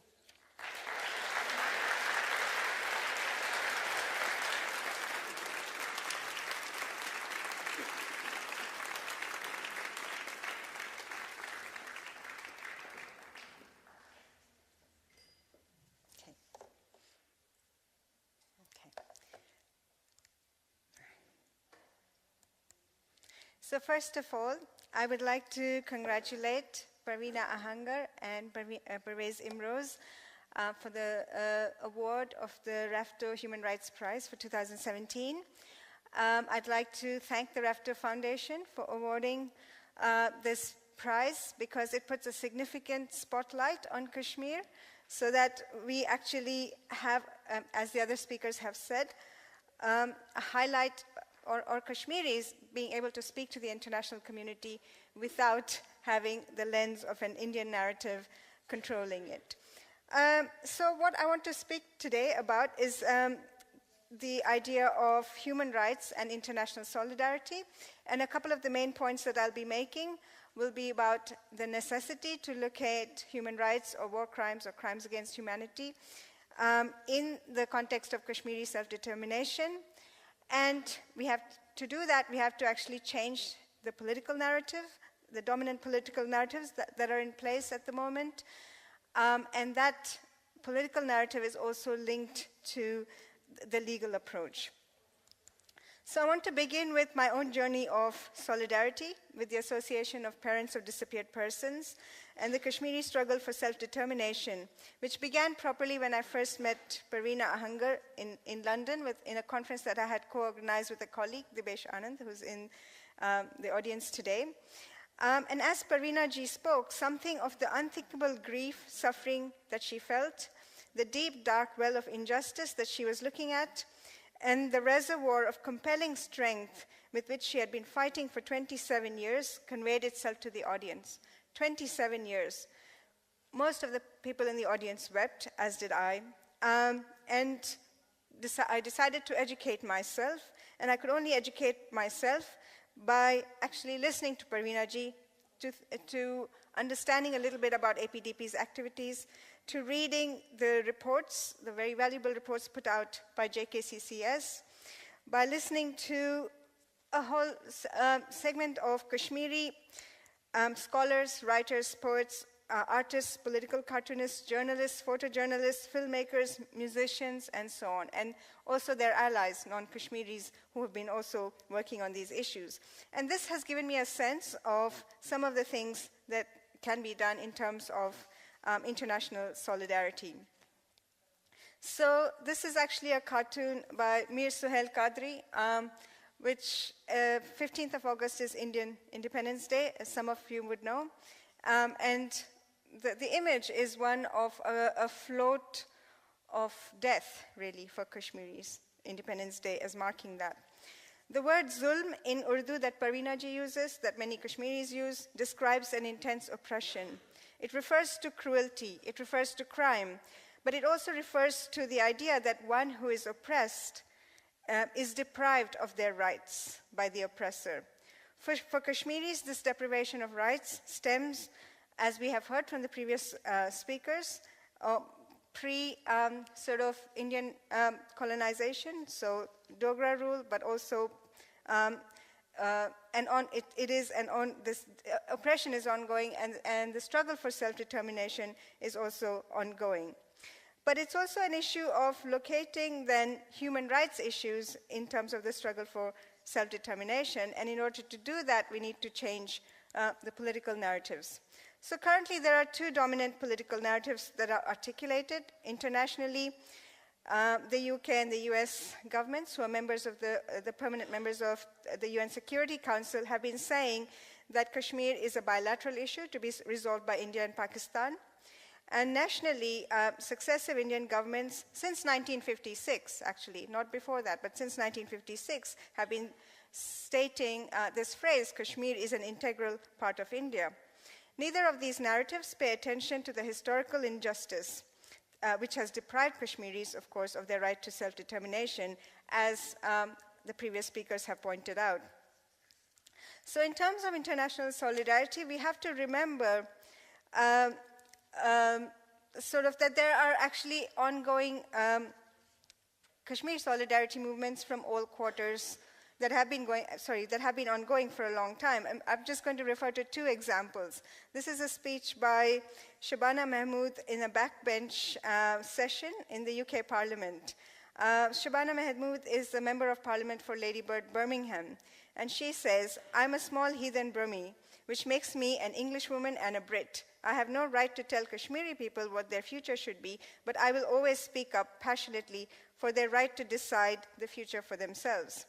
So first of all, I would like to congratulate Parveena Ahangar and Parvez Imroz for the award of the Rafto Human Rights Prize for 2017. I'd like to thank the Rafto Foundation for awarding this prize because it puts a significant spotlight on Kashmir so that we actually have, as the other speakers have said, a highlight or Kashmiris being able to speak to the international community without having the lens of an Indian narrative controlling it. So what I want to speak today about is the idea of human rights and international solidarity. And a couple of the main points that I'll be making will be about the necessity to locate human rights or war crimes or crimes against humanity in the context of Kashmiri self-determination. And we have to do that, we have to actually change the political narrative, the dominant political narratives that are in place at the moment. And that political narrative is also linked to the legal approach. So I want to begin with my own journey of solidarity with the Association of Parents of Disappeared Persons and the Kashmiri struggle for self-determination, which began properly when I first met Parveena Ahangar in London in a conference that I had co-organized with a colleague, Dibesh Anand, who's in the audience today. And as Parveena ji spoke, something of the unthinkable grief, suffering that she felt, the deep, dark well of injustice that she was looking at, and the reservoir of compelling strength with which she had been fighting for 27 years conveyed itself to the audience. 27 years. Most of the people in the audience wept, as did I. And I decided to educate myself, and I could only educate myself by actually listening to Parveena ji, to understanding a little bit about APDP's activities, to reading the reports, the very valuable reports put out by JKCCS, by listening to a whole segment of Kashmiri scholars, writers, poets, artists, political cartoonists, journalists, photojournalists, filmmakers, musicians, and so on, and also their allies, non-Kashmiris, who have been also working on these issues. And this has given me a sense of some of the things that can be done in terms of international solidarity. So this is actually a cartoon by Mir Suhail Qadri, which 15th of August is Indian Independence Day, as some of you would know. And the image is one of a float of death, really, for Kashmiris, Independence Day as marking that. The word zulm in Urdu that Parveena ji uses, that many Kashmiris use, describes an intense oppression. It refers to cruelty, it refers to crime, but it also refers to the idea that one who is oppressed is deprived of their rights by the oppressor. For Kashmiris, this deprivation of rights stems, as we have heard from the previous speakers, sort of Indian colonization, so Dogra rule, but also this oppression is ongoing, and the struggle for self-determination is also ongoing. But it's also an issue of locating then human rights issues in terms of the struggle for self-determination, and in order to do that, we need to change the political narratives. So currently, there are two dominant political narratives that are articulated internationally. The UK and the US governments, who are members of the permanent members of the UN Security Council, have been saying that Kashmir is a bilateral issue to be resolved by India and Pakistan. And nationally, successive Indian governments, since 1956, actually, not before that, but since 1956, have been stating this phrase, Kashmir is an integral part of India. Neither of these narratives pay attention to the historical injustice which has deprived Kashmiris, of course, of their right to self-determination, as the previous speakers have pointed out. So in terms of international solidarity, we have to remember sort of that there are actually ongoing Kashmir solidarity movements from all quarters that have been ongoing for a long time. I'm just going to refer to two examples. This is a speech by Shabana Mahmood in a backbench session in the UK Parliament. Shabana Mahmood is the Member of Parliament for Ladybird, Birmingham, and she says, "I'm a small heathen Burmi, which makes me an Englishwoman and a Brit. I have no right to tell Kashmiri people what their future should be, but I will always speak up passionately for their right to decide the future for themselves."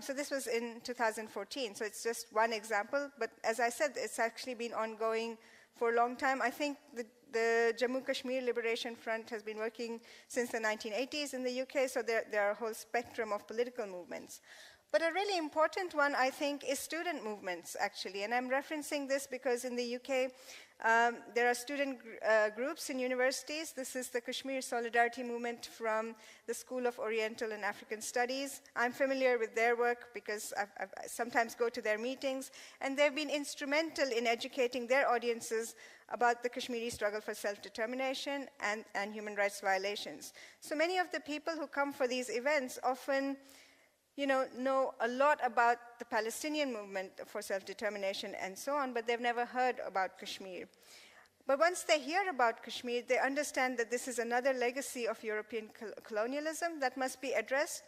So this was in 2014, so it's just one example, but as I said, it's actually been ongoing for a long time. I think the Jammu Kashmir Liberation Front has been working since the 1980s in the UK, so there are a whole spectrum of political movements. But a really important one, I think, is student movements, actually. And I'm referencing this because in the UK, there are student groups in universities. This is the Kashmir Solidarity Movement from the School of Oriental and African Studies. I'm familiar with their work because I sometimes go to their meetings, and they've been instrumental in educating their audiences about the Kashmiri struggle for self-determination and human rights violations. So many of the people who come for these events often know a lot about the Palestinian movement for self-determination and so on, but they've never heard about Kashmir. But once they hear about Kashmir, they understand that this is another legacy of European colonialism that must be addressed.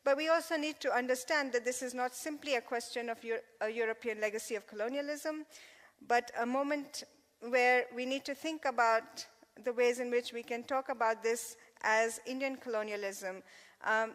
But we also need to understand that this is not simply a question of a European legacy of colonialism, but a moment where we need to think about the ways in which we can talk about this as Indian colonialism.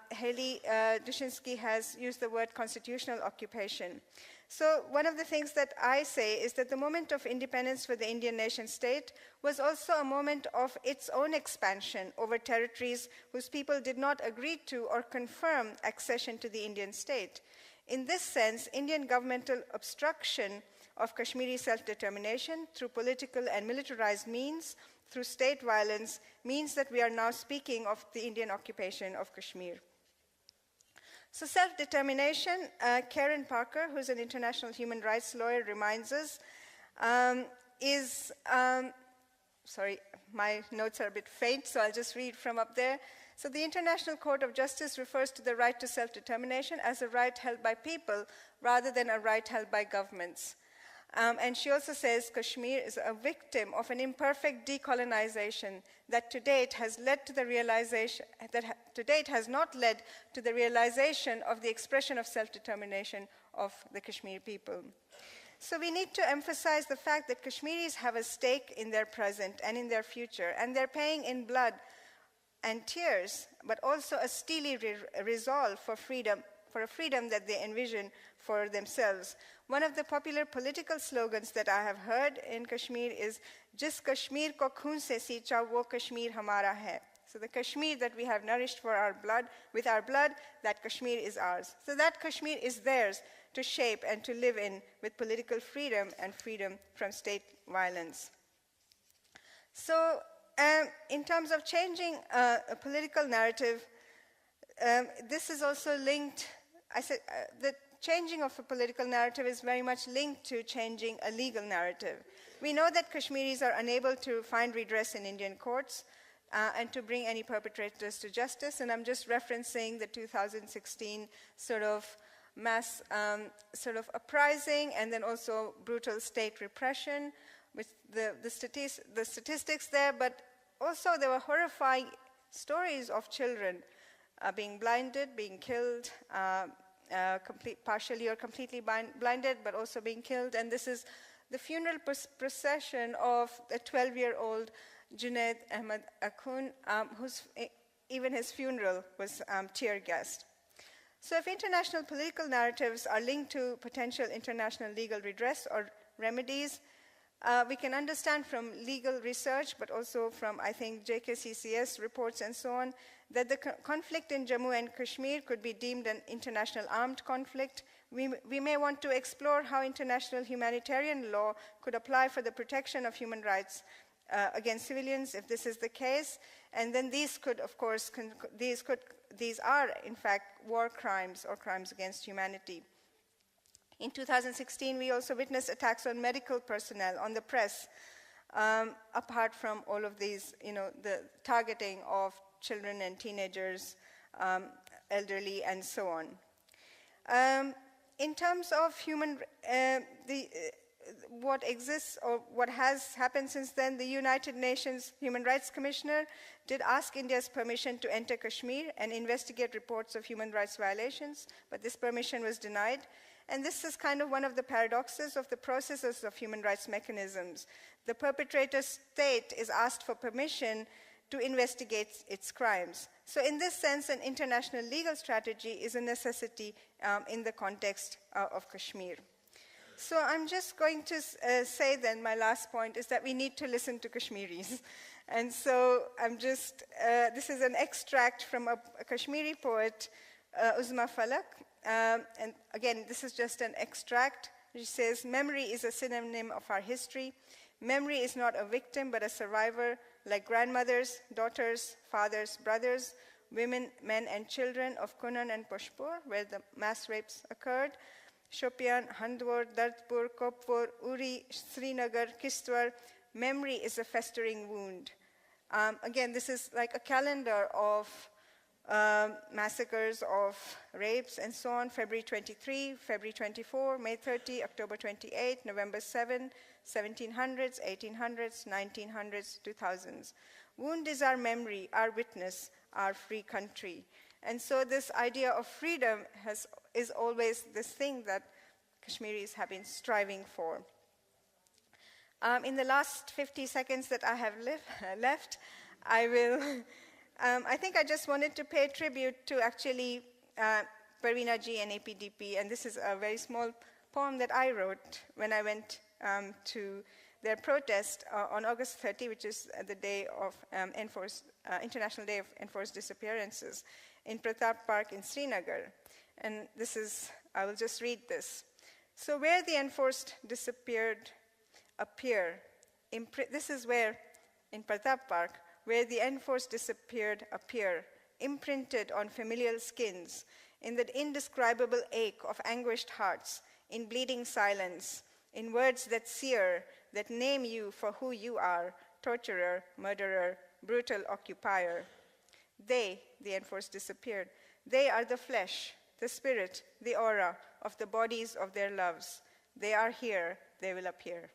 Haley Dushinsky has used the word constitutional occupation. So one of the things that I say is that the moment of independence for the Indian nation state was also a moment of its own expansion over territories whose people did not agree to or confirm accession to the Indian state. In this sense, Indian governmental obstruction of Kashmiri self-determination through political and militarized means, through state violence, means that we are now speaking of the Indian occupation of Kashmir. So self-determination, Karen Parker, who's an international human rights lawyer, reminds us, sorry, my notes are a bit faint, so I'll just read from up there. So the International Court of Justice refers to the right to self-determination as a right held by people rather than a right held by governments. And she also says Kashmir is a victim of an imperfect decolonization that to date has led to the realization has not led to the realization of the expression of self-determination of the Kashmiri people. So we need to emphasize the fact that Kashmiris have a stake in their present and in their future, and they're paying in blood and tears, but also a steely resolve for freedom, for a freedom that they envision for themselves. One of the popular political slogans that I have heard in Kashmir is, "Jis Kashmir ko khoon se siicha, wo Kashmir hamara hai." So the Kashmir that we have nourished for our blood, with our blood, that Kashmir is ours. So that Kashmir is theirs to shape and to live in with political freedom and freedom from state violence. So in terms of changing a political narrative, this is also linked, I said, the changing of a political narrative is very much linked to changing a legal narrative. We know that Kashmiris are unable to find redress in Indian courts and to bring any perpetrators to justice, and I'm just referencing the 2016 sort of mass sort of uprising and then also brutal state repression with the statistics there, but also there were horrifying stories of children being blinded, being killed, partially or completely blinded, but also being killed. And this is the funeral procession of a 12-year-old Junaid Ahmed Akhund, whose even his funeral was tear-gassed. So if international political narratives are linked to potential international legal redress or remedies, we can understand from legal research, but also from, I think, JKCCS reports and so on, that the conflict in Jammu and Kashmir could be deemed an international armed conflict. We may want to explore how international humanitarian law could apply for the protection of human rights against civilians if this is the case. And then these could, of course, these are, in fact, war crimes or crimes against humanity. In 2016, we also witnessed attacks on medical personnel, on the press, apart from all of these, the targeting of children and teenagers, elderly, and so on. In terms of what exists or what has happened since then, the United Nations Human Rights Commissioner did ask India's permission to enter Kashmir and investigate reports of human rights violations, but this permission was denied. And this is kind of one of the paradoxes of the processes of human rights mechanisms. The perpetrator state is asked for permission to investigate its crimes. So in this sense, an international legal strategy is a necessity in the context of Kashmir. So I'm just going to say then, my last point is that we need to listen to Kashmiris. And so I'm just, this is an extract from a Kashmiri poet Uzma Falak. And again, this is just an extract. She says, memory is a synonym of our history. Memory is not a victim, but a survivor, like grandmothers, daughters, fathers, brothers, women, men, and children of Kunan and Pushpur, where the mass rapes occurred. Shopian, Handwar, Dardpur, Kopur, Uri, Srinagar, Kishtwar. Memory is a festering wound. Again, this is like a calendar of massacres, of rapes, and so on. February 23, February 24, May 30, October 28, November 7, 1700s, 1800s, 1900s, 2000s. Wound is our memory, our witness, our free country. And so this idea of freedom is always this thing that Kashmiris have been striving for. In the last 50 seconds that I have left, I think I just wanted to pay tribute to actually Parveena ji and APDP, and this is a very small poem that I wrote when I went to their protest on August 30, which is the day of International Day of Enforced Disappearances, in Pratap Park in Srinagar. And this is, I will just read this. So where the enforced disappeared appear, this is where, in Pratap Park, where the enforced disappeared appear, imprinted on familial skins, in the indescribable ache of anguished hearts, in bleeding silence, in words that sear, that name you for who you are, torturer, murderer, brutal occupier. They, the enforced disappeared, they are the flesh, the spirit, the aura of the bodies of their loves. They are here, they will appear.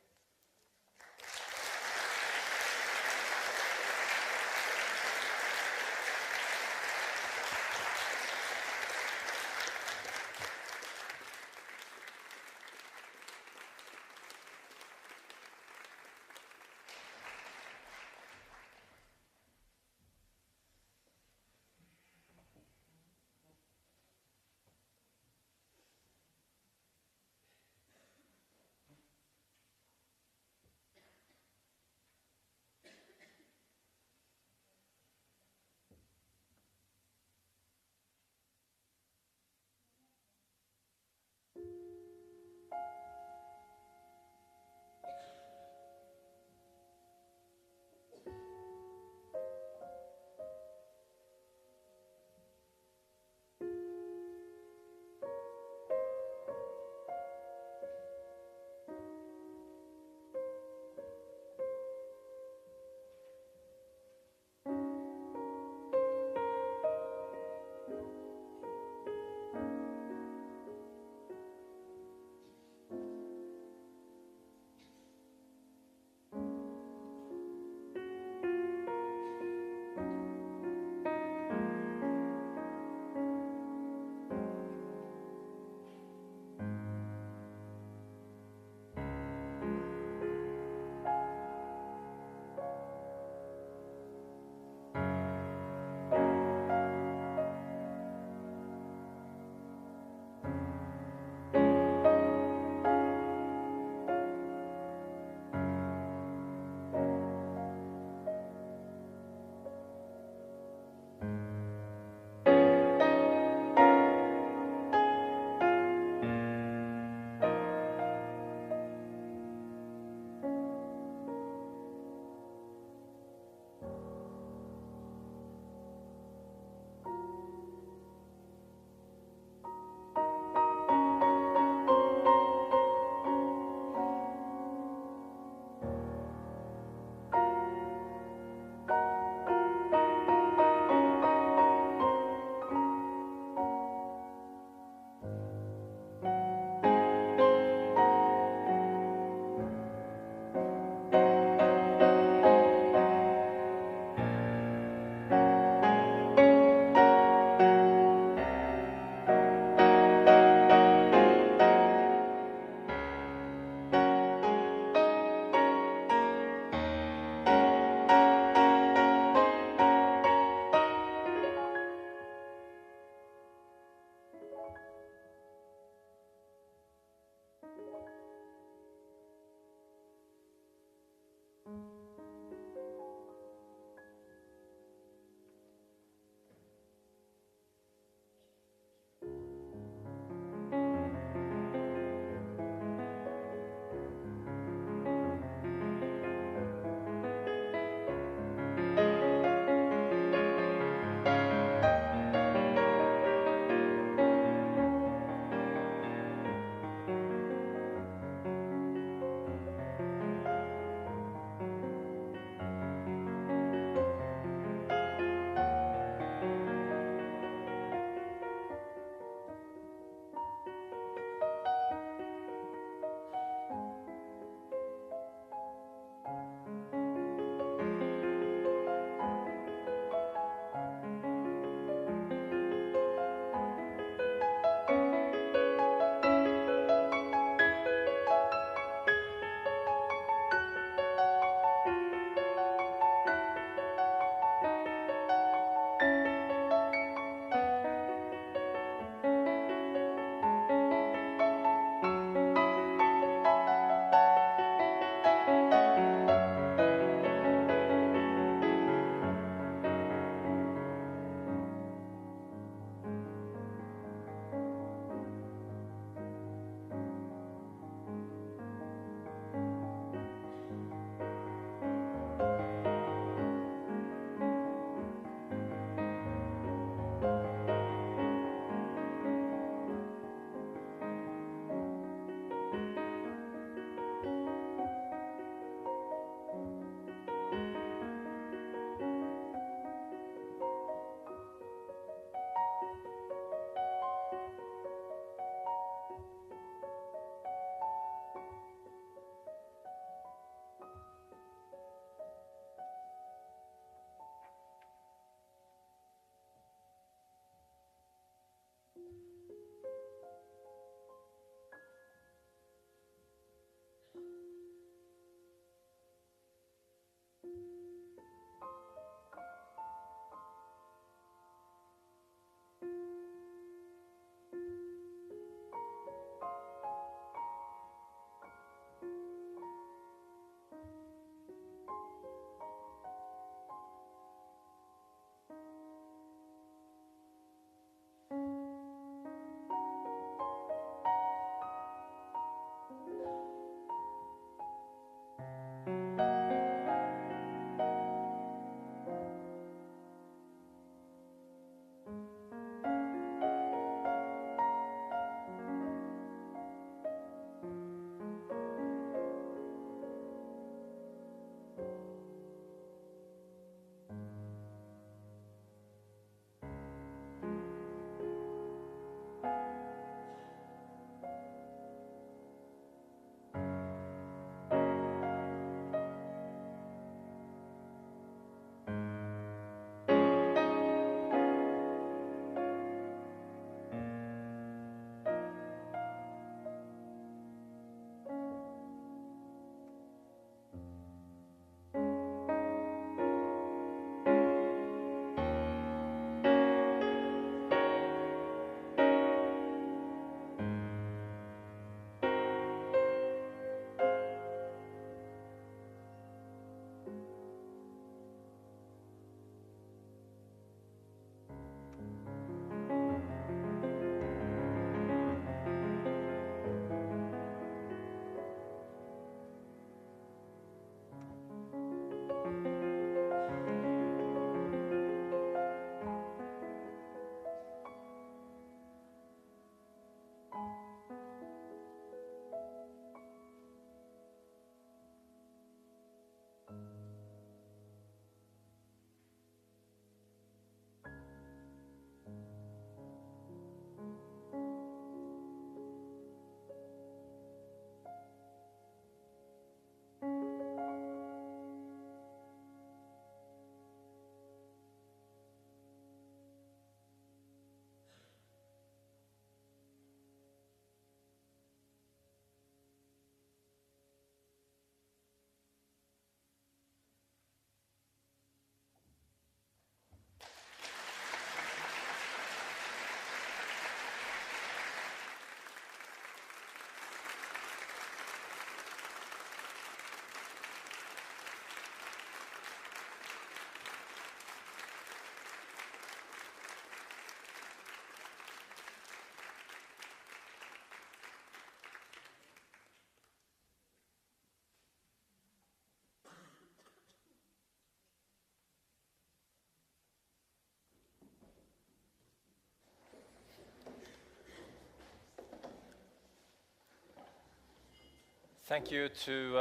Thank you to,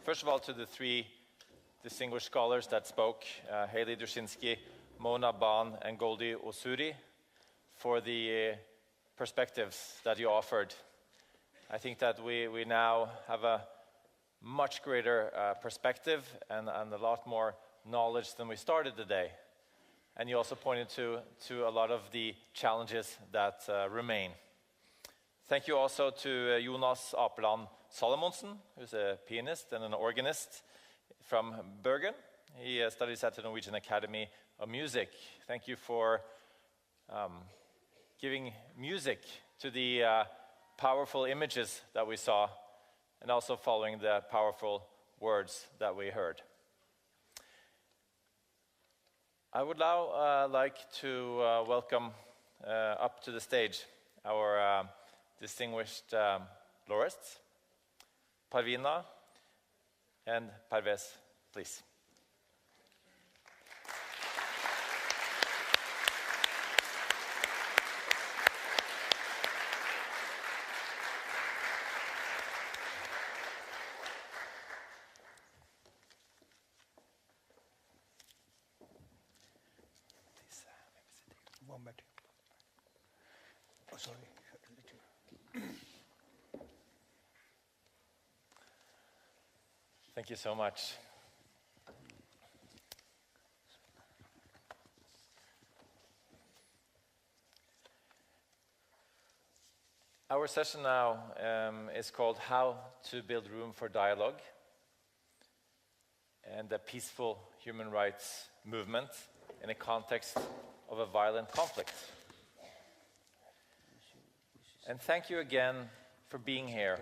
first of all, to the three distinguished scholars that spoke, Haley Dushinsky, Mona Ban, and Goldie Osuri, for the perspectives that you offered. I think that we now have a much greater perspective and a lot more knowledge than we started the day. And you also pointed to a lot of the challenges that remain. Thank you also to Jonas Apeland Salomonsen, who's a pianist and an organist from Bergen. He studies at the Norwegian Academy of Music. Thank you for giving music to the powerful images that we saw, and also following the powerful words that we heard. I would now like to welcome up to the stage our distinguished laureates, Parveena and Parvez, please. Oh, sorry. Thank you so much. Our session now is called How to Build Room for Dialogue and the Peaceful Human Rights Movement in a Context of a Violent Conflict. And thank you again for being here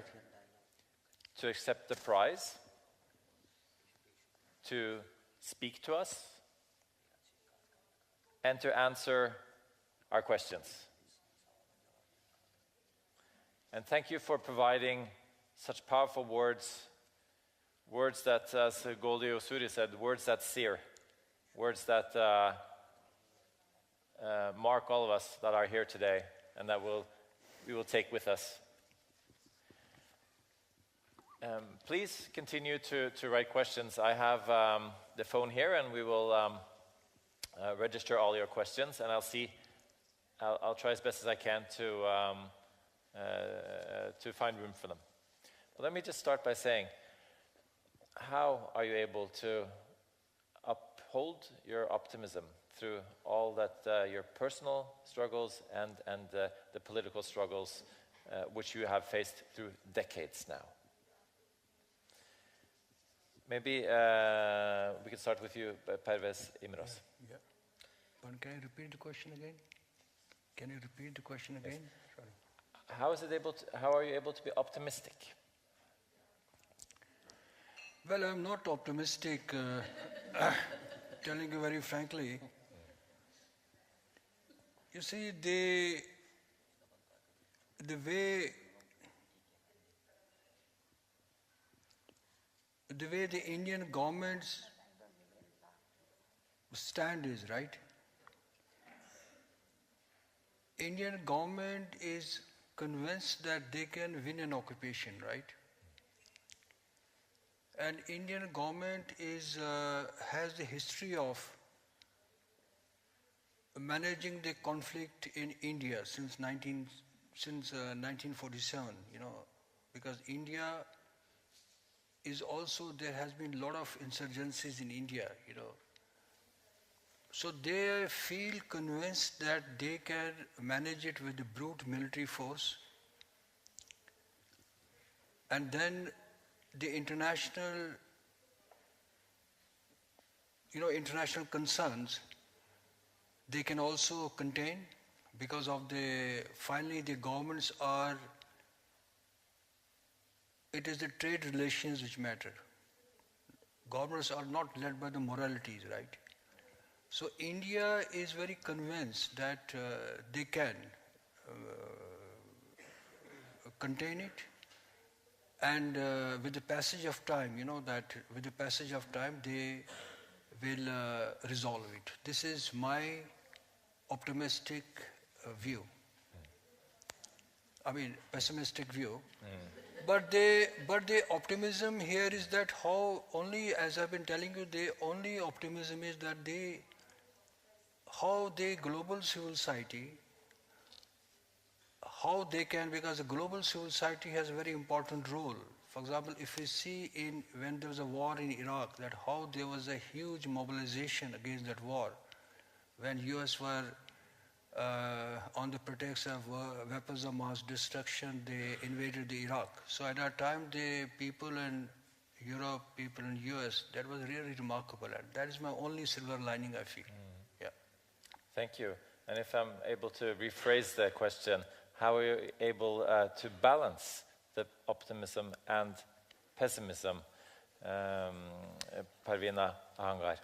to accept the prize, to speak to us, and to answer our questions. And thank you for providing such powerful words, words that, as Goldie Osuri said, words that sear, words that mark all of us that are here today and that we will take with us. Please continue to write questions. I have the phone here, and we will register all your questions, and I'll try as best as I can to find room for them. But let me just start by saying, how are you able to uphold your optimism through all that your personal struggles and the political struggles which you have faced through decades now? Maybe we can start with you, Parvez Imroz. Yeah. But can you repeat the question again? Yes. Sorry. How are you able to be optimistic? Well, I'm not optimistic, telling you very frankly. You see, the way the Indian government's stand is, right? Indian government is convinced that they can win an occupation, right? And Indian government has the history of managing the conflict in India since 1947, because India is also, there has been a lot of insurgencies in India, So they feel convinced that they can manage it with the brute military force. And then the international concerns, they can also contain, because of finally the governments it is the trade relations which matter. Governments are not led by the moralities, right? So India is very convinced that they can contain it, and with the passage of time, they will resolve it. This is my optimistic view. I mean, pessimistic view. But the optimism here is that how only, as I've been telling you, the only optimism is that how the global civil society, how they can, because the global civil society has a very important role. For example, if we see when there was a war in Iraq, that how there was a huge mobilization against that war, when US were on the pretext of weapons of mass destruction, they invaded the Iraq. So at that time, the people in Europe, people in US, that was really remarkable. And that is my only silver lining, I feel. Yeah. Thank you. And if I'm able to rephrase the question, how are you able to balance the optimism and pessimism, Parveena Ahangar?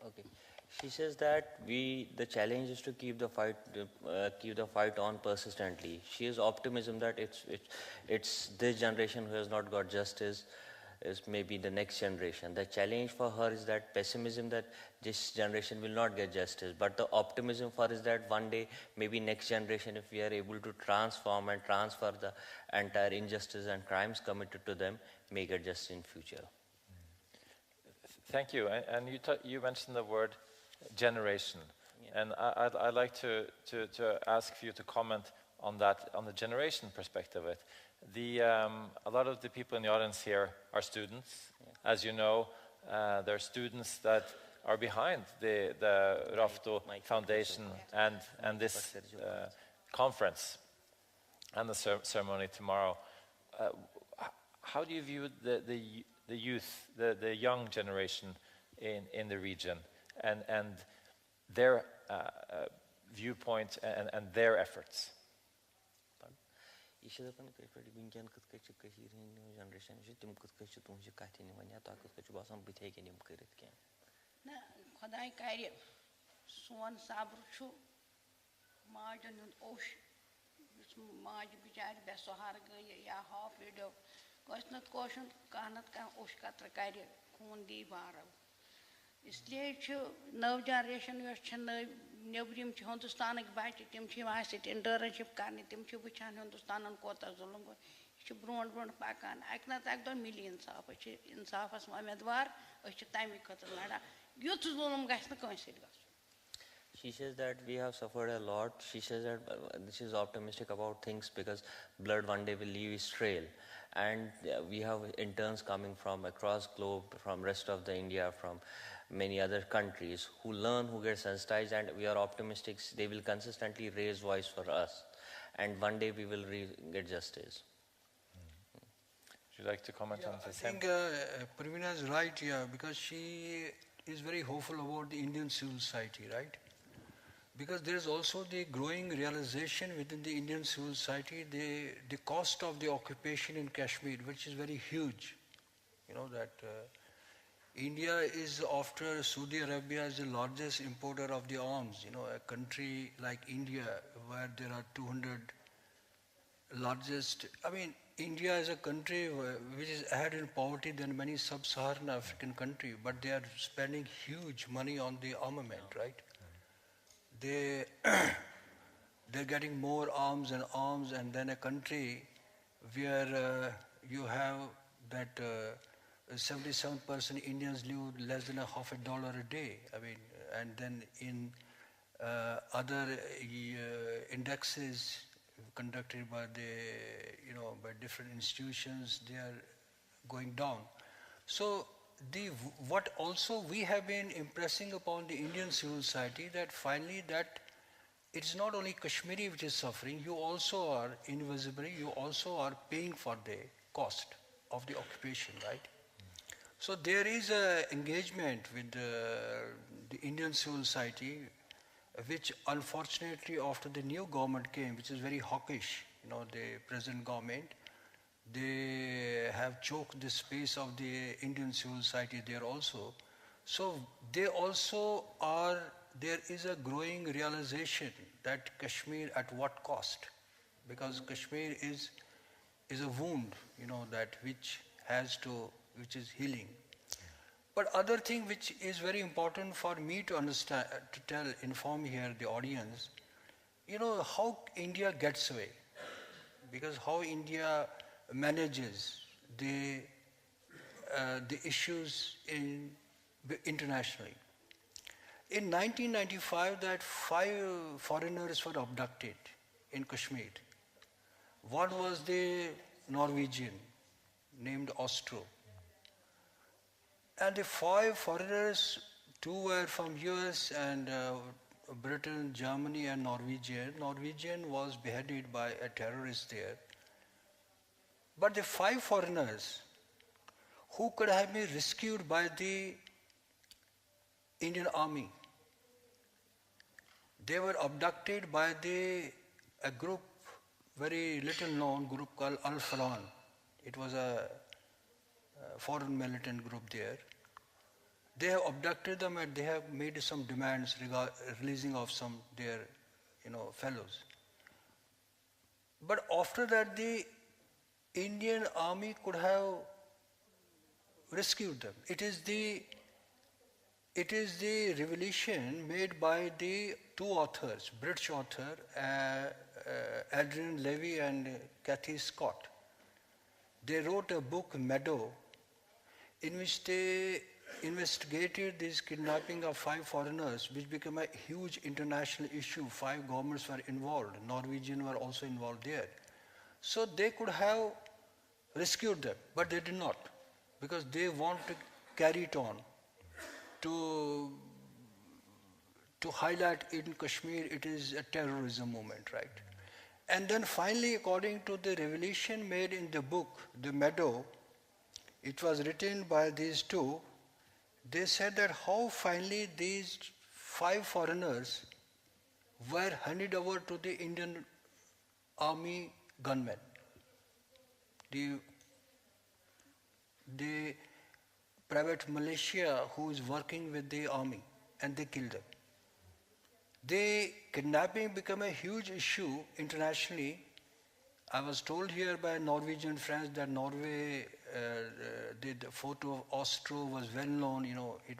Okay. She says that the challenge is to keep the fight on persistently. She has optimism that it's this generation who has not got justice, is maybe the next generation. The challenge for her is that pessimism that this generation will not get justice. But the optimism for her is that one day, maybe next generation, if we are able to transform and transfer the entire injustice and crimes committed to them, may get justice in future. Thank you. And you mentioned the word generation. Yeah. And I'd like to ask you to comment on that, on the generation perspective of it. A lot of the people in the audience here are students. Yeah. As you know, there are students that are behind the Rafto Foundation and this conference and the ceremony tomorrow. How do you view the youth, the young generation in the region and their viewpoint and their efforts? इसलिए नव generation नबरिम Hindustan बच्चे तम internship करने तम वुचान हिंदुस्तान कोता जुलम गो यह brought brought पकान अक ना अक दह मिली इंसाफ इंसाफस उम्मीदवार तमें खतर लड़ा युथ जुलम गंस She says that we have suffered a lot. She says that she is optimistic about things because blood one day will leave its trail. And we have interns coming from across globe, from rest of the India, from many other countries who learn, who get sensitized, and we are optimistic they will consistently raise voice for us. And one day we will get justice. Would you like to comment on this? I think Parveena is right here because she is very hopeful about the Indian civil society, right? Because there is also the growing realization within the Indian civil society, the cost of the occupation in Kashmir, which is very huge. You know that India is, after Saudi Arabia, is the largest importer of the arms. You know, a country like India, where there are 200 largest. I mean, India is a country which is ahead in poverty than many sub-Saharan African countries, but they are spending huge money on the armament, right? They're getting more arms, and then a country where you have that 77% Indians live less than $50 a day. I mean, and then in other indexes conducted by by different institutions, they are going down. So what also we have been impressing upon the Indian civil society, that finally that it's not only Kashmiri which is suffering, you also are invisibly, you also are paying for the cost of the occupation, right? So there is an engagement with the Indian civil society, which unfortunately after the new government came, which is very hawkish, the present government, they have choked the space of the Indian civil society there also. So they also are, there is a growing realization that Kashmir at what cost? Because Kashmir is a wound, that which is healing. But other thing which is very important for me to understand, inform here the audience, how India gets away. Because how India manages the issues internationally. In 1995, that 5 foreigners were abducted in Kashmir. One was the Norwegian named Ostro. And the 5 foreigners, 2 were from US and Britain, Germany and Norwegian. Norwegian was beheaded by a terrorist there. But the 5 foreigners who could have been rescued by the Indian army, they were abducted by a group, very little known group called Al-Faran. It was a foreign militant group there. They have abducted them and they have made some demands regarding releasing of some their fellows. But after that, the Indian army could have rescued them. It is the revelation made by the 2 authors, British author, Adrian Levy and Cathy Scott. They wrote a book, Meadow, in which they investigated this kidnapping of 5 foreigners, which became a huge international issue. 5 governments were involved. Norwegian were also involved there. So they could have rescued them, but they did not, because they want to carry it on to highlight in Kashmir it is a terrorism movement, right? And then finally, according to the revelation made in the book, The Meadow, it was written by these 2. They said that how finally these 5 foreigners were handed over to the Indian army gunmen, the private militia who is working with the army, and they killed them. The kidnapping became a huge issue internationally. I was told here by Norwegian friends that Norway, the photo of Ostro was well known, it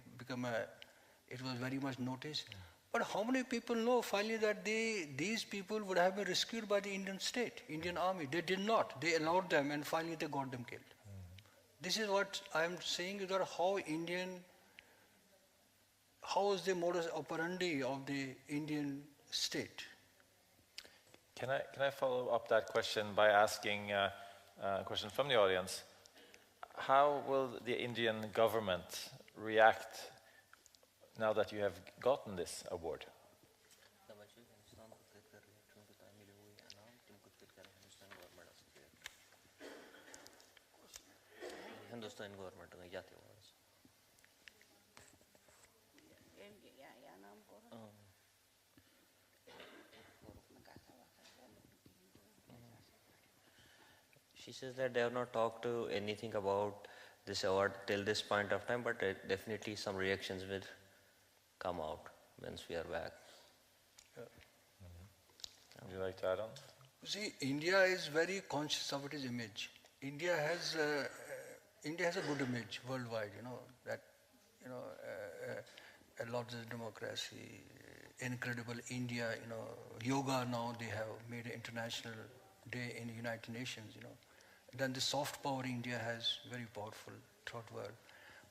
was very much noticed. But how many people know finally that these people would have been rescued by the Indian state, Indian army? They did not. They allowed them and finally they got them killed. This is what I am saying, is that how is the modus operandi of the Indian state? Can I follow up that question by asking a question from the audience? How will the Indian government react now that you have gotten this award? Hindustan government में जाते हैं She says that they have not talked to anything about this award till this point of time, but definitely some reactions will come out once we are back. Would you like to add on? See, India is very conscious of its image. India has a good image worldwide. A lot of democracy, incredible India. Yoga now they have made an international day in the United Nations. Then the soft power India has, very powerful throughout the world.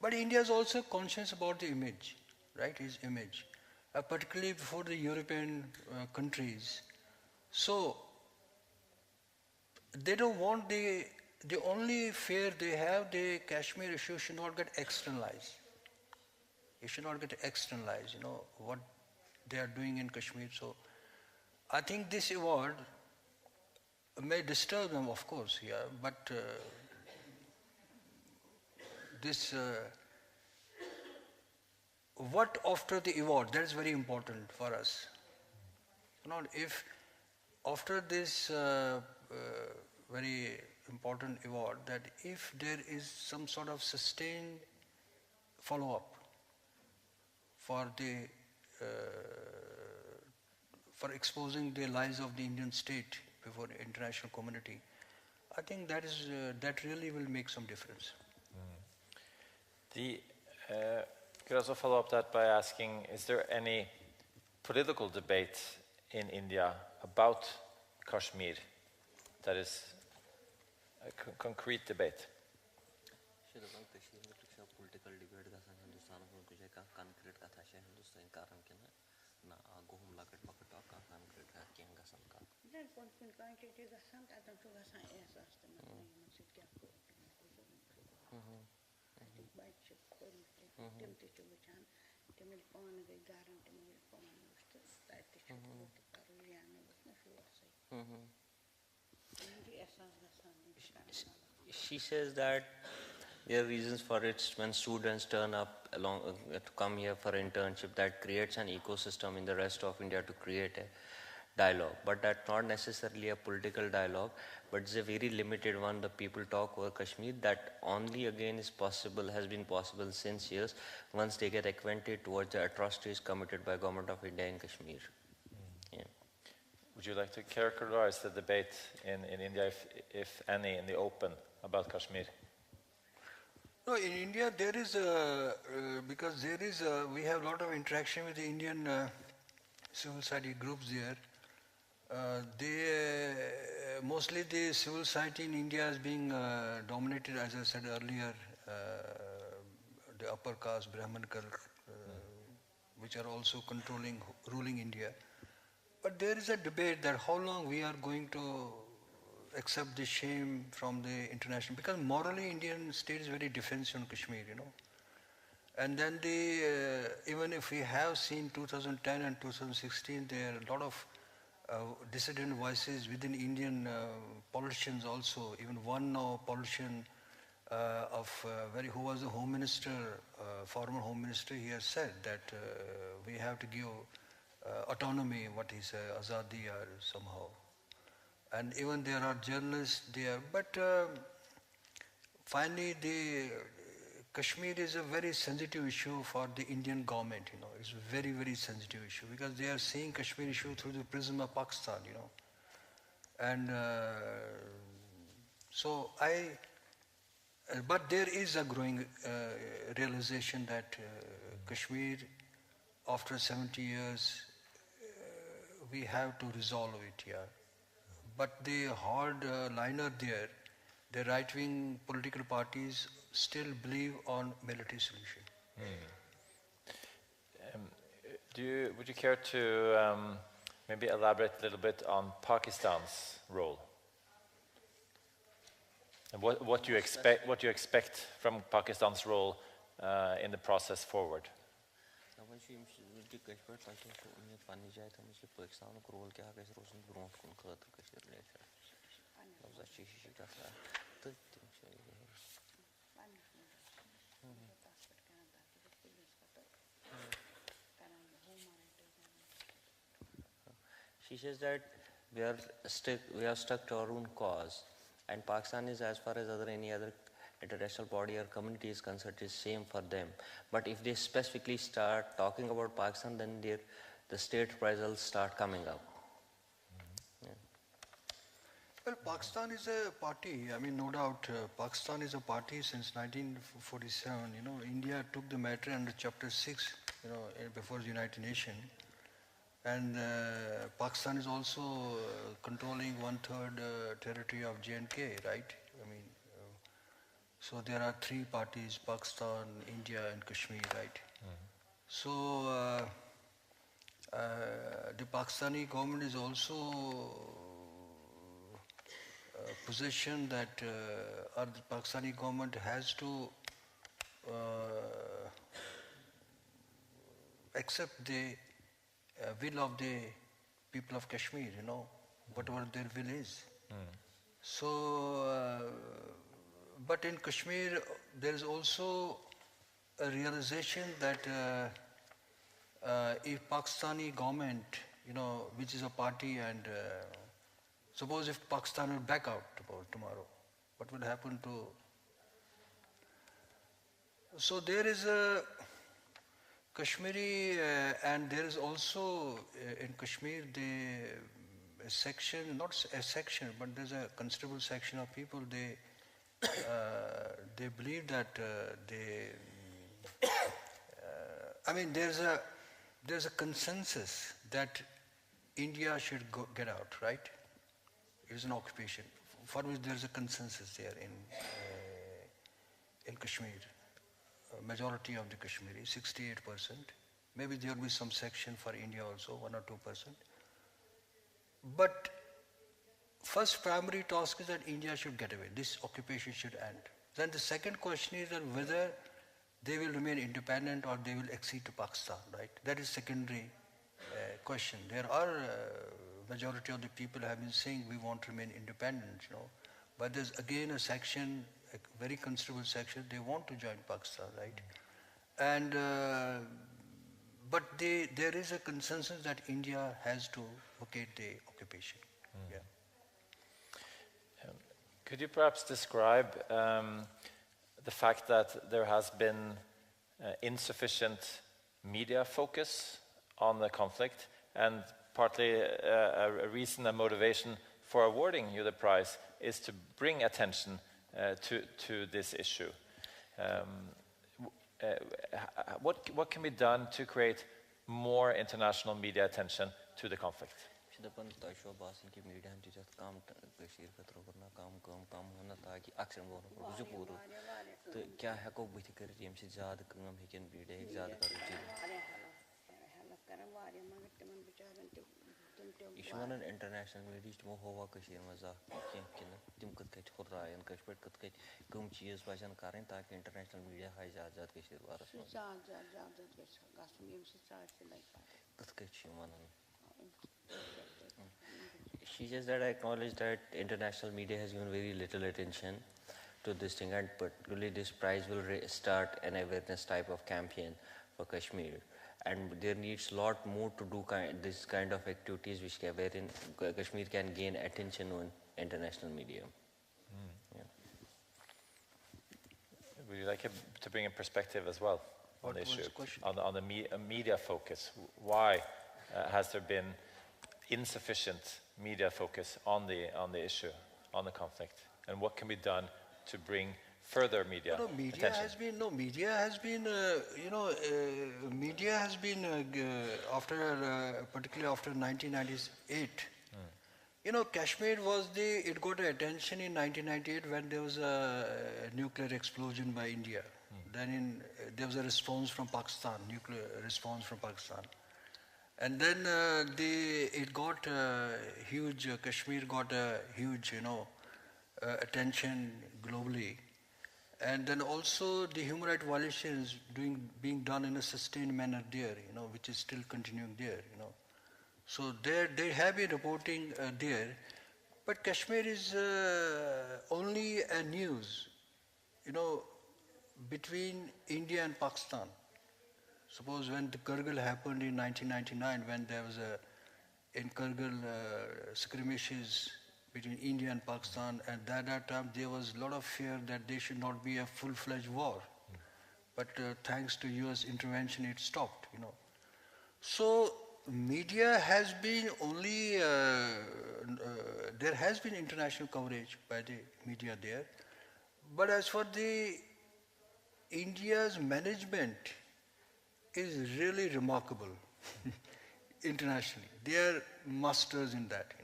But India is also conscious about the image, right? Its image, particularly before the European countries. So they don't want the only fear they have, the Kashmir issue should not get externalized. It should not get externalized, what they are doing in Kashmir. So I think this award may disturb them, of course, but what after the award, that is very important for us. If after this very important award that if there is some sort of sustained follow-up for for exposing the lies of the Indian state before the international community, I think that really will make some difference. Could also follow up that by asking, is there any political debate in India about Kashmir that is a concrete debate? She says that there are reasons for it when students turn up along to come here for internship that creates an ecosystem in the rest of India to create a dialogue, but that's not necessarily a political dialogue, but it's a very limited one. The people talk over Kashmir that only again is possible, has been possible since years once they get acquainted towards the atrocities committed by government of India in Kashmir. Yeah. Would you like to characterize the debate in India, if any, in the open about Kashmir? No, in India there is because there is we have a lot of interaction with the Indian civil society groups there. Mostly the civil society in India is being dominated, as I said earlier, the upper caste, Brahmanical, which are also ruling India. But there is a debate that how long we are going to accept the shame from the international, because morally Indian state is very defensive on Kashmir, And then even if we have seen 2010 and 2016, there are a lot of dissident voices within Indian politicians also. Even one politician who was the Home Minister, former Home Minister, he has said that we have to give autonomy, what he said, azadi or somehow. And even there are journalists there. But finally, Kashmir is a very sensitive issue for the Indian government, It's a very, very sensitive issue because they are seeing Kashmir issue through the prism of Pakistan, And but there is a growing realization that Kashmir, after 70 years, we have to resolve it here. But the hard liner there, the right-wing political parties still believe on military solution. Would you care to maybe elaborate a little bit on Pakistan's role? And what you expect from Pakistan's role in the process forward? She says that we are stuck to our own cause, and Pakistan is, as far as any other international body or community is concerned, is same for them. But if they specifically start talking about Pakistan, then the state prices start coming up. Well, Pakistan is a party. I mean, no doubt, Pakistan is a party since 1947. India took the matter under Chapter 6, before the United Nations. And Pakistan is also controlling 1/3 territory of J&K, right? So there are three parties: Pakistan, India, and Kashmir, right? So the Pakistani government is also position that the Pakistani government has to accept the will of the people of Kashmir, whatever their will is. So, but in Kashmir, there is also a realization that if Pakistani government, which is a party and Suppose if Pakistan will back out tomorrow, what will happen to... So there is a Kashmiri, and there is also in Kashmir a section, not a section, but there's a considerable section of people, they believe that I mean, there's a consensus that India should get out, right? It's an occupation for which there's a consensus there in Kashmir. Majority of the Kashmiri, 68%. Maybe there will be some section for India also, 1 or 2%. But first primary task is that India should get away. This occupation should end. Then the second question is that whether they will remain independent or they will accede to Pakistan, right? That is secondary question. There are majority of the people have been saying we want to remain independent, you know. But there's again a section, a very considerable section, they want to join Pakistan, right? And but there is a consensus that India has to vacate the occupation. Yeah. Could you perhaps describe the fact that there has been insufficient media focus on the conflict, and partly a reason and motivation for awarding you the prize is to bring attention to this issue? What can be done to create more international media attention to the conflict? Ishwan international media to Mohova Kashmir Maza Tim Kutket Hurra and Kashmir Kutket Kum Cheers Bajan Karin Tak international media Hai Jazat Kashmir Varas She says that I acknowledge that international media has given very little attention to this thing, and particularly this prize will start an awareness type of campaign for Kashmir. And there needs a lot more to do this kind of activities wherein Kashmir can gain attention on international media. Yeah. Would you like to bring a perspective as well on the issue, on the media focus? Why has there been insufficient media focus on the issue, on the conflict, and what can be done to bring further media attention? Media has been particularly after 1998. You know, Kashmir it got attention in 1998 when there was a nuclear explosion by India. Then there was a response from Pakistan, nuclear response from Pakistan. And then it got huge, Kashmir got a huge, attention globally. And then also the human rights violations being done in a sustained manner there, which is still continuing there, So they have been reporting there, but Kashmir is only a news, between India and Pakistan. Suppose when the Kargil happened in 1999, when there was in Kargil skirmishes between India and Pakistan, and at that time there was a lot of fear that there should not be a full-fledged war. But thanks to US intervention, it stopped, So media has been only, there has been international coverage by the media there. But as for India's management is really remarkable internationally. They are masters in that,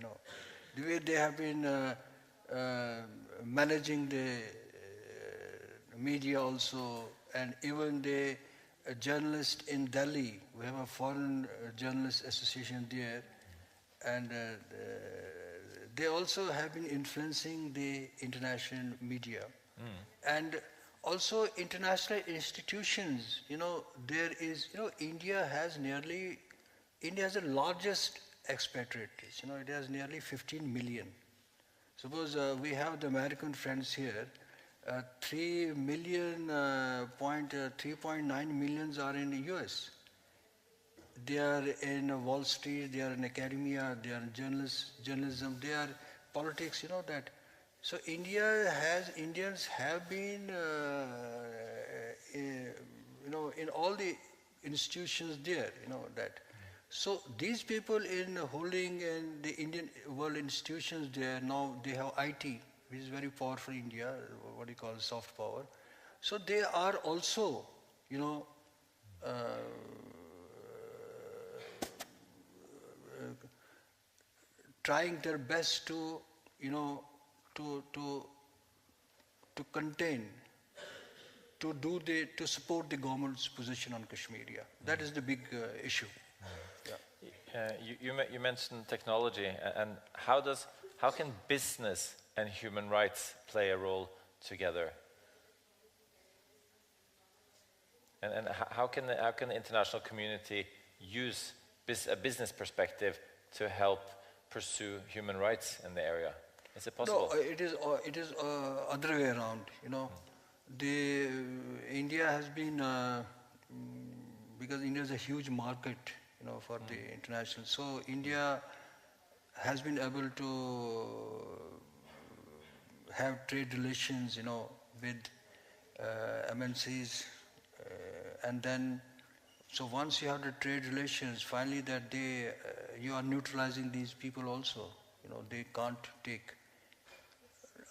The way they have been managing the media also, and even the journalists in Delhi, we have a foreign journalist association there, and they also have been influencing the international media. And also international institutions, there is, India has the largest expatriates, it has nearly 15 million. Suppose we have the American friends here, 3.9 million are in the US. They are in Wall Street, they are in academia, they are in journalism, they are politics, you know that. So Indians have been, in all the institutions there, you know that. So these people in holding in the Indian world institutions there, now they have IT, which is very powerful in India, what you call soft power. So they are also, trying their best to, to contain, to support the government's position on Kashmir. Yeah. That is the big issue. Yeah. You mentioned technology, and how can business and human rights play a role together? And how can the international community use a business perspective to help pursue human rights in the area? Is it possible? No, it is other way around. India has been because India is a huge market, for the international. So India has been able to have trade relations, with MNCs, and then so once you have the trade relations, finally that you are neutralizing these people also. They can't take.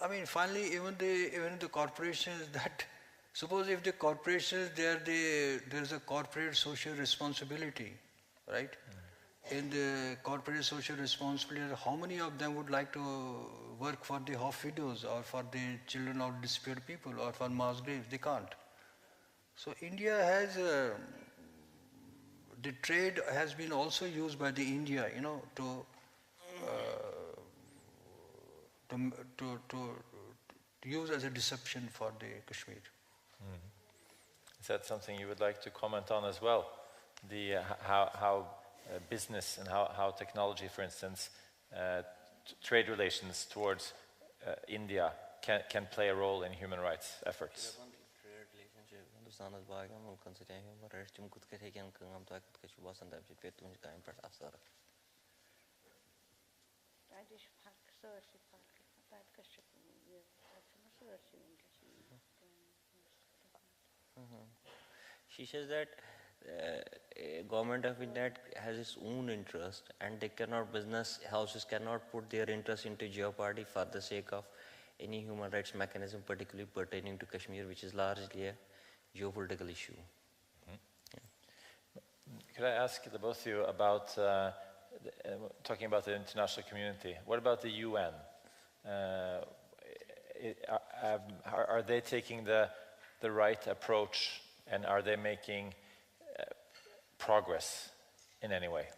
I mean, finally, even the corporations that, suppose if the corporations there's a corporate social responsibility, right? In the corporate social responsibility, how many of them would like to work for the half widows or for the children of disappeared people or for mass graves? They can't. So India has the trade has been also used by the India, to use as a deception for the Kashmir. Is that something you would like to comment on as well? How business and how technology, for instance, trade relations towards India can play a role in human rights efforts? She says that government of India has its own interest, and business houses cannot put their interest into jeopardy for the sake of any human rights mechanism, particularly pertaining to Kashmir, which is largely a geopolitical issue. Could I ask the both of you about talking about the international community? What about the UN? Are they taking the right approach, and are they making progress in any way?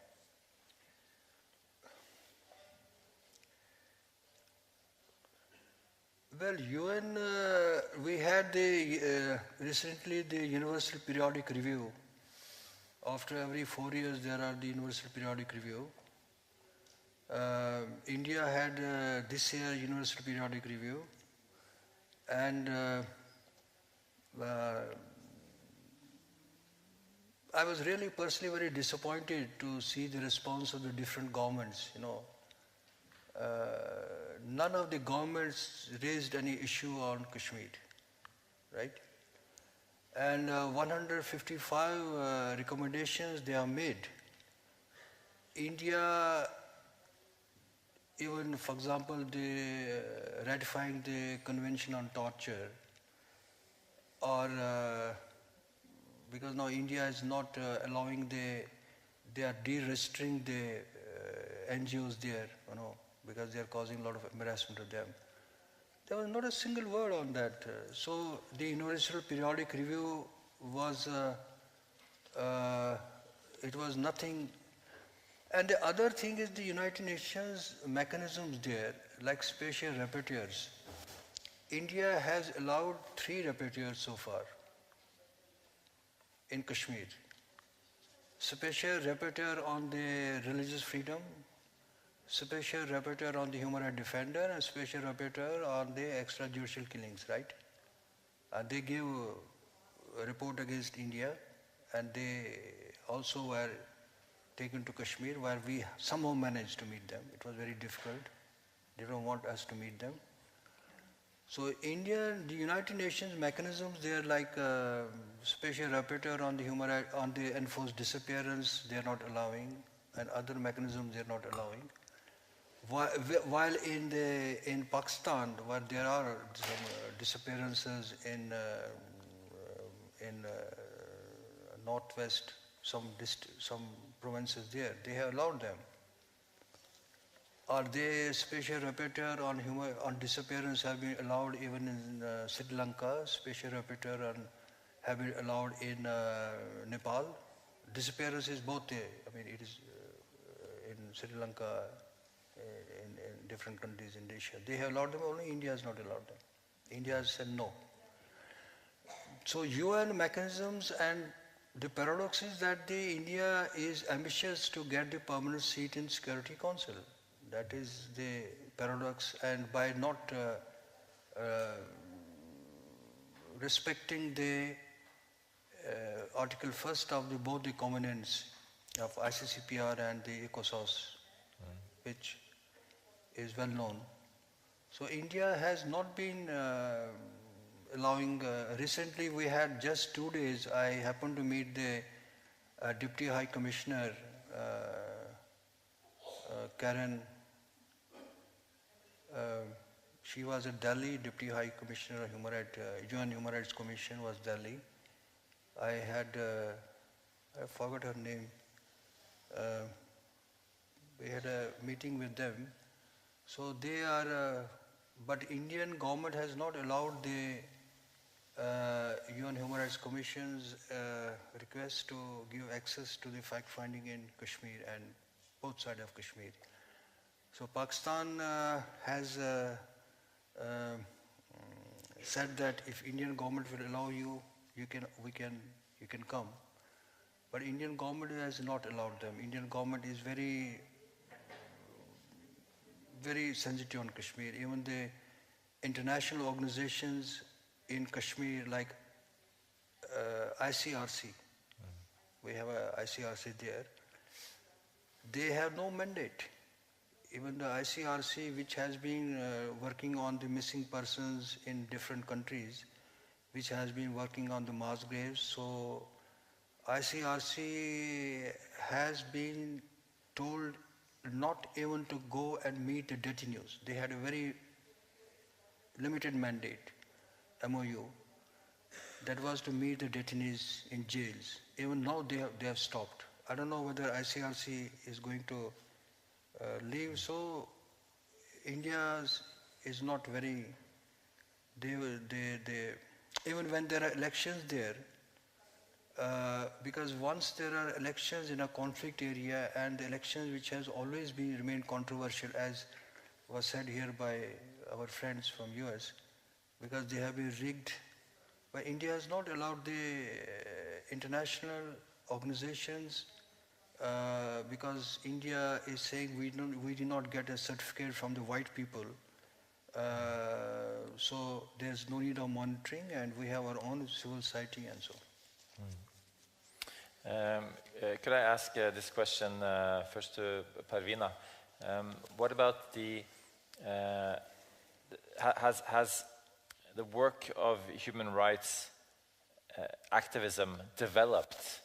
Well, UN, we had recently the Universal Periodic Review. After every 4 years, there are the Universal Periodic Review. India had this year Universal Periodic Review, and I was really personally very disappointed to see the response of the different governments. None of the governments raised any issue on Kashmir, right? And 155 recommendations they have made. India, even for example, ratifying the Convention on Torture, or because now India is not allowing they are de-registering the NGOs there, because they are causing a lot of embarrassment to them. There was not a single word on that. So the Universal Periodic Review was, it was nothing. And the other thing is the United Nations mechanisms there, like special rapporteurs. India has allowed 3 rapporteurs so far in Kashmir. Special rapporteur on the religious freedom, special rapporteur on the human rights defender, and special rapporteur on the extrajudicial killings, right? They gave a report against India, and they also were taken to Kashmir, where we somehow managed to meet them. It was very difficult. They don't want us to meet them. So India, the United Nations mechanisms, they are like special rapporteur on the human right, on the enforced disappearance, they are not allowing, and other mechanisms they are not allowing. While in Pakistan, where there are some disappearances in northwest, some provinces there, they have allowed them. Are they special rapporteur on disappearance have been allowed even in Sri Lanka? Special rapporteur have been allowed in Nepal. Disappearance is both there. I mean, it is in Sri Lanka, in different countries in Asia. They have allowed them. Only India has not allowed them. India has said no. So UN mechanisms, and the paradox is that India is ambitious to get the permanent seat in Security Council. That is the paradox, and by not respecting the Article 1st of both the covenants of ICCPR and the ECOSOS, which is well known. So India has not been allowing, recently we had just 2 days, I happened to meet the Deputy High Commissioner, Karen. She was at Delhi, Deputy High Commissioner of Human Rights, UN Human Rights Commission was Delhi. I forgot her name. We had a meeting with them. So they are, but Indian government has not allowed the UN Human Rights Commission's request to give access to the fact-finding in Kashmir and both sides of Kashmir. So Pakistan has said that if Indian government will allow you, you can come. But Indian government has not allowed them. Indian government is very, very sensitive on Kashmir. Even the international organizations in Kashmir, like ICRC, we have a ICRC there. They have no mandate. Even the ICRC, which has been working on the missing persons in different countries, which has been working on the mass graves. So ICRC has been told not even to go and meet the detainees. They had a very limited mandate, MOU, that was to meet the detainees in jails. Even now they have stopped. I don't know whether ICRC is going to leave. So India is not very, even when there are elections there, because once there are elections in a conflict area, and the elections which has always remained controversial, as was said here by our friends from US, because they have been rigged. But India has not allowed the international organizations, because India is saying we did not get a certificate from the white people, so there's no need of monitoring, and we have our own civil society and so on. Could I ask this question first to Parveena? What about has the work of human rights activism developed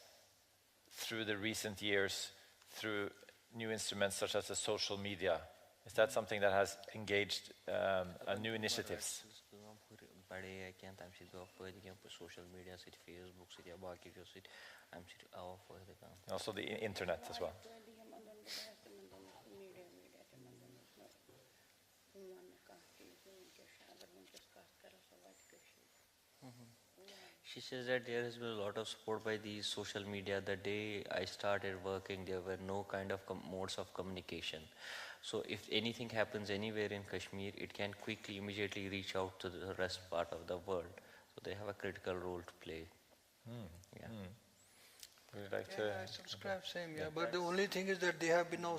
through the recent years, through new instruments such as the social media? Is that something that has engaged new initiatives? Social media, Facebook, also the internet as well. She says that there has been a lot of support by the social media. The day I started working, there were no kind of modes of communication. So if anything happens anywhere in Kashmir, it can quickly, immediately reach out to the rest part of the world. So they have a critical role to play. Yeah. Would you like to? I subscribe, same, yeah. But the only thing is that they have been now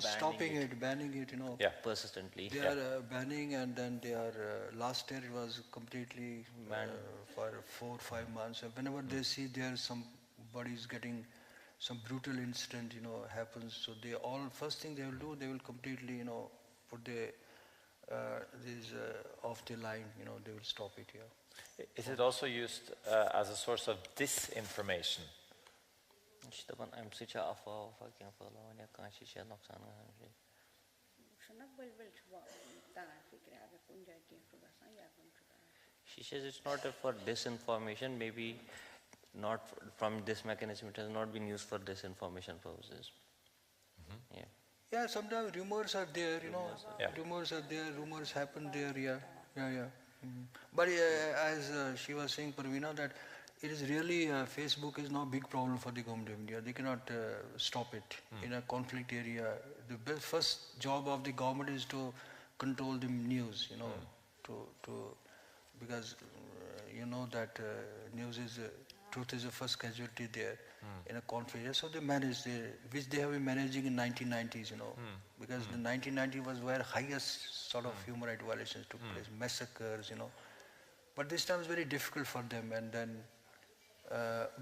banning it, you know. Yeah, persistently. They are banning, and then they are, last year it was completely banned for 4 or 5 months. And whenever they see there somebody's getting some brutal incident, happens, so first thing they will do, they will completely, put the is off the line, they will stop it here. Is it also used as a source of disinformation? She says it's not for disinformation, maybe not from this mechanism, it has not been used for disinformation purposes. Mm-hmm. Yeah. Yeah, sometimes rumors are there, rumors are there, rumors happen there, yeah. Mm-hmm. But as she was saying, Parveena, that it is really, Facebook is now a big problem for the government of India. They cannot stop it. In a conflict area, the first job of the government is to control the news, because you know that news is, truth is the first casualty there in a conflict. So they manage, which they have been managing in 1990s, because the 1990 was where highest sort of human rights violations took place, massacres, But this time is very difficult for them, and then,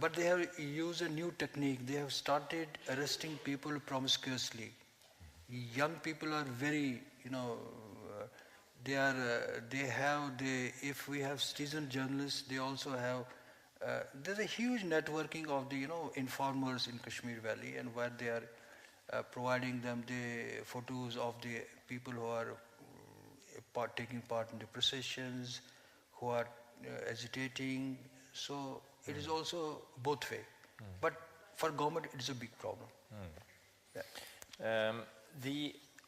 but they have used a new technique. They have started arresting people promiscuously. Young people are very, if we have citizen journalists, they also have, there's a huge networking of the, informers in Kashmir Valley, and where they are providing them the photos of the people who are taking part in the processions, who are agitating. So it is also both way. But for government, it is a big problem. Yeah.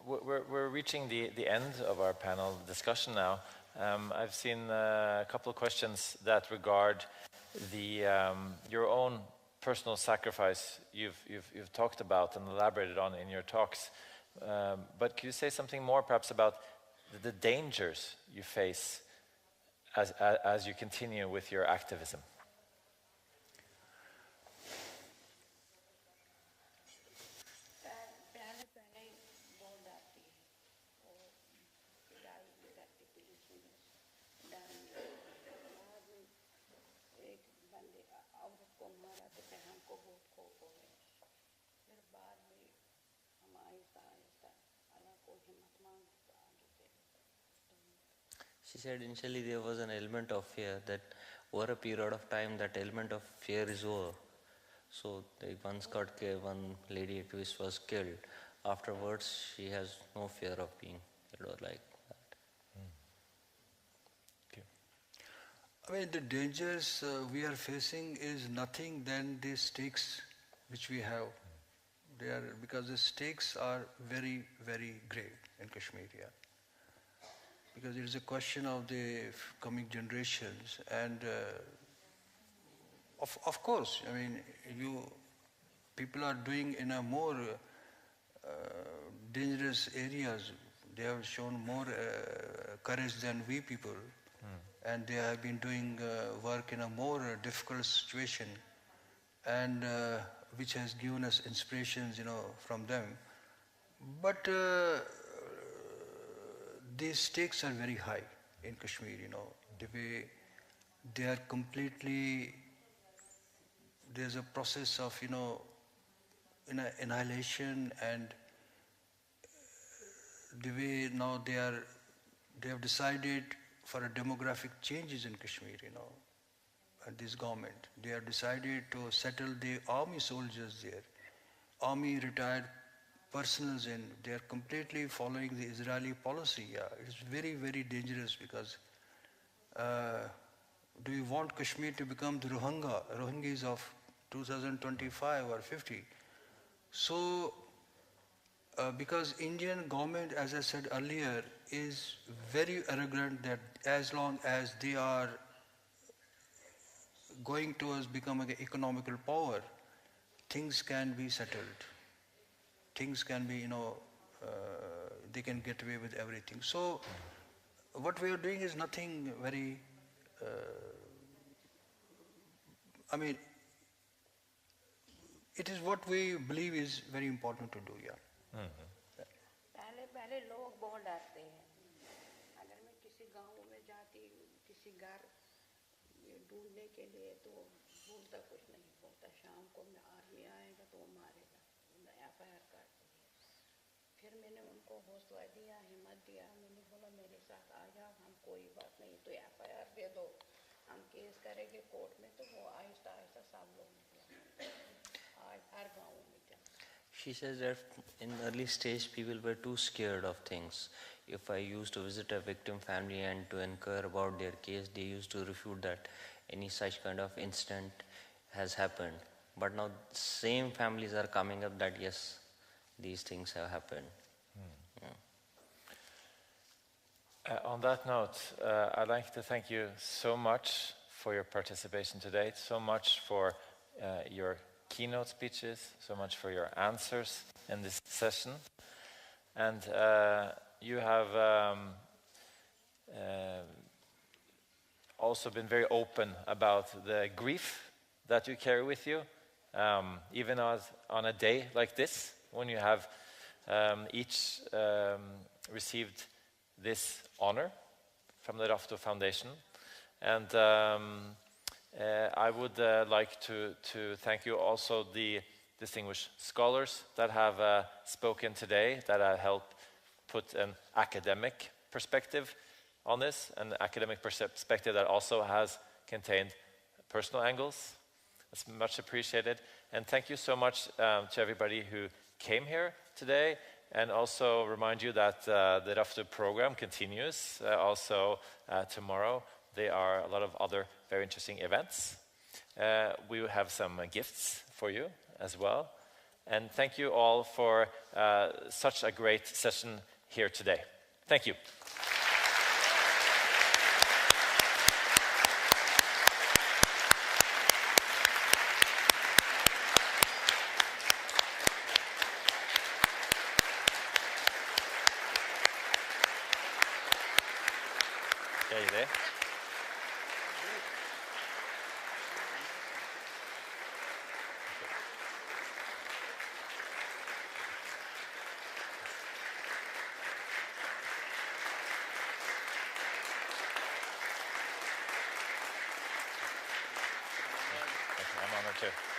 We're reaching the end of our panel discussion now. I've seen a couple of questions that regard your own personal sacrifice you've talked about and elaborated on in your talks. But could you say something more perhaps about the dangers you face as you continue with your activism? She said initially there was an element of fear, that over a period of time that element of fear is over. So one lady activist was killed. Afterwards she has no fear of being killed or like that. Okay. I mean, the dangers we are facing is nothing than the stakes which we have. Because the stakes are very, very grave in Kashmir. Because it is a question of the coming generations, and of course, I mean, people are doing in a more dangerous areas. They have shown more courage than we people, and they have been doing work in a more difficult situation, and which has given us inspirations, from them. But these stakes are very high in Kashmir, the way they are completely, there's a process of, annihilation, and the way now they have decided for a demographic changes in Kashmir, and this government. They have decided to settle the army soldiers there, army retired personals, and they are completely following the Israeli policy. It's very, very dangerous, because do you want Kashmir to become the Rohingyas of 2025 or 50? So, because Indian government, as I said earlier, is very arrogant, that as long as they are going towards becoming an economical power, things can be settled. Things can be, they can get away with everything. So what we are doing is nothing very, I mean, it is what we believe is very important to do, पहले लोग बहुत डरते हैं. अगर मैं किसी गांव में जाती, किसी घर ढूंढने के लिए, तो बोलता कुछ नहीं बोलता. शाम को आर्मी आएगा तो वो मारेगा, FIR करते हैं. फिर मैंने उनको हौसला दिया, हिम्मत दिया, मैंने बोला मेरे साथ आ जाओ, हम कोई बात नहीं, तो FIR दे दो, हम केस करेंगे कोर्ट में। तो वो आहिस्ता आहिस्ता सब लोग निकला, आज हर गाँव में चल। She says that in early stage people were too scared of things. If I used to visit a victim family and to inquire about their case, they used to refute that any such kind of incident has happened. But now same families are coming up that yes, these things have happened. On that note, I'd like to thank you so much for your participation today, so much for your keynote speeches, so much for your answers in this session. And you have also been very open about the grief that you carry with you, even on a day like this, when you have each received this honor from the Rafto Foundation. And I would like to thank you also the distinguished scholars that have spoken today, that have helped put an academic perspective on this, an academic perspective that also has contained personal angles. It's much appreciated. And thank you so much to everybody who came here today, and also remind you that the Rafto program continues also tomorrow. There are a lot of other very interesting events. We will have some gifts for you as well. And thank you all for such a great session here today. Thank you. Are you there? I'm honored too.